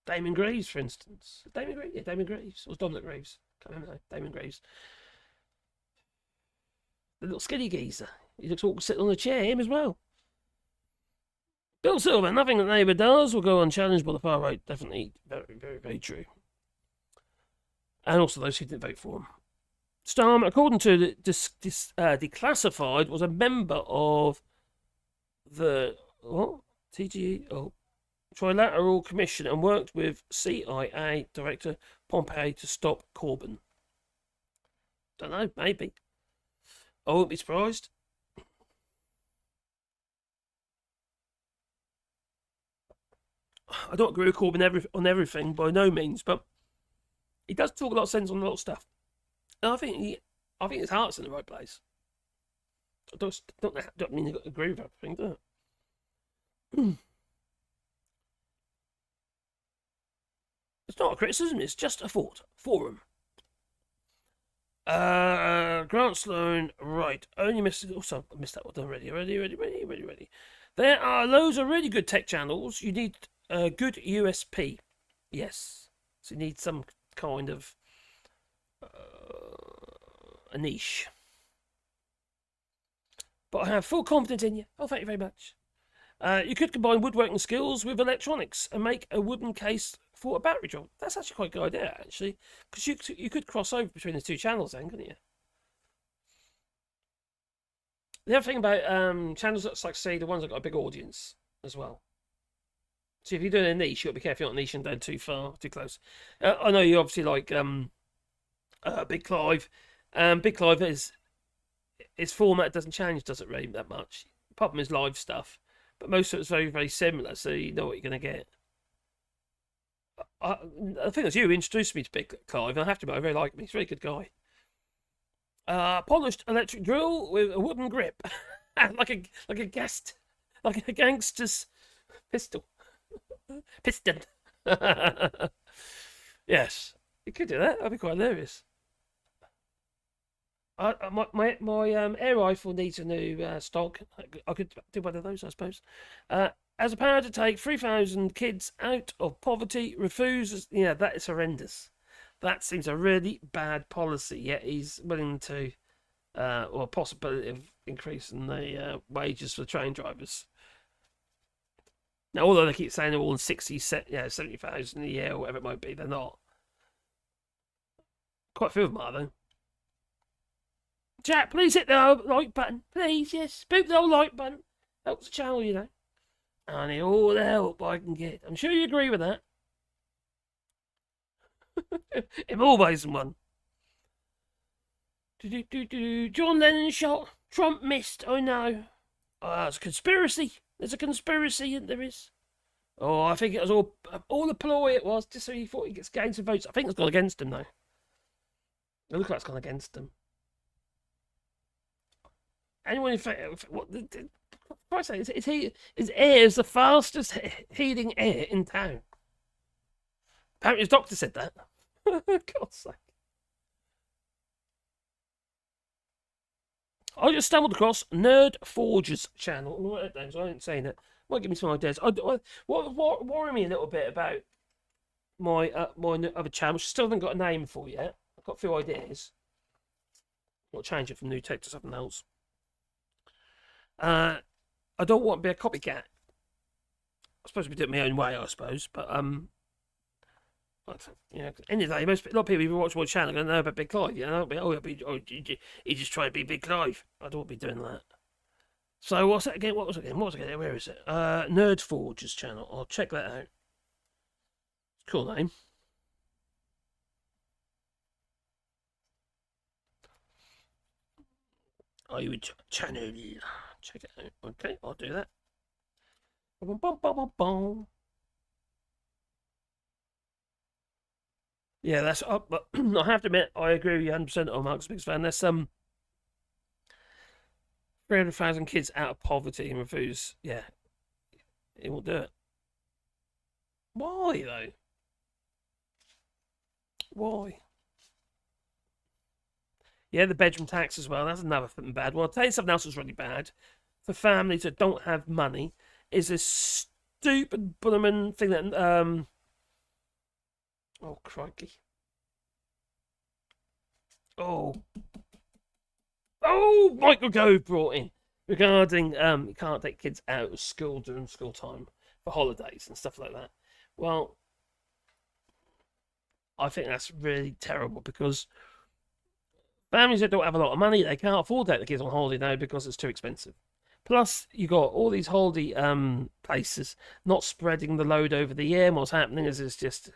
Damon Graves, for instance. Damon Graves? Yeah, Damon Graves. Or was Dominic Graves? Can't remember now. Damon Graves. The little skinny geezer. He looks awkward sitting on a chair, him as well. Bill Silver, nothing that Labour does will go unchallenged by the far right. Definitely very, very, very true. And also those who didn't vote for him. Starmer, according to the Declassified, was a member of the TGE Trilateral Commission and worked with CIA Director Pompeo to stop Corbyn. Don't know, maybe. I wouldn't be surprised. I don't agree with Corbyn on everything, by no means, but he does talk a lot of sense on a lot of stuff. And I think his heart's in the right place. I don't mean to agree with everything, do I? It's not a criticism, it's just a thought. Forum. Grant Sloan, right. Only missed. Also, I missed that one already. Ready. There are loads of really good tech channels. You need a good USP. Yes. So you need some kind of a niche. But I have full confidence in you. Oh, thank you very much. You could combine woodworking skills with electronics and make a wooden case for a battery job. That's actually quite a good idea, actually. Because you could cross over between the two channels then, couldn't you? The other thing about channels that's like, say, the ones that got a big audience as well. So if you're doing a niche, you've got to be careful you're not niching down too far, too close. I know you obviously like Big Clive. Big Clive his format doesn't change, does it really, that much? Apart from his live stuff. But most of it's very, very similar, so you know what you're going to get. I think it was you who introduced me to Big Clive, and I have to admit, I very like him. He's a very good guy. Polished electric drill with a wooden grip. like a gangster's pistol. Piston. Yes. You could do that. That'd be quite hilarious. My air rifle needs a new stock. I could do one of those, I suppose. As a power to take 3,000 kids out of poverty, refuses. Yeah, that is horrendous. That seems a really bad policy. Yet he's willing to, or possibility of increasing the wages for train drivers. Now, although they keep saying they're all in 70,000 a year or whatever it might be, they're not. Quite a few of them are, though. Jack, please hit the like button. Please, yes. Spook the old like button. Helps the channel, you know. I need all the help I can get. I'm sure you agree with that. I'm always one. John Lennon shot. Trump missed. I know. It's a conspiracy. There's a conspiracy, and there is. Oh, I think it was all a ploy. It was just so he thought he gets gain some votes. I think it's gone against him, though. It looks like it's gone against him. Anyone in fact, what? His air is the fastest heating air in town. Apparently, his doctor said that. God's sake. I just stumbled across Nerd Forge's channel. I ain't saying it. Might give me some ideas. What worry me a little bit about my other channel, which I still haven't got a name for yet. I've got a few ideas. I'll change it from New Tech to something else. I don't want to be a copycat. I'm supposed to be doing it my own way, I suppose. But you know, end of the day, a lot of people who watch my channel are going to know about Big Clive. You know, he just tried to be Big Clive. I don't want to be doing that. So what's that again? What was it again? Where is it? Nerd Forge's channel. I'll check that out. Cool name. I would channel. Check it out. Okay, I'll do that. Yeah, that's up. But I have to admit, I agree with you 100% on Mark's biggest fan. There's 300,000 kids out of poverty and refuse. Yeah, he won't do it. Why though? Why? Yeah, the bedroom tax as well. That's another bad one. I'll tell you something else that's really bad. For families that don't have money, is this stupid blooming thing that oh crikey. Oh, Michael Gove brought in regarding you can't take kids out of school during school time for holidays and stuff like that. Well, I think that's really terrible because families that don't have a lot of money, they can't afford to take the kids on holiday now because it's too expensive. Plus, you got all these holiday places not spreading the load over the year. And what's happening is it's just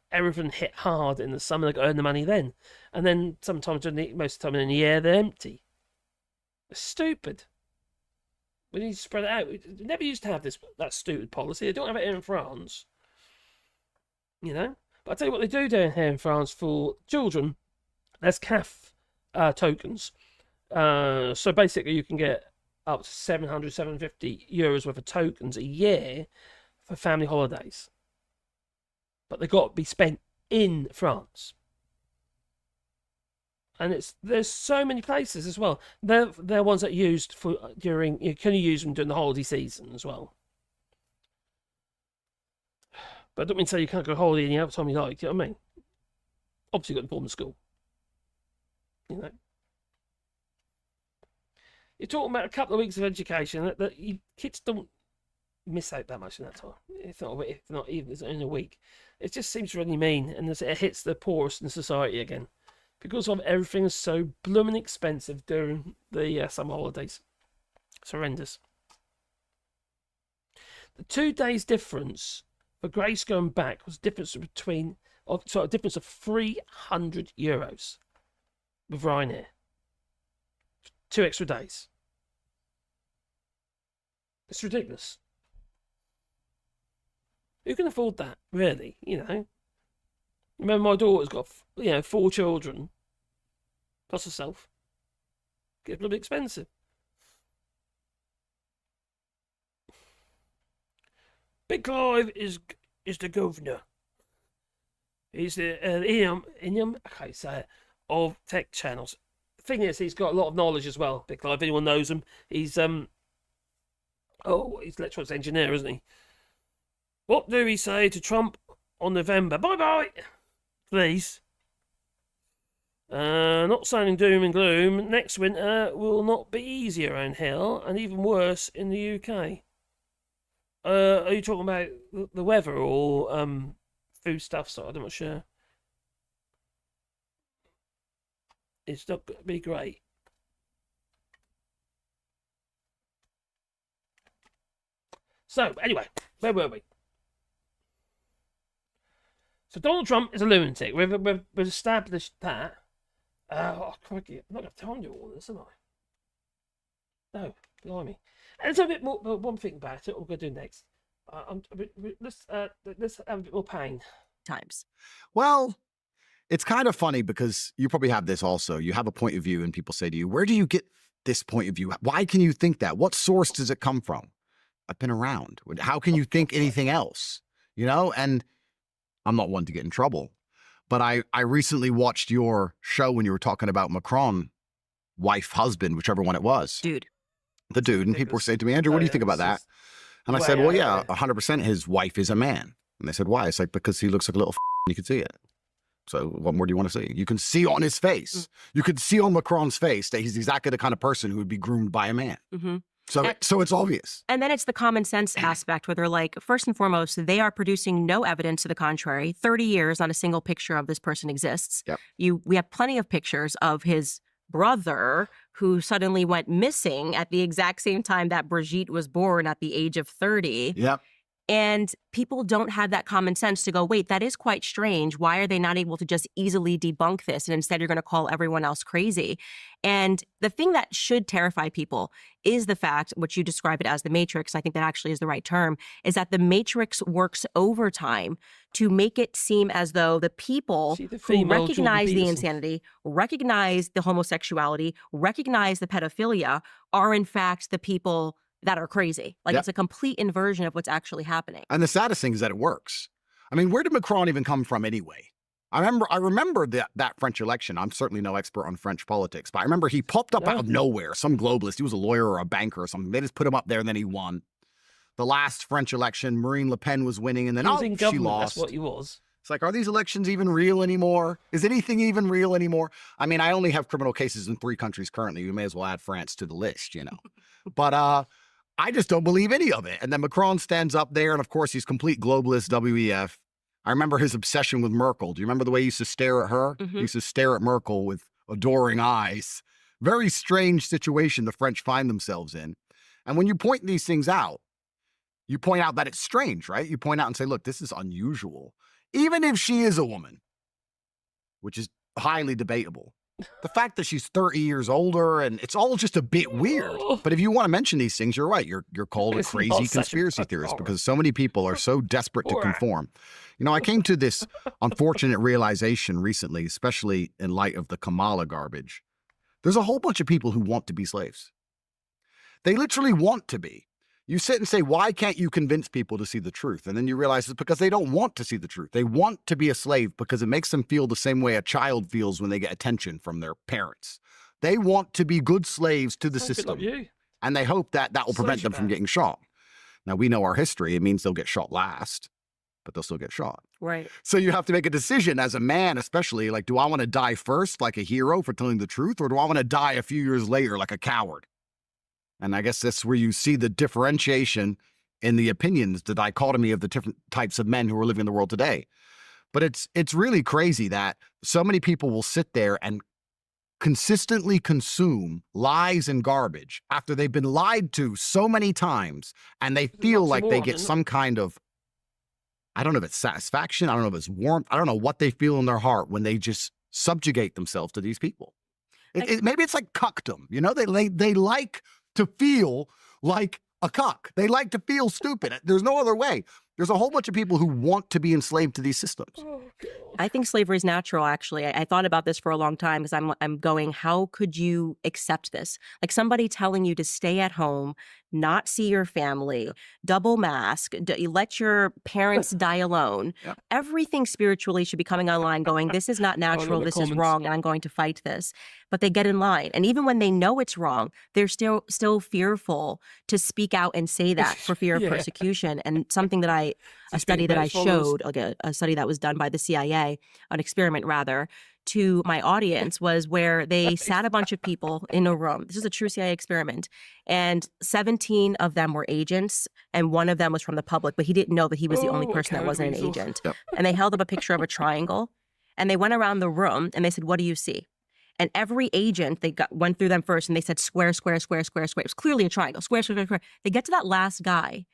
everything hit hard in the summer. They earn the money then, and then sometimes most of the time in the year they're empty. It's stupid. We need to spread it out. We never used to have that stupid policy. They don't have it here in France. You know, but I tell you what they do down here in France for children. There's CAF tokens. So basically, you can get up to 700, 750 euros worth of tokens a year for family holidays. But they've got to be spent in France. And there's so many places as well. They're ones that are used for you can use them during the holiday season as well. But I don't mean to say you can't go holiday any other time you like, you know what I mean? Obviously you've got to inform the school. You know. You're talking about a couple of weeks of education that kids don't miss out that much in that time. If not even in a week. It just seems really mean, and it hits the poorest in society again. Because of everything is so blooming expensive during the summer holidays. It's horrendous. The 2 days difference for Grace going back was a difference of 300 euros with Ryanair. 2 extra days. It's ridiculous. Who can afford that, really? You know. Remember, my daughter's got 4 children, plus herself. It's a little bit expensive. Big Clive is the governor. He's the of tech channels. The thing is, he's got a lot of knowledge as well. Big Clive, if anyone knows him, he's he's an electronics engineer, isn't he? What do we say to Trump on November? Bye-bye, please. Not sounding doom and gloom. Next winter will not be easy around here, and even worse in the UK. Are you talking about the weather or food stuff? So I'm not sure. It's not going to be great. So anyway, where were we? So Donald Trump is a lunatic. We've established that. Oh, crikey. I'm not going to have time to do all this, am I? No, blimey. And there's a bit more, one thing about it, what we're going to do next. Let's have a bit more pain. Times. Well, it's kind of funny because you probably have this also. You have a point of view and people say to you, where do you get this point of view? Why can you think that? What source does it come from? I've been around. How can you think anything else? You know, and I'm not one to get in trouble, but I recently watched your show when you were talking about Macron, wife, husband, whichever one it was. Dude. The dude. And people were saying to me, Andrew, what do you think about that? And I said, well, yeah, 100% his wife is a man. And they said, why? It's like, because he looks like a little you can see it. So what more do you want to see? You can see on his face. You could see on Macron's face that he's exactly the kind of person who would be groomed by a man. Mm-hmm. So it's obvious. And then it's the common sense aspect where they're like, first and foremost, they are producing no evidence to the contrary. 30 years, not a single picture of this person exists. Yep. We have plenty of pictures of his brother who suddenly went missing at the exact same time that Brigitte was born at the age of 30. Yep. And people don't have that common sense to go, wait, that is quite strange. Why are they not able to just easily debunk this? And instead, you're going to call everyone else crazy. And the thing that should terrify people is the fact, which you describe it as the Matrix, I think that actually is the right term, is that the Matrix works overtime to make it seem as though the people who recognize the insanity, recognize the homosexuality, recognize the pedophilia are in fact the people that are crazy. Like it's a complete inversion of what's actually happening. And the saddest thing is that it works. I mean, where did Macron even come from anyway? I remember that French election. I'm certainly no expert on French politics, but I remember he popped up out of nowhere, some globalist. He was a lawyer or a banker or something. They just put him up there and then he won. The last French election, Marine Le Pen was winning and then she lost. That's what he was. It's like, are these elections even real anymore? Is anything even real anymore? I mean, I only have criminal cases in 3 countries currently. We may as well add France to the list, you know. But I just don't believe any of it. And then Macron stands up there, and of course, he's complete globalist, WEF. I remember his obsession with Merkel. Do you remember the way he used to stare at her? Mm-hmm. He used to stare at Merkel with adoring eyes. Very strange situation the French find themselves in. And when you point these things out, you point out that it's strange, right? You point out and say, look, this is unusual. Even if she is a woman, which is highly debatable. The fact that she's 30 years older and it's all just a bit weird. But if you want to mention these things, you're right. You're called a crazy conspiracy theorist because so many people are so desperate to conform. You know, I came to this unfortunate realization recently, especially in light of the Kamala garbage. There's a whole bunch of people who want to be slaves. They literally want to be. You sit and say, why can't you convince people to see the truth? And then you realize it's because they don't want to see the truth. They want to be a slave because it makes them feel the same way a child feels when they get attention from their parents. They want to be good slaves to the system. And they hope that that will prevent them from getting shot. Now, we know our history. It means they'll get shot last, but they'll still get shot. Right. So you have to make a decision as a man, especially, like, do I want to die first like a hero for telling the truth? Or do I want to die a few years later like a coward? And I guess that's where you see the differentiation in the opinions, the dichotomy of the different types of men who are living in the world today. But it's really crazy that so many people will sit there and consistently consume lies and garbage after they've been lied to so many times, and they feel like they get some kind of, I don't know if it's satisfaction, I don't know if it's warmth, I don't know what they feel in their heart when they just subjugate themselves to these people. Maybe it's like cuckdom, you know, they like to feel like a cuck. They like to feel stupid. There's no other way. There's a whole bunch of people who want to be enslaved to these systems. I think slavery is natural, actually. I thought about this for a long time because I'm going, how could you accept this? Like somebody telling you to stay at home, not see your family, double mask, let your parents die alone. Yep. Everything spiritually should be coming online going, this is not natural, this is wrong, and I'm going to fight this. But they get in line. And even when they know it's wrong, they're still fearful to speak out and say that for fear of persecution. And something that a study that I showed, a study that was done by the CIA, an experiment rather, to my audience was where they sat a bunch of people in a room. This is a true CIA experiment. And 17 of them were agents, and one of them was from the public, but he didn't know that he was the only person that wasn't an agent. Yep. And they held up a picture of a triangle, and they went around the room, and they said, what do you see? And every agent, went through them first, and they said, square, square, square, square, square. It was clearly a triangle, square, square, square, square. They get to that last guy,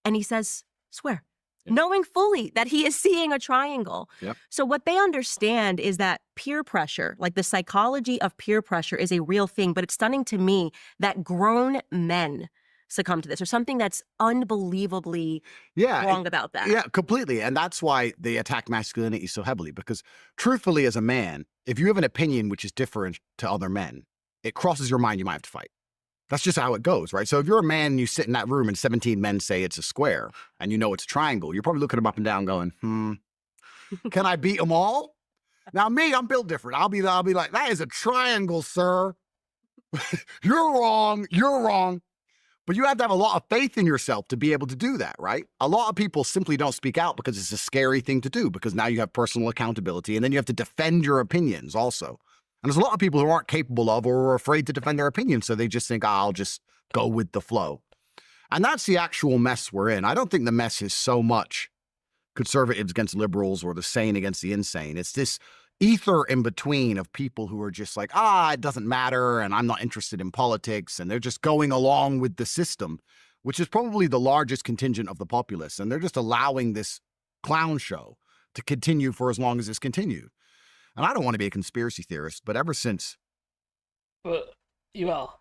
and he says, square. Knowing fully that he is seeing a triangle. Yep. So what they understand is that peer pressure, like the psychology of peer pressure is a real thing, but it's stunning to me that grown men succumb to this. There's something that's unbelievably wrong about that. Yeah, completely. And that's why they attack masculinity so heavily, because truthfully, as a man, if you have an opinion which is different to other men, it crosses your mind you might have to fight. That's just how it goes, right? So if you're a man and you sit in that room and 17 men say it's a square and you know it's a triangle, you're probably looking them up and down going, can I beat them all? Now me, I'm built different. I'll be like, that is a triangle, sir. You're wrong. You're wrong. But you have to have a lot of faith in yourself to be able to do that, right? A lot of people simply don't speak out because it's a scary thing to do, because now you have personal accountability and then you have to defend your opinions also. And there's a lot of people who aren't capable of or are afraid to defend their opinions, so they just think, I'll just go with the flow. And that's the actual mess we're in. I don't think the mess is so much conservatives against liberals or the sane against the insane. It's this ether in between of people who are just like, it doesn't matter, and I'm not interested in politics, and they're just going along with the system, which is probably the largest contingent of the populace, and they're just allowing this clown show to continue for as long as it's continued. And I don't want to be a conspiracy theorist, but ever since... But you are.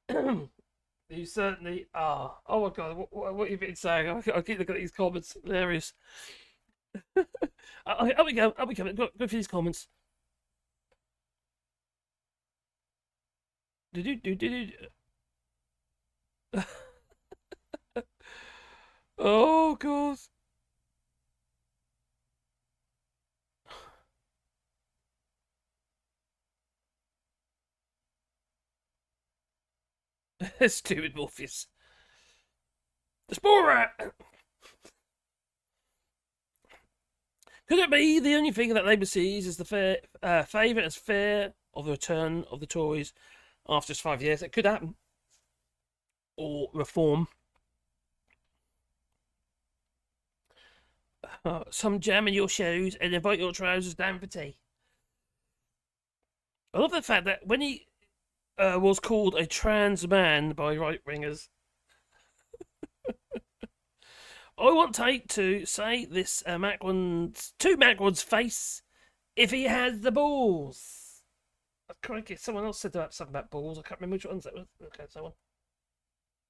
You certainly are. Oh my God, what have you been saying? I keep looking at these comments. Hilarious. Up we go. Go for these comments. Oh God. Stupid Morpheus. The Borat. Could it be the only thing that Labour sees is the favour as fair of the return of the Tories after just 5 years? It could happen. Or reform. Some jam in your shoes and invite your trousers down for tea. I love the fact that when he was called a trans man by right-wingers, I want Tate to say this to Macron's face if he has the balls. Oh, crikey, someone else said something about balls. I can't remember which ones that was. Okay, someone.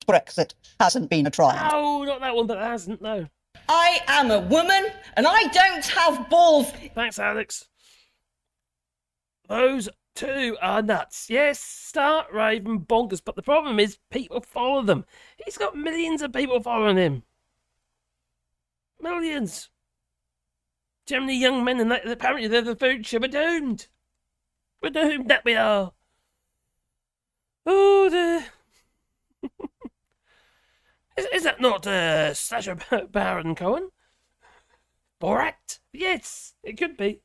Brexit hasn't been a triumph. No, not that one, but it hasn't, no. I am a woman and I don't have balls. Thanks, Alex. Those two are nuts. Yes, start raving bonkers, but the problem is people follow them. He's got millions of people following him. Millions. Germany young men, and apparently they're the future. We're doomed. We're doomed, that we are. Oh, dear. Is that not Sacha Baron Cohen? Borat? Yes, it could be.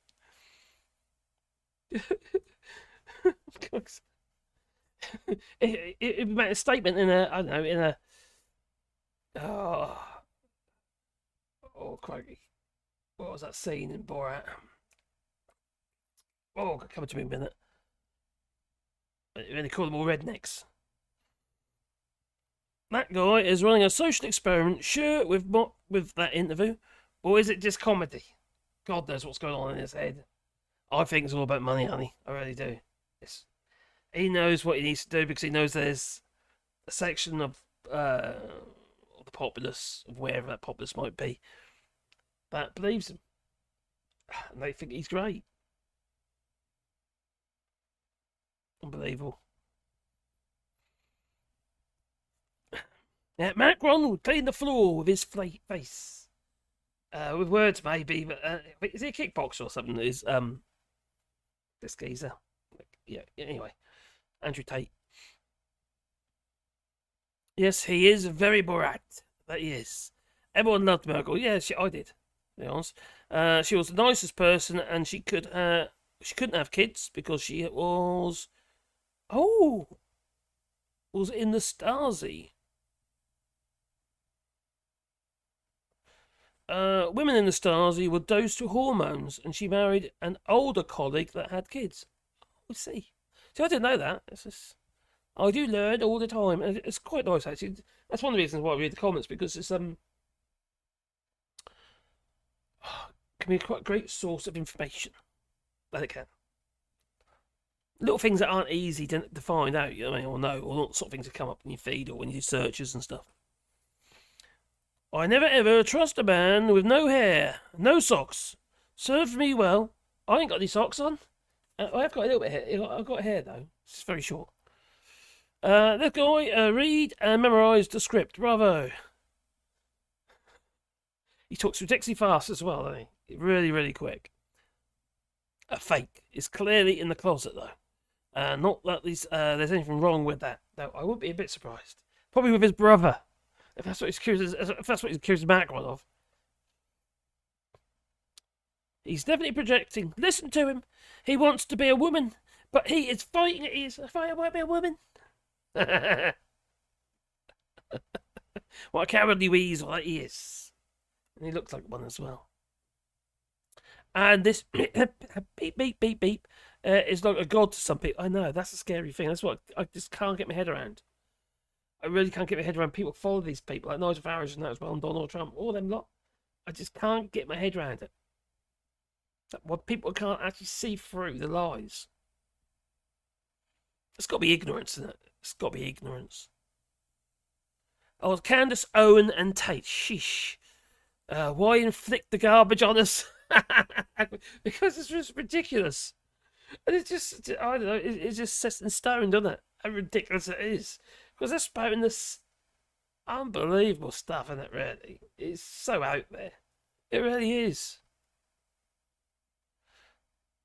It made a statement in a, oh, crikey. What was that scene in Borat? Oh, come to me a minute. When they call them all rednecks. That guy is running a social experiment, sure, with that interview, or is it just comedy? God knows what's going on in his head. I think it's all about money, honey. I really do. He knows what he needs to do because he knows there's a section of the populace, of wherever that populace might be, that believes him. And they think he's great. Unbelievable. Yeah, Macron would clean the floor with his face. With words, maybe, but is he a kickboxer or something? Is this geezer? Yeah. Anyway, Andrew Tate. Yes, he is very Borat. That he is. Everyone loved Merkel. Yeah, I did. To be honest, she was the nicest person, and she couldn't have kids because she was in the Stasi. Women in the Stasi were dosed with hormones, and she married an older colleague that had kids. We'll see. See, I didn't know that. I do learn all the time, and it's quite nice actually. That's one of the reasons why I read the comments, because it's can be quite a great source of information. That it can. Little things that aren't easy to find out, you know, or know, or sort of things that come up in your feed or when you do searches and stuff. I never ever trust a man with no hair, no socks. Served me well. I ain't got any socks on. I have got a little bit of hair. I've got hair though. It's very short. The guy read and memorise the script. Bravo. He talks ridiculously fast as well, doesn't he? Really, really quick. A fake is clearly in the closet, though. Not that there's anything wrong with that, though. I would be a bit surprised. Probably with his brother, if that's what he's accused Macron of. He's definitely projecting. Listen to him. He wants to be a woman, but he is fighting. He's fighting. I won't be a woman. What a cowardly weasel that he is. And he looks like one as well. And this beep, beep, beep, beep is like a god to some people. I know, that's a scary thing. That's what I just can't get my head around. I really can't get my head around people follow these people, like Nigel Farage and that as well, and Donald Trump, all them lot. I just can't get my head around it. What people can't actually see through the lies. It's got to be ignorance, isn't it? It's got to be ignorance. Oh, Candace, Owen, and Tate. Sheesh. Why inflict the garbage on us? Because it's just ridiculous. And it's just, I don't know, it's just set in stone, doesn't it? How ridiculous it is. Because they're spouting this unbelievable stuff, isn't it, really? It's so out there. It really is.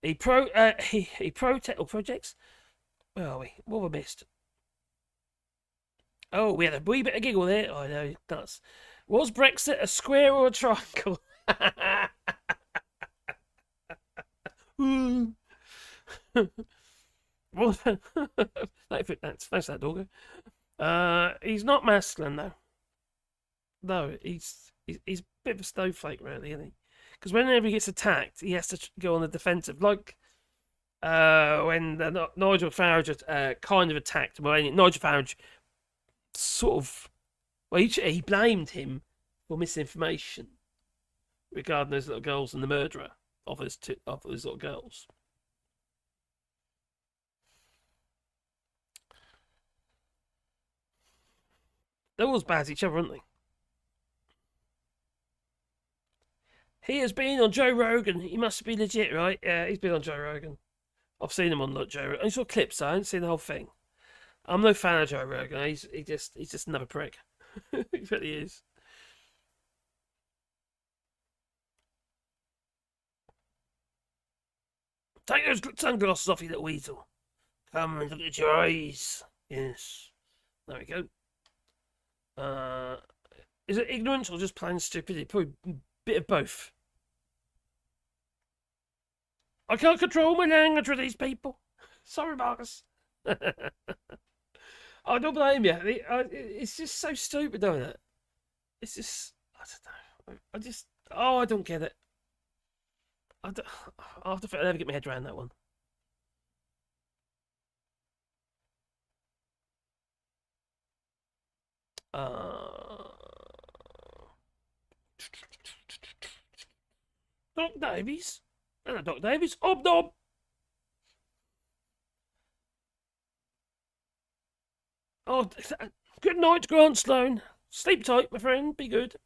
He projects. Where are we? What have we missed? Oh, we had a wee bit of giggle there. I know, nuts. Was Brexit a square or a triangle? Well, thanks for that, doggo. He's not masculine though. No, he's a bit of a snowflake, really, isn't he? Because whenever he gets attacked, he has to go on the defensive, like when Nigel Farage kind of attacked. Well, Nigel Farage sort of, well, he blamed him for misinformation regarding those little girls and the murderer of his little girls. They're all as bad as each other, aren't they? He has been on Joe Rogan. He must be legit, right? Yeah, he's been on Joe Rogan. I've seen him on Joe Rogan. I saw clips, though. I haven't seen the whole thing. I'm no fan of Joe Rogan. He's just another prick. He really is. Take those sunglasses off, you little weasel. Come and look at your eyes. Yes. There we go. Is it ignorance or just plain stupidity? Probably a bit of both. I can't control my language with these people. Sorry, Marcus. I don't blame you. It's just so stupid, isn't it? It's just, I don't know. I don't get it. I'll have to never get my head around that one. Doc Davies? Hello, Doc Davies. Obnob! Oh, good night, Grant Sloan. Sleep tight, my friend. Be good.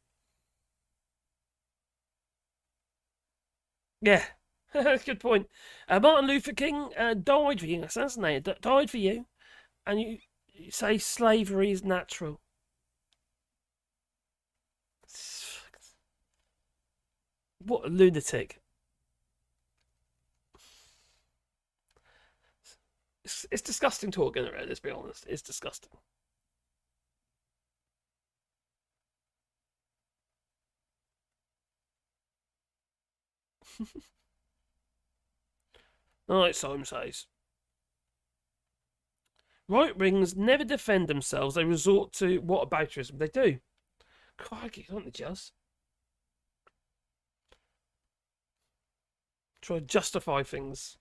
Yeah, good point. Martin Luther King died for you, assassinated, died for you, and you say slavery is natural. What a lunatic. It's disgusting talking around, let's be honest. It's disgusting. Like Simon says. Right wings never defend themselves. They resort to whatabouterism. They do. Crikey, don't they just? Try to justify things.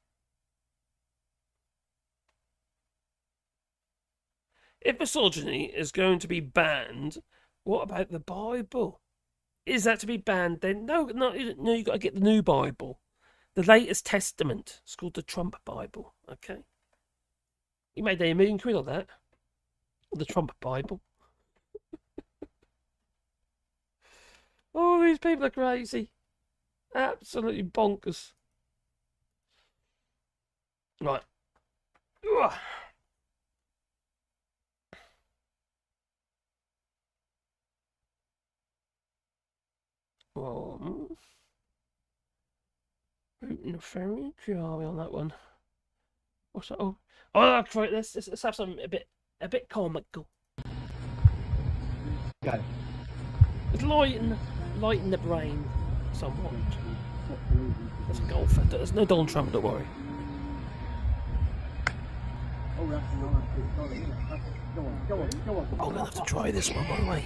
If misogyny is going to be banned, what about the Bible? Is that to be banned then? No, you got to get the new Bible. The latest testament. It's called the Trump Bible. Okay. You made £1 million on that. The Trump Bible. Oh, these people are crazy. Absolutely bonkers. Right. Rooting the ferry. Who are we on that one? What's that? Oh, that's right. Let's have something a bit comical. Got it. It's lighten the brain somewhat. There's a golfer. There's no Donald Trump. Don't worry. I'm gonna have to try this one, by the way.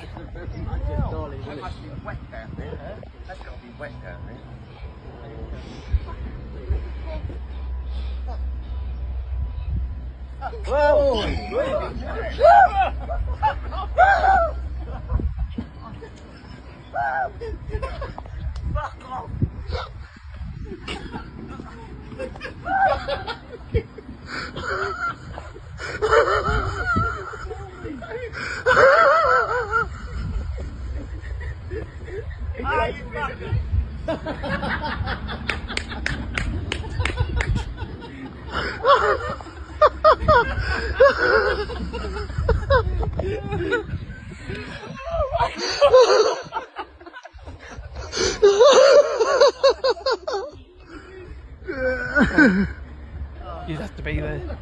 You'd have to be there.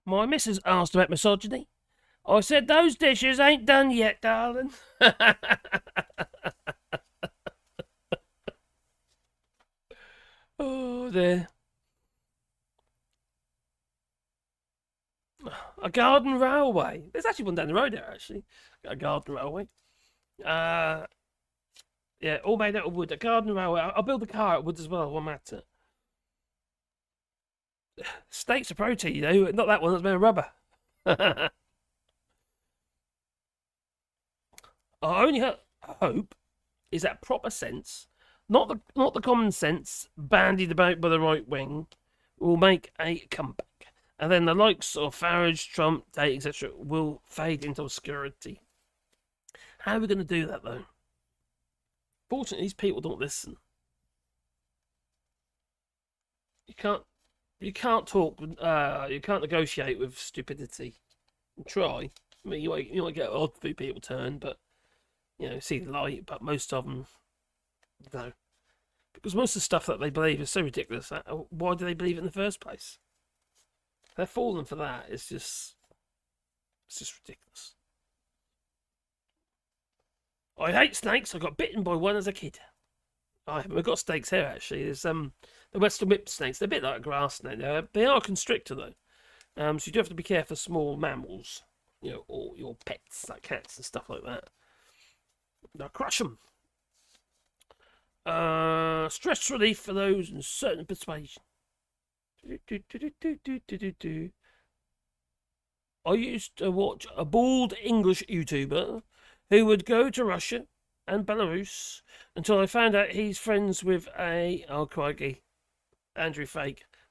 My missus asked about misogyny. I said, those dishes ain't done yet, darling. Oh, dear. A garden railway. There's actually one down the road there, actually. A garden railway. Yeah, all made out of wood. A garden railway. I'll build a car out of wood as well, won't matter. Steaks of protein, you know. Not that one, that's made of rubber. Our only hope is that proper sense, not the common sense bandied about by the right wing, will make a comeback. And then the likes of Farage, Trump, Tate, etc. will fade into obscurity. How are we going to do that, though? Fortunately, these people don't listen. You can't talk. You can't negotiate with stupidity. Try. I mean, you might get odd few people turn, but see the light. But most of them, no, because most of the stuff that they believe is so ridiculous. Why do they believe it in the first place? They're falling for that. It's just ridiculous. I hate snakes. I got bitten by one as a kid. We've got snakes here, actually. There's the Western whip snakes. They're a bit like a grass snake. They are a constrictor, though. So you do have to be careful of small mammals, or your pets, like cats and stuff like that. Now, crush them. Stress relief for those in certain persuasion. I used to watch a bald English YouTuber who would go to Russia and Belarus until I found out he's friends with Andrew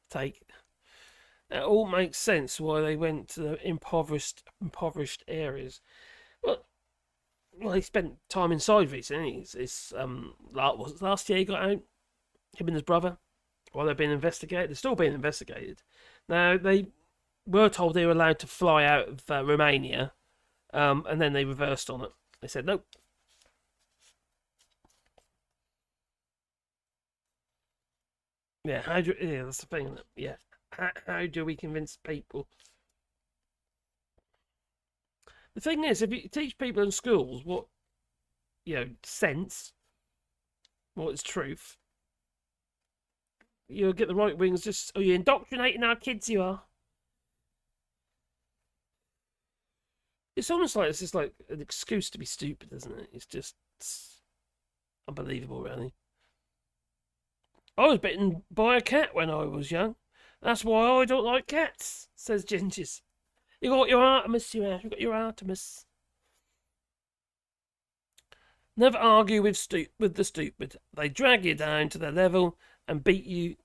Tate. It all makes sense why they went to the impoverished areas. Well, he spent time inside recently. Last year he got out, him and his brother, while they're being investigated. They're still being investigated. Now, they were told they were allowed to fly out of Romania, and then they reversed on it. They said, nope. Yeah, that's the thing. Yeah, how do we convince people? The thing is, if you teach people in schools what, sense, what is truth, you'll get the right wings just, you're indoctrinating our kids, you are. It's almost like it's just like an excuse to be stupid, isn't it? It's unbelievable, really. I was bitten by a cat when I was young. That's why I don't like cats, says Gingers. You got your Artemis, you have. You got your Artemis. Never argue with the stupid. They drag you down to their level and beat you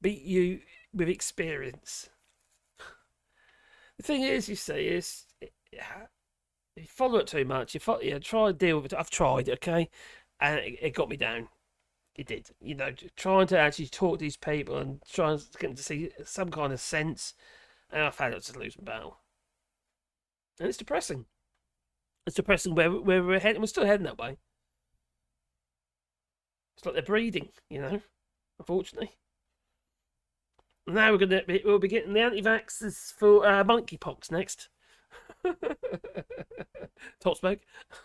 with experience. The thing is, you see, if you follow it too much, try to deal with it. I've tried, okay, and it got me down. He did. You know, trying to actually talk to these people and trying to get them to see some kind of sense. And I found it was a losing battle. And it's depressing. It's depressing where we're heading. We're still heading that way. It's like they're breeding, you know, unfortunately. Now we'll be getting the anti-vaxxers for monkeypox next. Top smoke.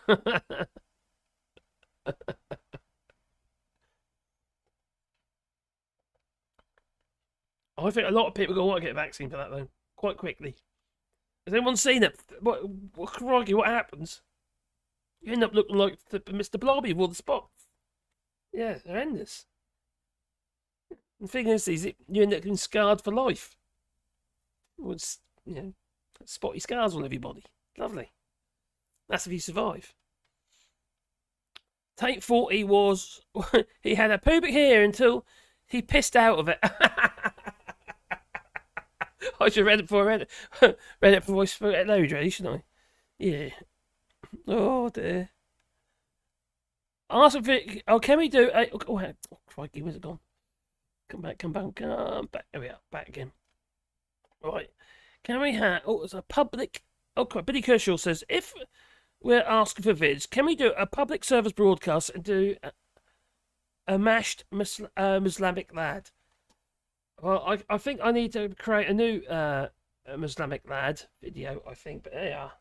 I think a lot of people are going to want to get a vaccine for that, though, quite quickly. Has anyone seen it? Crikey, what happens? You end up looking like Mr. Blobby with all the spots. Yeah, it's horrendous. The thing is you end up getting scarred for life. With, you know, spotty scars on everybody. Lovely. That's if you survive. Tate thought he was... he had a pubic hair until he pissed out of it. I should have read it before I read it. Read it before I spoke it loud, really, shouldn't I? Yeah. Oh, dear. Ask if oh, can we do... oh, crikey, where's it gone? Come back. There we are, back again. Right. Can we have... oh, it's a public... oh, Billy Kershaw says, if we're asking for vids, can we do a public service broadcast and do a mashed Islamic lad? Well, I think I need to create a new Islamic lad video, I think, but there you are.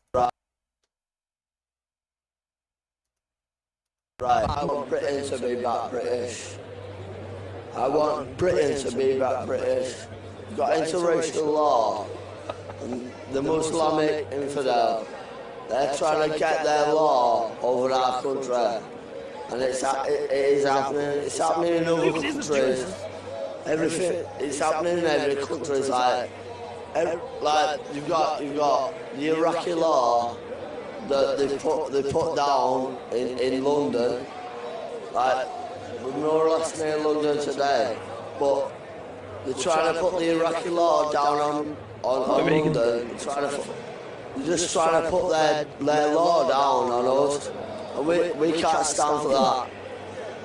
Right, I want Britain to be back British. I want Britain to be back British. Got interracial law, and the Islamic infidel. They're trying to get their law over our country, and it is happening. It's happening in other countries. Everything, it's happening in every country. It's like you've got the Iraqi law that they put down in London. Like we're more or less near London today, but they're trying to put the Iraqi law down on London. They're just trying to put their law down on us, and we can't stand for that.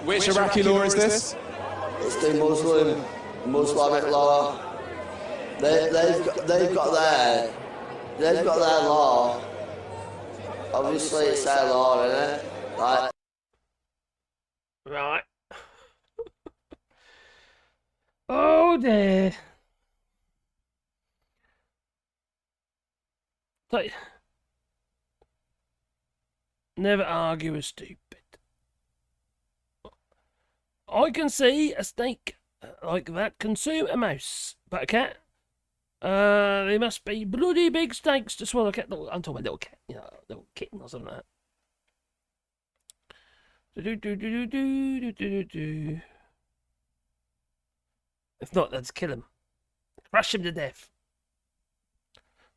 Which Iraqi law is this? It's the Islamic law. They've got their law. Obviously, it's their law, isn't it? Like. Right. Oh dear. Never argue with stupid. I can see a snake like that consume a mouse, but a cat, they must be bloody big snakes to swallow a cat. I'm talking about little cat, you know, little kitten or something like that. If not, let's kill him. Crush him to death.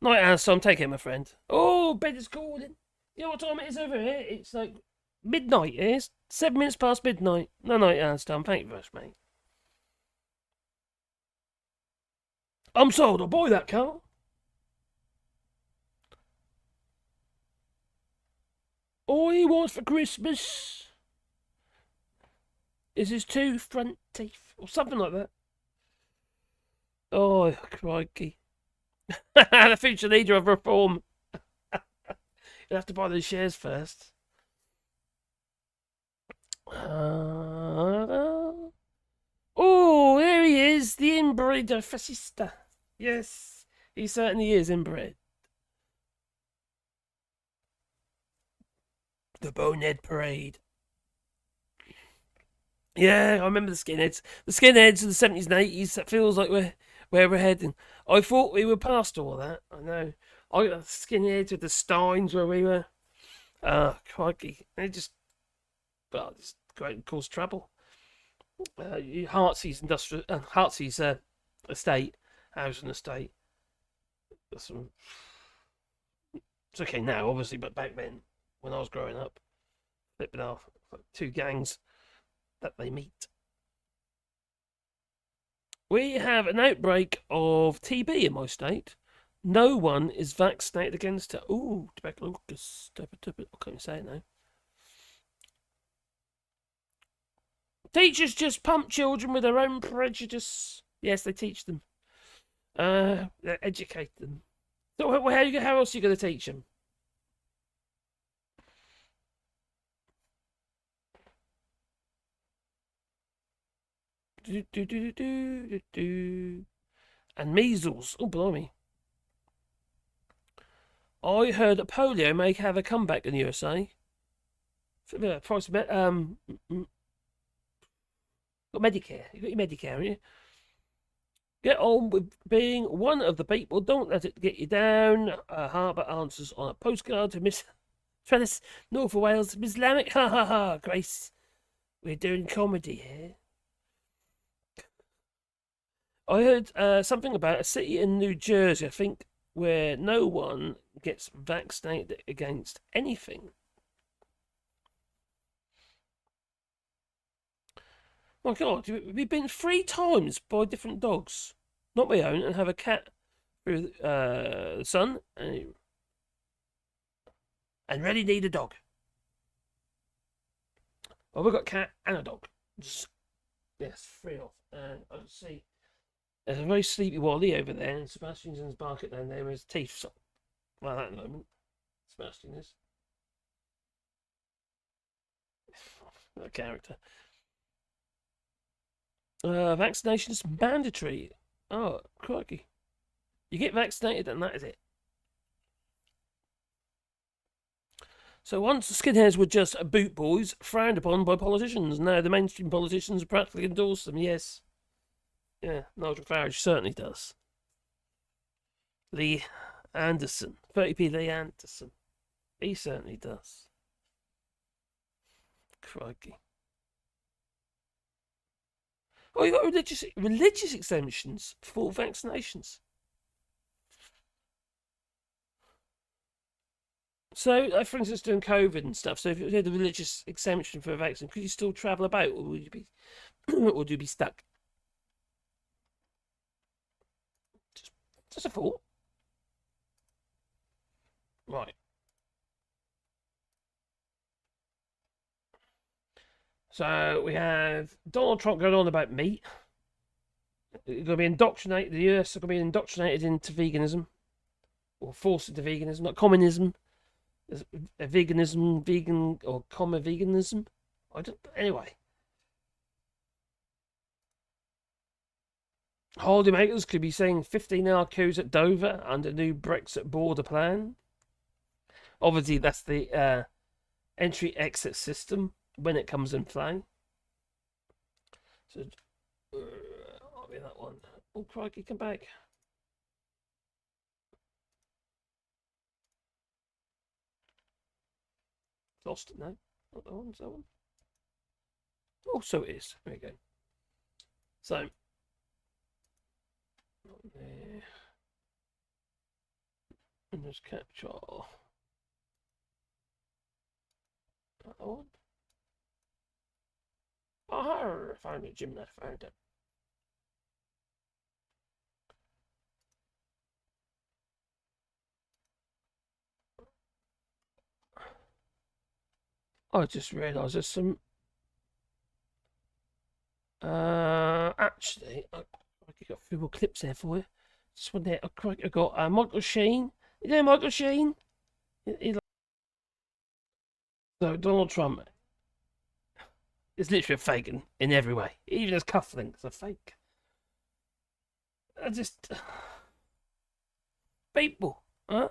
Night owl, so I'm taking my friend. Oh, bed is calling. You know what time it is over here? It's like midnight. It is 7 minutes past midnight. No night owl time. Thank you very much, mate. I'm sold. I'll buy that car. All he wants for Christmas is his 2 front teeth, or something like that. Oh, crikey. The future leader of reform. You'll have to buy those shares first. Oh, there he is, the inbred fascista. Yes, he certainly is inbred. The Bonehead Parade. Yeah, I remember the skinheads. The skinheads of the 70s and 80s. That feels like where we're heading. I thought we were past all that. I know. I got the skinheads with the Steins where we were. Crikey. They just cause trouble. Heartsease industrial, Heartsease estate, housing estate. It's okay now, obviously, but back then, when I was growing up, flipping off, like 2 gangs that they meet. We have an outbreak of TB in my state. No one is vaccinated against it. Ooh, tuberculosis. I can't even say it now. Teachers just pump children with their own prejudice. Yes, they teach them. They educate them. So how else are you going to teach them? And measles. Oh, blimey. I heard that polio may have a comeback in the USA. Price of got Medicare. You got your Medicare, haven't you? Get on with being one of the people. Don't let it get you down. Harbour answers on a postcard to Miss Trellis, North Wales, Islamic. Ha ha ha, Grace. We're doing comedy here. I heard something about a city in New Jersey, I think, where no one gets vaccinated against anything. My God, we've been 3 times by different dogs. Not my own, and have a cat through the son, and really need a dog. Well, we've got a cat and a dog. Yes, 3 off. And I see there's a very sleepy Wally over there, and Sebastian's in his bucket down there with his teeth. Well, that at the moment. Sebastian is. That character. Vaccination is mandatory. Oh, crikey. You get vaccinated and that is it. So once the skinheads were just boot boys, frowned upon by politicians. Now the mainstream politicians practically endorse them, yes. Yeah, Nigel Farage certainly does. Lee Anderson. 30p Lee Anderson. He certainly does. Crikey. Oh, you got religious exemptions for vaccinations. So, for instance, doing COVID and stuff. So, if you had a religious exemption for a vaccine, could you still travel about, or would you be, or would you be stuck? Just a thought. Right. So we have Donald Trump going on about meat. You're going to be indoctrinated. The US are going to be indoctrinated into veganism, or forced into veganism, not communism. Veganism, vegan, or comma veganism. I don't. Anyway, holidaymakers could be saying 15-hour queues at Dover under new Brexit border plan. Obviously, that's the entry-exit system when it comes in play. So, I'll be that one. Oh, crikey, come back. Lost it now. Not that one, is that one? Oh, so it is. There we go. So, not there. And just capture that one. Oh, I found it, Jim. I found it. I just realised there's some. Actually, I've got a few more clips there for you. Just one there. I got Michael Sheen. You know Michael Sheen? So Donald Trump is literally a fake in every way. Even his cufflinks are fake. I just people, huh?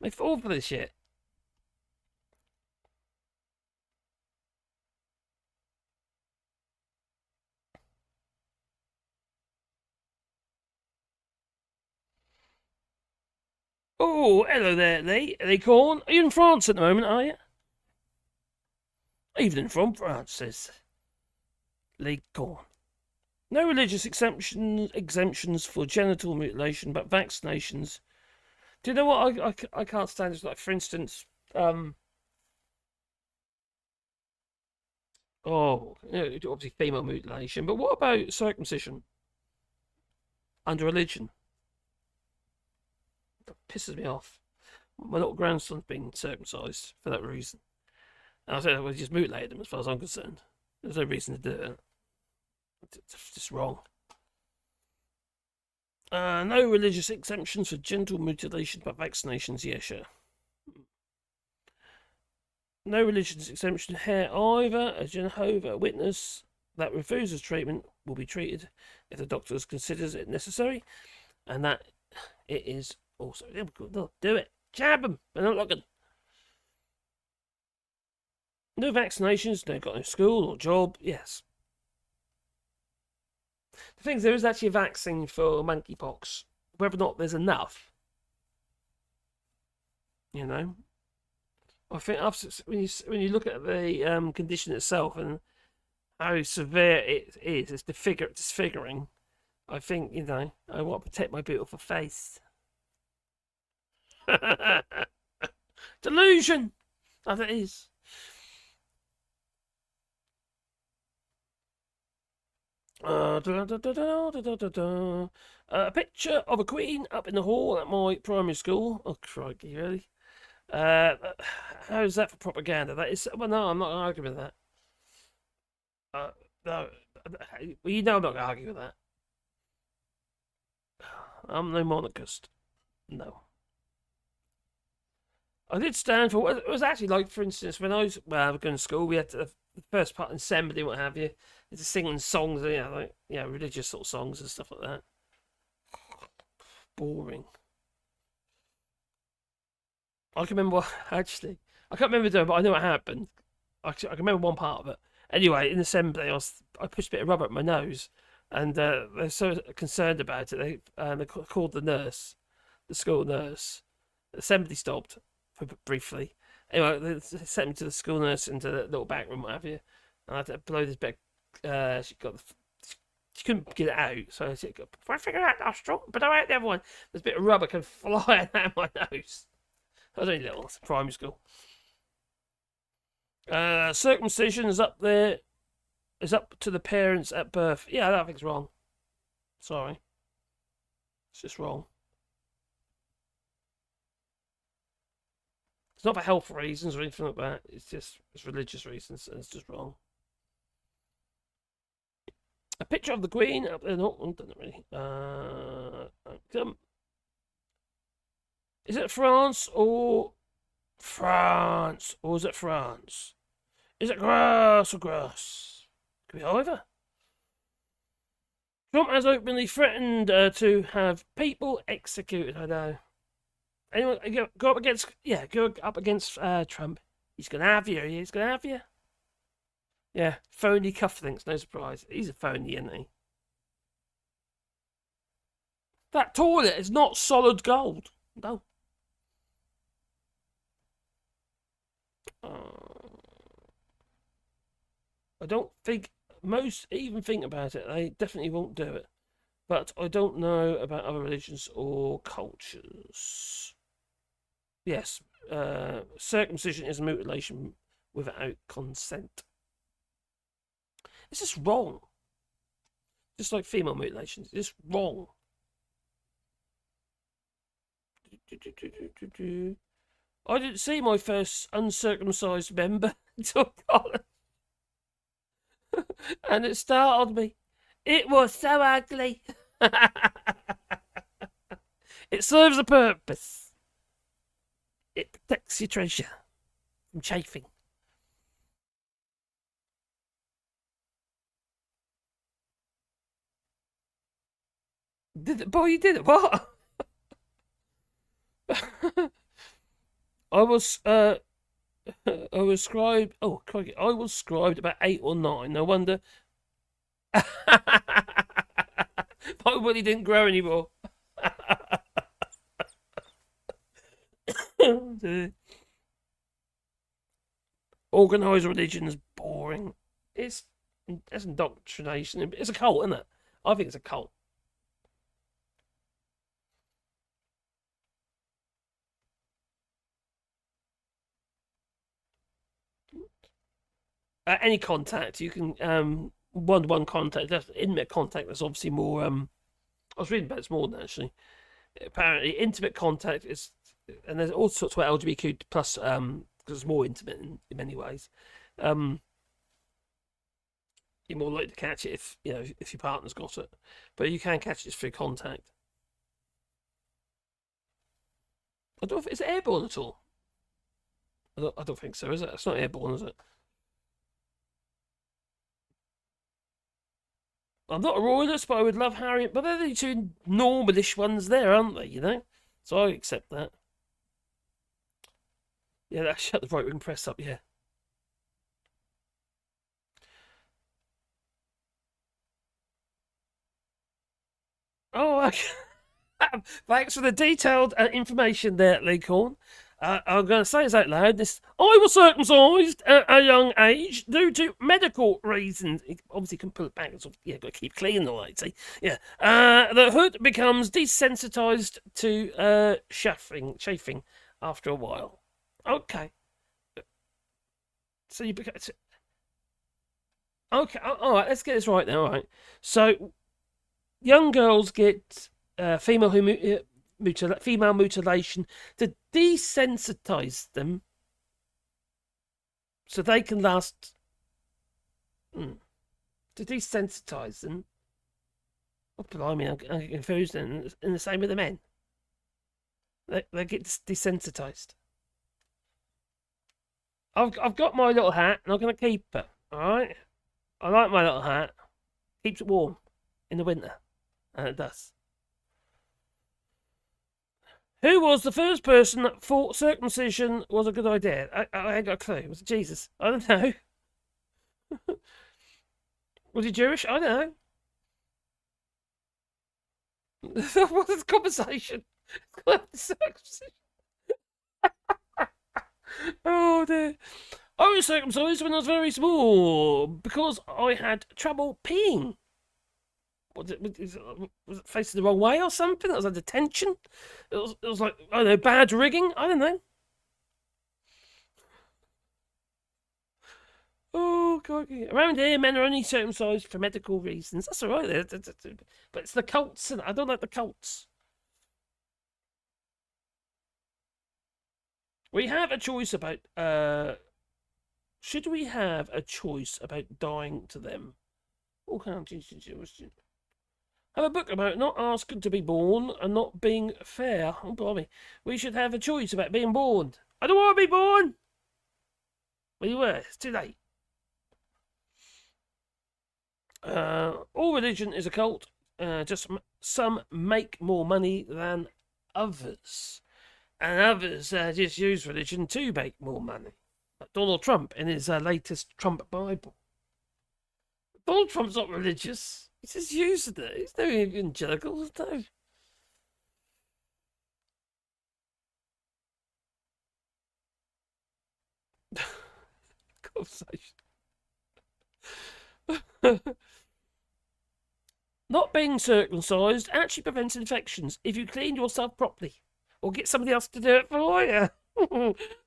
They fall for this shit. Oh, hello there, Lee Corn. Are you in France at the moment, are you? Evening from France, says Lee Corn. No religious exemptions for genital mutilation, but vaccinations. Do you know what I can't stand? Is like, for instance, obviously female mutilation, but what about circumcision under religion? That pisses me off. My little grandson's being circumcised for that reason. And I said, well, just mutilate them as far as I'm concerned. There's no reason to do it. It's just wrong. No religious exemptions for genital mutilation but vaccinations. Yeah, sure. No religious exemption here either. A Jehovah's Witness that refuses treatment will be treated if the doctor considers it necessary, and that it is also. They'll do it. Jab them. They're not looking. No vaccinations. They've got no school or job. Yes. The thing is, there is actually a vaccine for monkeypox. Whether or not there's enough, you know. I think when you look at the condition itself and how severe it is, it's disfiguring. I think, you know, I want to protect my beautiful face. Delusion, that it is. A picture of a queen up in the hall at my primary school. Oh, crikey, really? How is that for propaganda? That is. Well, no, I'm not arguing with that. No, well, you know I'm not going to argue with that. I'm no monarchist. No. I did stand for what it was actually like. For instance, when I was going to school, we had the first part in assembly, what have you. It's singing songs, religious sort of songs and stuff like that. Boring. I can remember, actually, I can't remember doing, but I know what happened. I can remember one part of it. Anyway, in assembly, I pushed a bit of rubber up my nose, and they're so concerned about it. They called the nurse, the school nurse. Assembly stopped for briefly. Anyway, they sent me to the school nurse into the little back room, what have you. And I had to blow this bit. She couldn't get it out, so I said, "Before I figure out the nostril, blow out the other one." There's a bit of rubber can fly out of my nose. I was only little, primary school. Circumcision is up there. Is up to the parents at birth. Yeah, that I think's wrong. Sorry, it's just wrong. It's not for health reasons or anything like that. It's religious reasons, and it's just wrong. A picture of the Queen up there. No, I've done it really. Is it France or is it France? Is it grass or grass? Could be either. Trump has openly threatened to have people executed. I know. Anyone go up against? Yeah, go up against Trump. He's gonna have you. He's gonna have you. Yeah, phony cufflinks. No surprise. He's a phony, isn't he? That toilet is not solid gold. No. I don't think most even think about it. They definitely won't do it. But I don't know about other religions or cultures. Yes, circumcision is a mutilation without consent. It's just wrong. Just like female mutilations. It's just wrong. I didn't see my first uncircumcised member until college. And it startled me. It was so ugly. It serves a purpose. It protects your treasure from chafing. Did it? Boy, you did it. What? I was scribed. Oh, crikey. I was scribed about 8 or 9. No wonder. My willy didn't grow anymore. Organised religion is boring. It's indoctrination. It's a cult, isn't it? I think it's a cult. Any contact you can one-to-one contact. That's intimate contact. That's obviously more. I was reading about it's more than that, actually. Apparently, intimate contact is, and there's all sorts of LGBTQ plus because it's more intimate in many ways. You're more likely to catch it if your partner's got it, but you can catch it through contact. I don't know if it's airborne at all. I don't think so, is it? It's not airborne, is it? I'm not a royalist, but I would love Harriet. But they're the two normalish ones there, aren't they? So I accept that. Yeah, that shut the right wing press up. Yeah. Oh, okay. Thanks for the detailed information there, Lee Corn. I'm going to say this out loud. I was circumcised at a young age due to medical reasons. Obviously, you can pull it back. Got to keep clean the light. See, yeah. The hood becomes desensitized to chafing after a while. Okay. So you become. Okay. All right. Let's get this right now. All right. So young girls get female mutilation to desensitize them so they can last. To desensitize them. Oh, blimey, I'm confused. And the same with the men. They get desensitized. I've got my little hat and I'm going to keep it. All right. I like my little hat. Keeps it warm in the winter, and it does. Who was the first person that thought circumcision was a good idea? I ain't got a clue. Was it Jesus? I don't know. Was he Jewish? I don't know. What's this conversation? Circumcision. Oh dear. I was circumcised when I was very small because I had trouble peeing. Was it facing the wrong way or something? That was under tension. It was like, I don't know, bad rigging. I don't know. Oh, God. Around here, men are only circumcised for medical reasons. That's all right. But it's the cults. I don't like the cults. We have a choice about... should we have a choice about dying to them? Oh, can't you... Have a book about not asking to be born and not being fair. Oh, blimey. We should have a choice about being born. I don't want to be born. Well, you were. It's too late. All religion is a cult. Just some make more money than others. And others just use religion to make more money. Like Donald Trump in his latest Trump Bible. Donald Trump's not religious. He's just using it. He's no evangelical. No. Conversation. Not being circumcised actually prevents infections if you clean yourself properly. Or get somebody else to do it for you.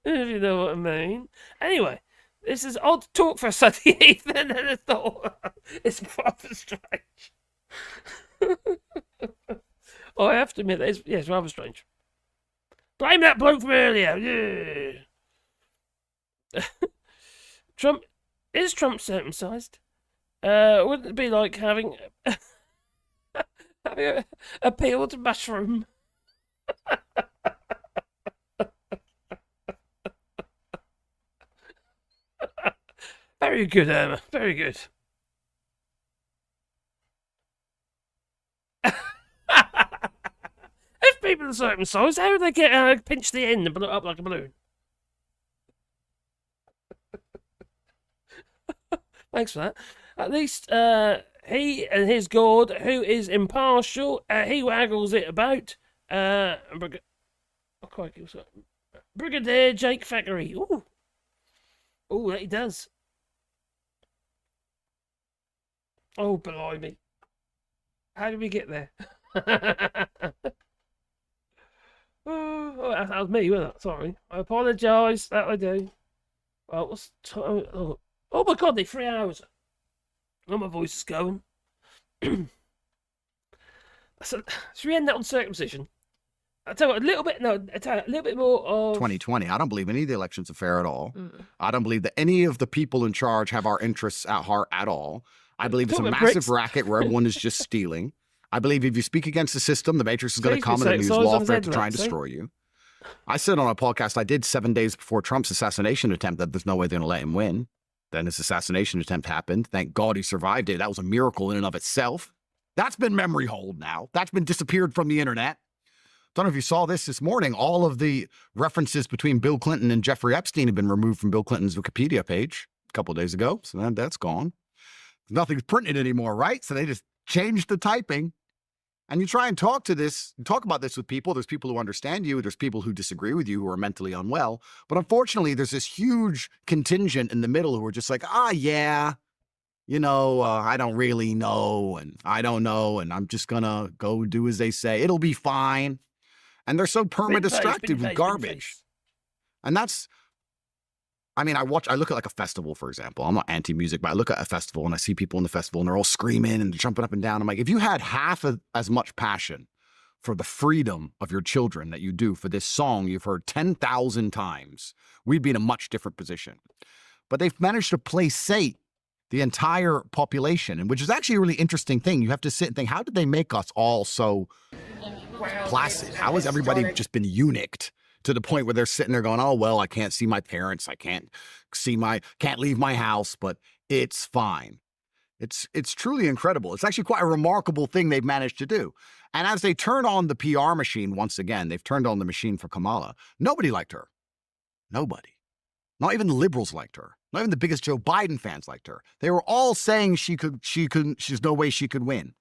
If you know what I mean. Anyway. This is odd talk for a Sunday evening, and I thought it's rather strange. I have to admit, it's rather strange. Blame that bloke from earlier. Yeah. Is Trump circumcised? Wouldn't it be like having a peeled mushroom? Very good, Emma. Very good. If people are circumcised, how do they get pinch the end and blow it up like a balloon? Thanks for that. At least he and his God, who is impartial, he waggles it about. Brigadier Jake Thackeray. Ooh. Oh, that he does. Oh, blimey. How did we get there? Oh, that was me, wasn't it? Sorry. I apologise. That I do. Well, what's time? Oh my God, they're 3 hours. Oh, my voice is going. So, should we end that on circumcision? I tell you what, a little bit more of 2020. I don't believe any of the elections are fair at all. I don't believe that any of the people in charge have our interests at heart at all. I believe it's a massive racket where everyone is just stealing. I believe if you speak against the system, the Matrix is going to come and use lawfare to try and destroy you. I said on a podcast I did 7 days before Trump's assassination attempt that there's no way they're going to let him win. Then his assassination attempt happened. Thank God he survived it. That was a miracle in and of itself. That's been memory hold now. That's been disappeared from the internet. Don't know if you saw this morning. All of the references between Bill Clinton and Jeffrey Epstein have been removed from Bill Clinton's Wikipedia page a couple of days ago. So that's gone. Nothing's printed anymore, right? So they just changed the typing. And you try and talk about this with people. There's people who understand you. There's people who disagree with you who are mentally unwell. But unfortunately, there's this huge contingent in the middle who are just like, yeah, I don't really know. And I don't know. And I'm just going to go do as they say. It'll be fine. And they're so perma-distracted with garbage. And that's, I look at like a festival, for example. I'm not anti-music, but I look at a festival and I see people in the festival and they're all screaming and jumping up and down. I'm like, if you had half as much passion for the freedom of your children that you do for this song you've heard 10,000 times, we'd be in a much different position. But they've managed to placate the entire population, and which is actually a really interesting thing. You have to sit and think, how did they make us all so placid? How has everybody just been eunuched to the point where they're sitting there going, oh, well, I can't see my parents. I can't leave my house, but it's fine. It's truly incredible. It's actually quite a remarkable thing they've managed to do. And as they turn on the PR machine once again, they've turned on the machine for Kamala. Nobody liked her. Nobody. Not even the liberals liked her. Not even the biggest Joe Biden fans liked her. They were all saying she's no way she could win.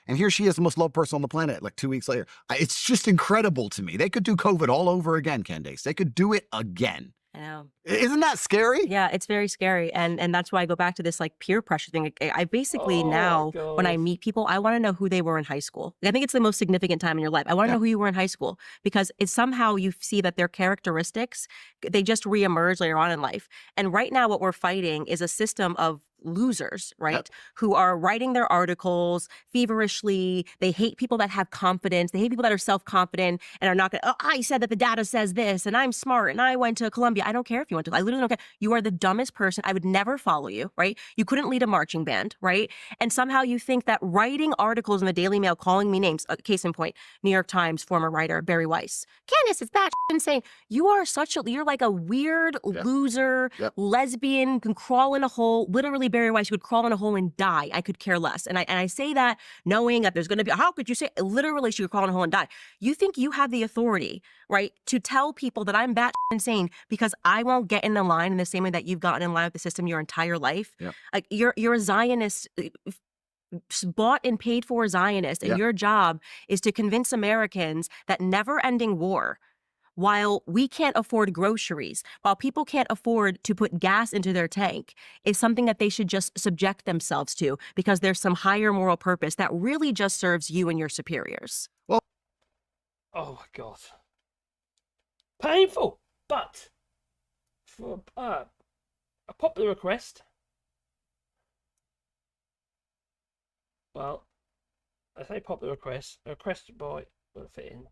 And here she is, the most loved person on the planet, like 2 weeks later. It's just incredible to me. They could do COVID all over again, Candace. They could do it again. I know. Isn't that scary? Yeah, it's very scary. And that's why I go back to this like peer pressure thing. I basically now, when I meet people, I want to know who they were in high school. I think it's the most significant time in your life. I want to know who you were in high school, because it's somehow you see that their characteristics, they just reemerge later on in life. And right now what we're fighting is a system of losers, right? Who are writing their articles feverishly. They hate people that have confidence. They hate people that are self-confident and are not going to, oh, I said that the data says this and I'm smart and I went to Columbia. I don't care if you went to, I literally don't care. You are the dumbest person. I would never follow you, right? You couldn't lead a marching band, right? And somehow you think that writing articles in the Daily Mail, calling me names, case in point, New York Times former writer Barry Weiss. Candace, it's that insane. You are you're like a weird loser, lesbian, can crawl in a hole, literally Barry Weiss would crawl in a hole and die. I could care less. And I say that knowing that there's going to be, how could you say, literally she would crawl in a hole and die. You think you have the authority, right, to tell people that I'm bat insane because I won't get in the line in the same way that you've gotten in line with the system your entire life. Like you're a Zionist, bought and paid for Zionist, and your job is to convince Americans that never-ending war, while we can't afford groceries, while people can't afford to put gas into their tank, is something that they should just subject themselves to because there's some higher moral purpose that really just serves you and your superiors. Well, oh my God. Painful, but for a popular request, well, I say popular request, a request by will fit in.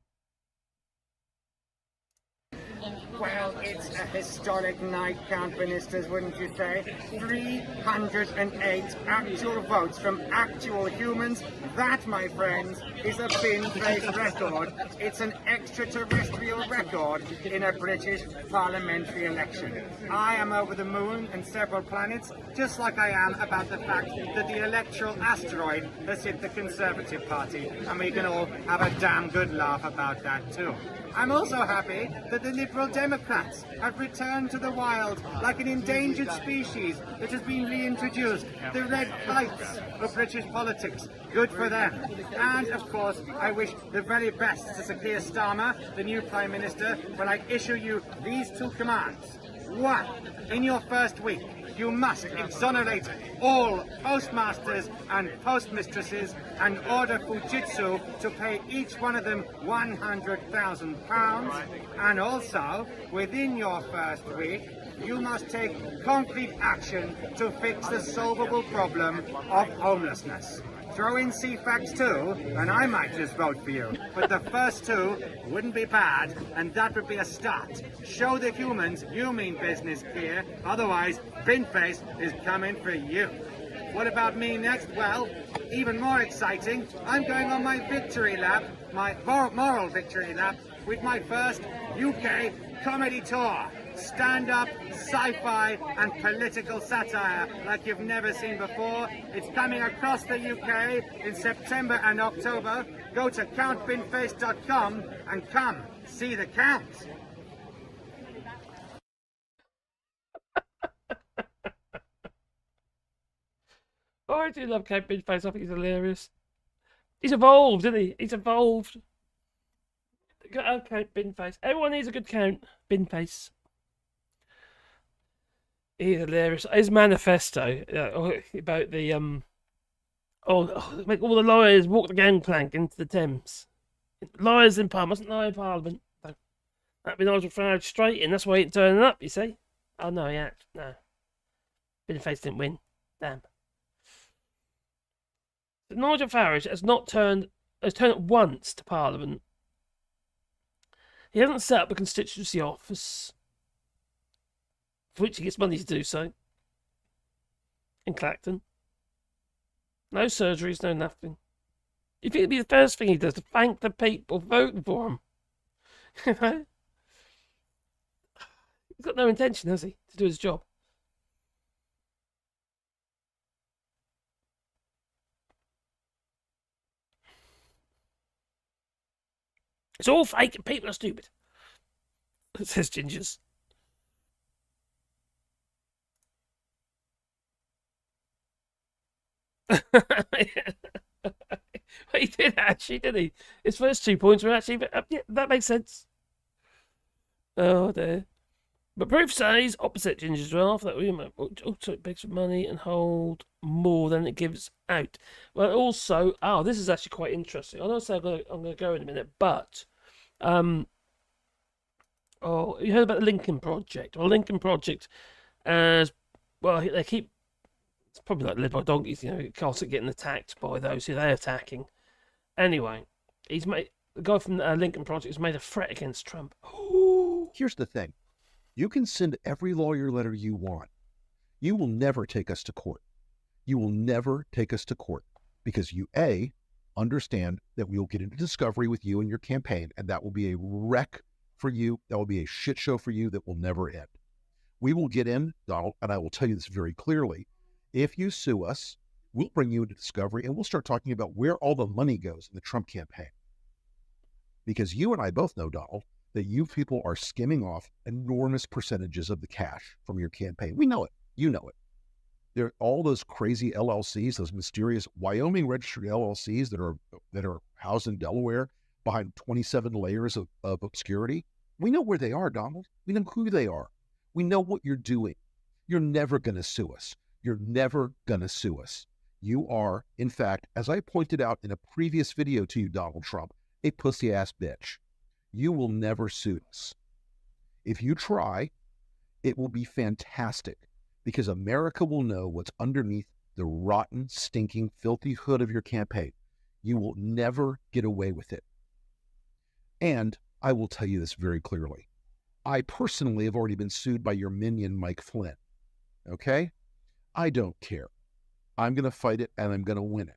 Well, it's a historic night, Count Ministers, wouldn't you say? 308 actual votes from actual humans. That, my friends, is a bin-based record. It's an extraterrestrial record in a British parliamentary election. I am over the moon and several planets, just like I am about the fact that the electoral asteroid has hit the Conservative Party, and we can all have a damn good laugh about that too. I'm also happy that the Liberal Democrats have returned to the wild like an endangered species that has been reintroduced. The red heights of British politics. Good for them. And, of course, I wish the very best to Sir Keir Starmer, the new Prime Minister, when I issue you these two commands. 1. In your first week, you must exonerate all postmasters and postmistresses and order Fujitsu to pay each one of them £100,000. And also, within your first week, you must take concrete action to fix the solvable problem of homelessness. Throw in CFAX 2, and I might just vote for you. But the first two wouldn't be bad, and that would be a start. Show the humans you mean business here, otherwise, Binface is coming for you. What about me next? Well, even more exciting, I'm going on my victory lap, my moral victory lap, with my first UK comedy tour. Stand-up, sci-fi, and political satire like you've never seen before. It's coming across the UK in September and October. Go to countbinface.com and come see the Count. Oh, I do love Count Binface. I think he's hilarious. He's evolved, isn't he? He's evolved. Count Binface. Everyone needs a good Count Binface. He's hilarious. His manifesto about the make all the lawyers walk the gangplank into the Thames. Lawyers in Parliament, mustn't lie in Parliament. No. That'd be Nigel Farage straight in. That's why he ain't turning up. You see? Oh no, yeah, no. Binface didn't win. Damn. So Nigel Farage has turned up once to Parliament. He hasn't set up a constituency office, for which he gets money to do so, in Clacton. No surgeries, no nothing. You think it'd be the first thing he does to thank the people voting for him? You know? He's got no intention, has he, to do his job? It's all fake and people are stupid. Says Gingers. He did actually, didn't he? His first 2 points were actually, yeah, that makes sense. Oh dear. But proof says opposite Ginger's draft that we also it begs for money and hold more than it gives out. Well, also, this is actually quite interesting. I don't say I'm going to go in a minute, but you heard about the Lincoln Project? Well, Lincoln Project, as well, they keep. It's probably like led by donkeys, you know. Constantly getting attacked by those who they're attacking. Anyway, the guy from the Lincoln Project has made a threat against Trump. Here's the thing. You can send every lawyer letter you want. You will never take us to court. You will never take us to court because you, A, understand that we will get into discovery with you and your campaign, and that will be a wreck for you. That will be a shit show for you that will never end. We will get in, Donald, and I will tell you this very clearly. If you sue us, we'll bring you into discovery and we'll start talking about where all the money goes in the Trump campaign. Because you and I both know, Donald, that you people are skimming off enormous percentages of the cash from your campaign. We know it. You know it. There are all those crazy LLCs, those mysterious Wyoming registered LLCs that are housed in Delaware behind 27 layers of obscurity. We know where they are, Donald. We know who they are. We know what you're doing. You're never going to sue us. You're never going to sue us. You are, in fact, as I pointed out in a previous video to you, Donald Trump, a pussy-ass bitch. You will never sue us. If you try, it will be fantastic because America will know what's underneath the rotten, stinking, filthy hood of your campaign. You will never get away with it. And I will tell you this very clearly. I personally have already been sued by your minion, Mike Flynn. Okay? I don't care. I'm going to fight it and I'm going to win it.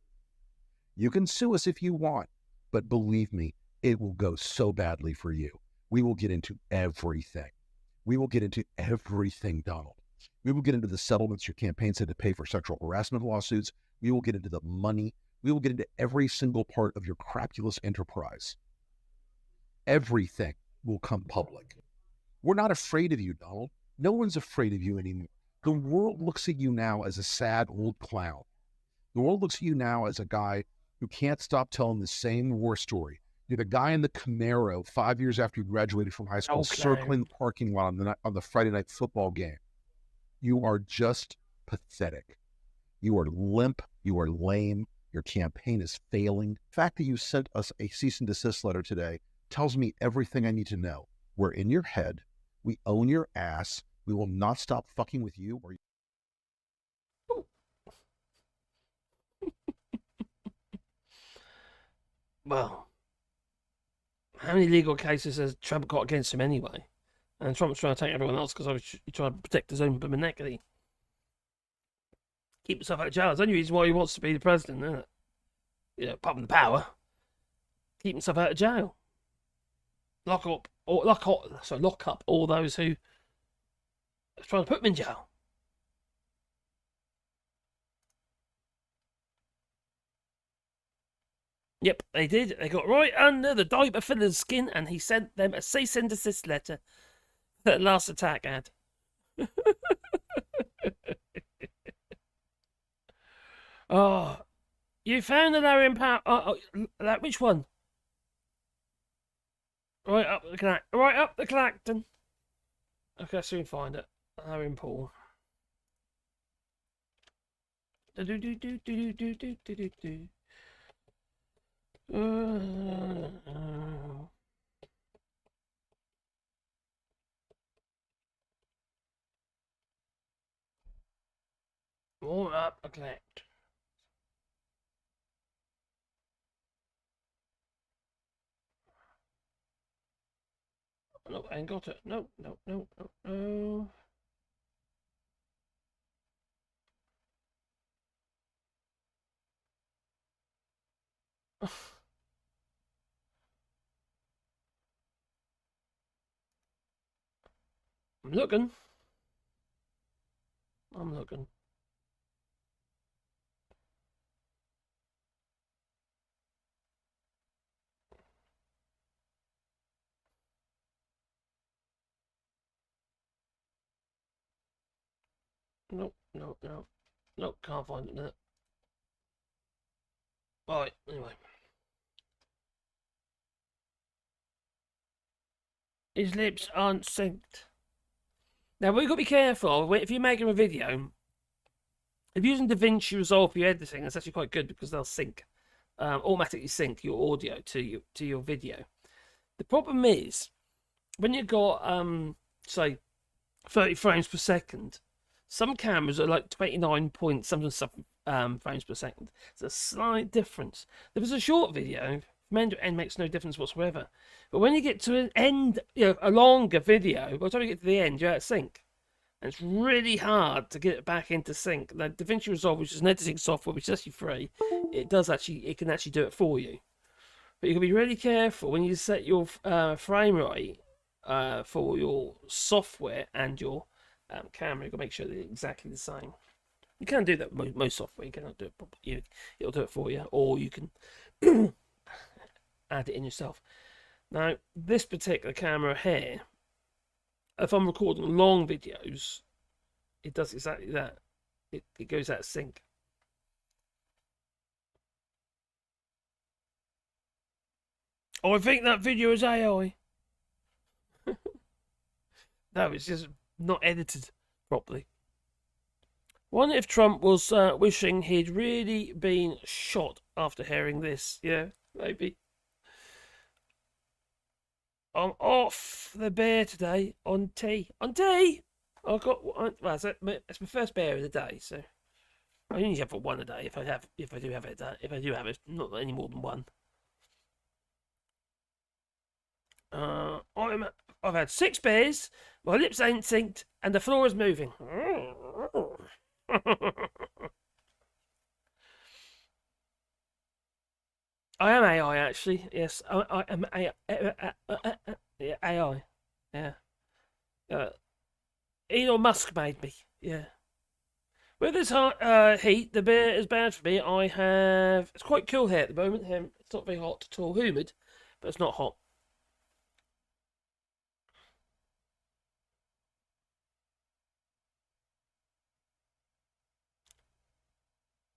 You can sue us if you want, but believe me, it will go so badly for you. We will get into everything. We will get into everything, Donald. We will get into the settlements your campaigns had to pay for sexual harassment lawsuits. We will get into the money. We will get into every single part of your crapulous enterprise. Everything will come public. We're not afraid of you, Donald. No one's afraid of you anymore. The world looks at you now as a sad old clown. The world looks at you now as a guy who can't stop telling the same war story. You're the guy in the Camaro 5 years after you graduated from high school, circling the parking lot on the Friday night football game. You are just pathetic. You are limp. You are lame. Your campaign is failing. The fact that you sent us a cease and desist letter today tells me everything I need to know. We're in your head. We own your ass. We will not stop fucking with you. well, how many legal cases has Trump got against him anyway? And Trump's trying to take everyone else because he's trying to protect his own monarchy. Keep himself out of jail. That's the only reason why he wants to be the president, isn't it? You know, apart from the power. Keep himself out of jail. Lock up all those who are trying to put him in jail. Yep, they did. They got right under the diaper filler's skin, and he sent them a cease and desist letter that last attack had. Oh, you found the lower impact. Which one? Right up the Clacton. Okay, I'll soon find it. Lower in Paul. More up a collect. No, I ain't got it. No. I'm looking. Nope, can't find it. Right, anyway. His lips aren't synced. Now, we've got to be careful. If you're making a video, if you're using DaVinci Resolve for your editing, that's actually quite good because they'll automatically sync your audio to your video. The problem is, when you've got, say, 30 frames per second, some cameras are like 29 point something frames per second. It's a slight difference. If it's a short video, from end to end makes no difference whatsoever. But when you get to an end, a longer video, by the time you get to the end, you're out of sync. And it's really hard to get it back into sync. Now, DaVinci Resolve, which is an editing software, which is actually free, it can actually do it for you. But you can be really careful when you set your frame rate for your software and your camera. You've got to make sure they're exactly the same. You can do that with most software. You cannot do it properly. It'll do it for you, or you can add it in yourself. Now, this particular camera here, if I'm recording long videos, it does exactly that. It goes out of sync. Oh, I think that video is AI. No, it's just not edited properly. Wonder if Trump was wishing he'd really been shot after hearing this. Yeah, maybe. I'm off the beer today on tea. On tea! I've got one. Well, it's my first beer of the day, so I only have one a day. If I do have it, not any more than one. I've had 6 beers. My lips ain't synced, and the floor is moving. I am AI, actually. Yes, I am AI. Yeah, AI. Yeah. Elon Musk made me. Yeah. With this heat, the beer is bad for me. It's quite cool here at the moment. It's not very hot at all. Humid, but it's not hot.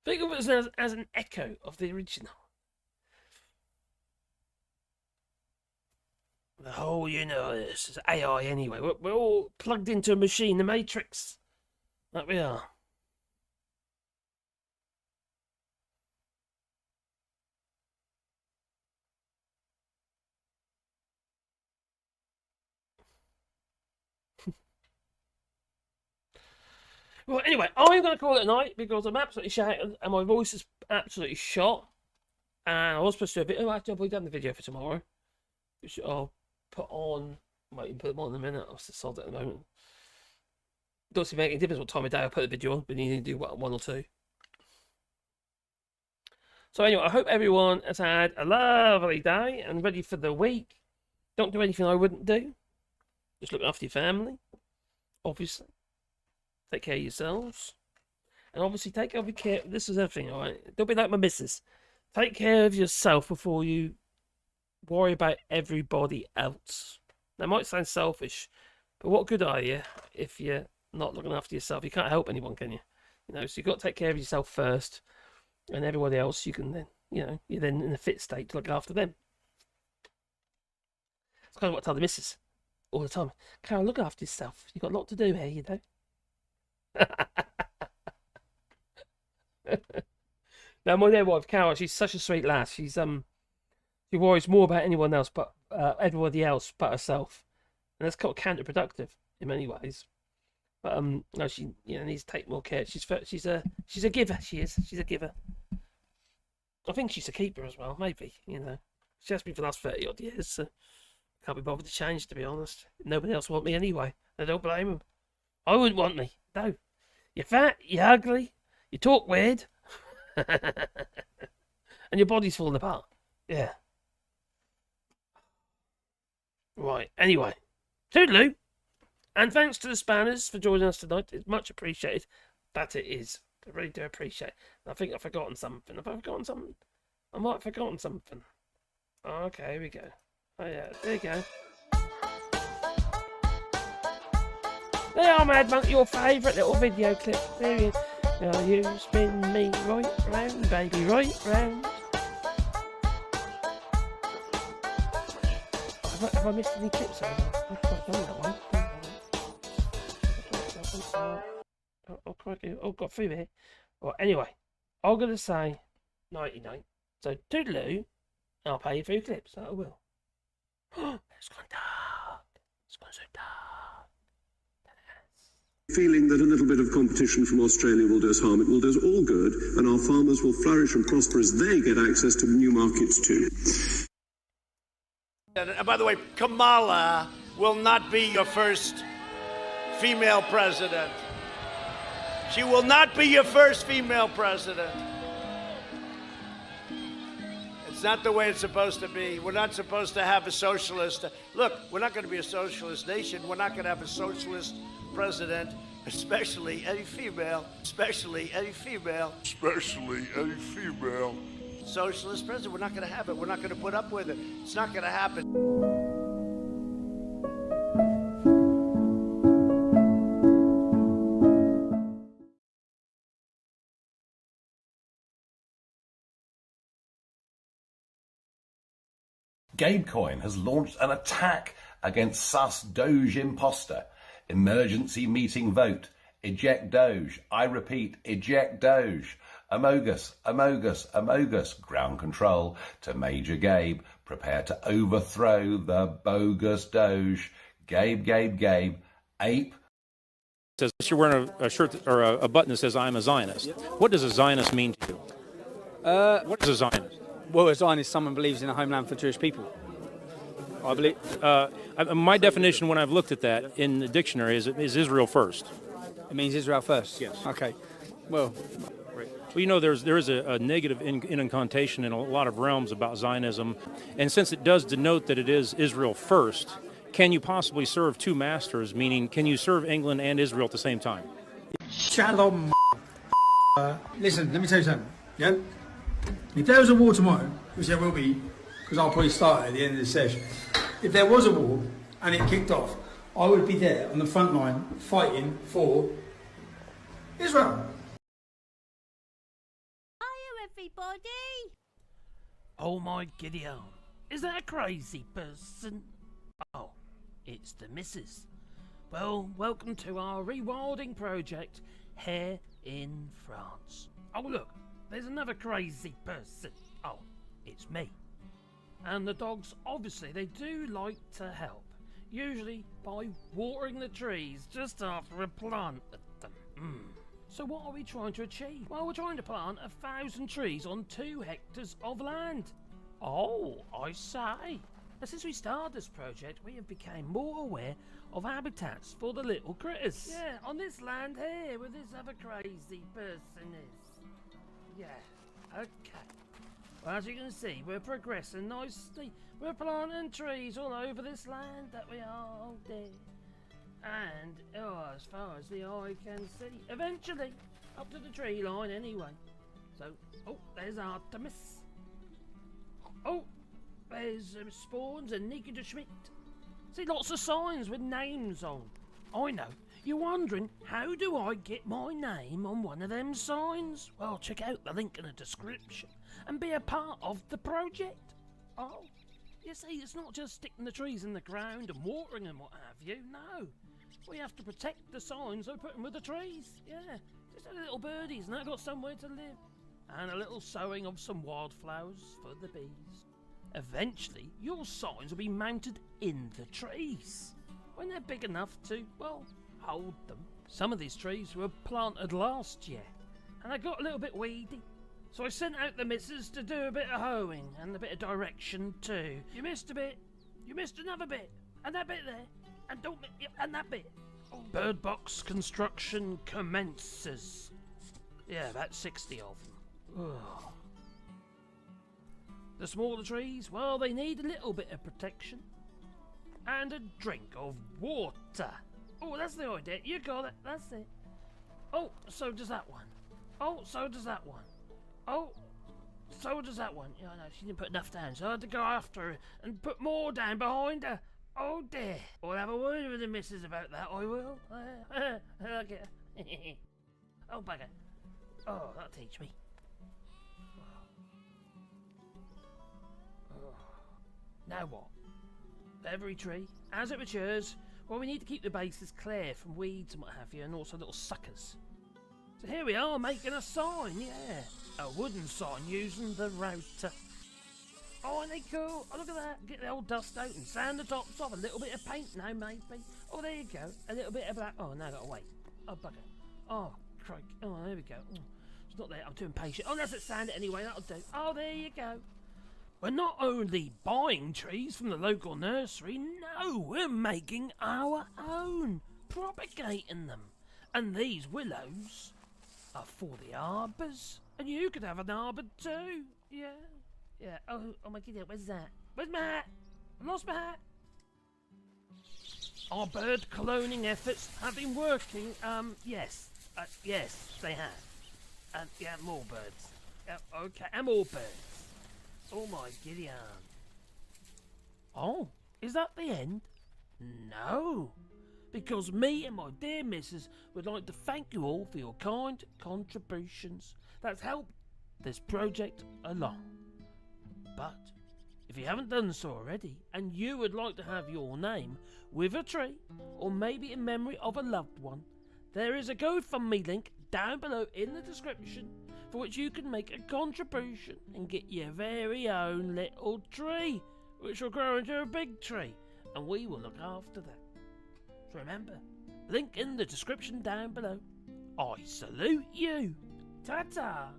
Think of it as an echo of the original. The whole universe is AI anyway. We're all plugged into a machine, the Matrix. Like we are. Well, anyway, I'm going to call it a night because I'm absolutely shattered and my voice is absolutely shot. And I was supposed to do a video. Oh, actually, I've already done the video for tomorrow, which I'll put on. Might even put them on in a minute. I'll just solve it at the moment. Don't see make any difference what time of day I put the video on, but you need to do one or two. So anyway, I hope everyone has had a lovely day and ready for the week. Don't do anything I wouldn't do. Just look after your family, obviously. Take care of yourselves. And obviously take care. This is everything, alright? Don't be like my missus. Take care of yourself before you worry about everybody else. That might sound selfish, but what good are you if you're not looking after yourself? You can't help anyone, can you? You know, so you've got to take care of yourself first, and everybody else you can then, you know, you're then in a fit state to look after them. It's kind of what I tell the missus all the time. Carol, look after yourself. You've got a lot to do here, you know. Now, my dear wife, Carol, she's such a sweet lass. She worries more about anyone else but everybody else but herself, and that's kind of counterproductive in many ways. But no, she needs to take more care. She's a giver. She's a giver. I think she's a keeper as well. Maybe, you know, she has been for the last 30 odd years. So can't be bothered to change, to be honest. Nobody else want me anyway. I don't blame them. I wouldn't want me. No, you're fat. You're ugly. You talk weird. And your body's falling apart. Yeah. Right. Anyway, toodaloo. And thanks to the Spanners for joining us tonight. It's much appreciated. That it is. I really do appreciate it. I think I've forgotten something. Have I forgotten something? I might have forgotten something. Okay, here we go. Oh yeah, there you go. There are, Mad Monk, your favourite little video clip. There you go. Now you spin me right round, baby, right round. Have I missed any clips? I've done that one. Oh, crikey. Oh, got through here. Well, anyway, I'm going to say 99. So, toodaloo, I'll pay you for your clips. That I will. It's gone dark. It's gone so dark. Feeling that a little bit of competition from Australia will do us harm, it will do us all good, and our farmers will flourish and prosper as they get access to new markets too. And by the way, Kamala will not be your first female president. She will not be your first female president. It's not the way it's supposed to be. We're not supposed to have a socialist. Look, we're not going to be a socialist nation. We're not going to have a socialist president, especially any female, especially any female, especially any female. Socialist president, we're not going to have it. We're not going to put up with it. It's not going to happen. Gabecoin has launched an attack against sus Doge imposter. Emergency meeting vote. Eject Doge. I repeat, eject Doge. Amogus, Amogus, Amogus. Ground control to Major Gabe. Prepare to overthrow the bogus Doge. Gabe, Gabe, Gabe. Ape. Says you're wearing a shirt or a button that says "I'm a Zionist." What does a Zionist mean to you? What is a Zionist? Well, a Zionist is someone who believes in a homeland for Jewish people. I believe my definition when I've looked at that in the dictionary is Israel first. It means Israel first. Yes. Okay. Well. Well, you know, there is a negative incantation in a lot of realms about Zionism, and since it does denote that it is Israel first, can you possibly serve two masters? Meaning, can you serve England and Israel at the same time? Shalom. Listen, let me tell you something. Yeah. If there was a war tomorrow, which there will be, because I'll probably start at the end of the session. If there was a war and it kicked off, I would be there on the front line fighting for Israel. Everybody. Oh my Gideon. Is that a crazy person? Oh, it's the missus. Well, welcome to our rewilding project here in France. Oh look, there's another crazy person. Oh, it's me. And the dogs, obviously, they do like to help. Usually by watering the trees just after a plant at them. So what are we trying to achieve? Well, we're trying to plant 1,000 trees on 2 hectares of land. Oh, I say. But since we started this project, we have become more aware of habitats for the little critters. Yeah, on this land here, where this other crazy person is. Yeah, okay. Well, as you can see, we're progressing nicely. We're planting trees all over this land that we are, oh dear. And, as far as the eye can see, eventually, up to the tree line anyway. So, there's Artemis. Oh, there's Spawns and Nikita Schmidt. See, lots of signs with names on. I know. You're wondering, how do I get my name on one of them signs? Well, check out the link in the description and be a part of the project. Oh, you see, it's not just sticking the trees in the ground and watering and what have you. No, we have to protect the signs they put in with the trees. Yeah, just the little birdies and they've got somewhere to live. And a little sowing of some wildflowers for the bees. Eventually, your signs will be mounted in the trees when they're big enough to, well, hold them. Some of these trees were planted last year and they got a little bit weedy. So I sent out the missus to do a bit of hoeing and a bit of direction too. You missed a bit, you missed another bit, and that bit there, and and that bit. Bird box construction commences. Yeah, about 60 of them. Ugh. The smaller trees, well, they need a little bit of protection. And a drink of water. Oh, that's the idea. You got it. That's it. Oh, so does that one. Oh, so does that one. Oh, so does that one. Yeah, I know, she didn't put enough down, so I had to go after her and put more down behind her. Oh dear. I'll have a word with the missus about that, I will. Okay. Oh, bugger. Oh, that'll teach me. Now what? Every tree, as it matures, well, we need to keep the bases clear from weeds and what have you, and also little suckers. So here we are, making a sign, yeah. A wooden sign using the router. Oh, ain't they cool? Oh, look at that. Get the old dust out and sand the tops off. A little bit of paint now, maybe. Oh, there you go. A little bit of black. Oh, now I've got to wait. Oh, bugger. Oh, crike. Oh, there we go. Oh, it's not there. I'm too impatient. Oh, let's sand it anyway. That'll do. Oh, there you go. We're not only buying trees from the local nursery, no, we're making our own, propagating them. And these willows are for the arbours. And you could have an arbour too. Yeah. Yeah. Oh my goodness, where's that? Where's my hat? I lost my hat. Our bird cloning efforts have been working. Yes. Yes, they have. Yeah, more birds. Okay, and more birds. Oh my giddy aunt. Oh, is that the end? No, because me and my dear missus would like to thank you all for your kind contributions that's helped this project along. But if you haven't done so already, and you would like to have your name with a tree, or maybe in memory of a loved one, there is a GoFundMe link down below in the description for which you can make a contribution and get your very own little tree, which will grow into a big tree, and we will look after that. So remember, link in the description down below. I salute you. Ta-ta.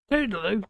Toodaloo.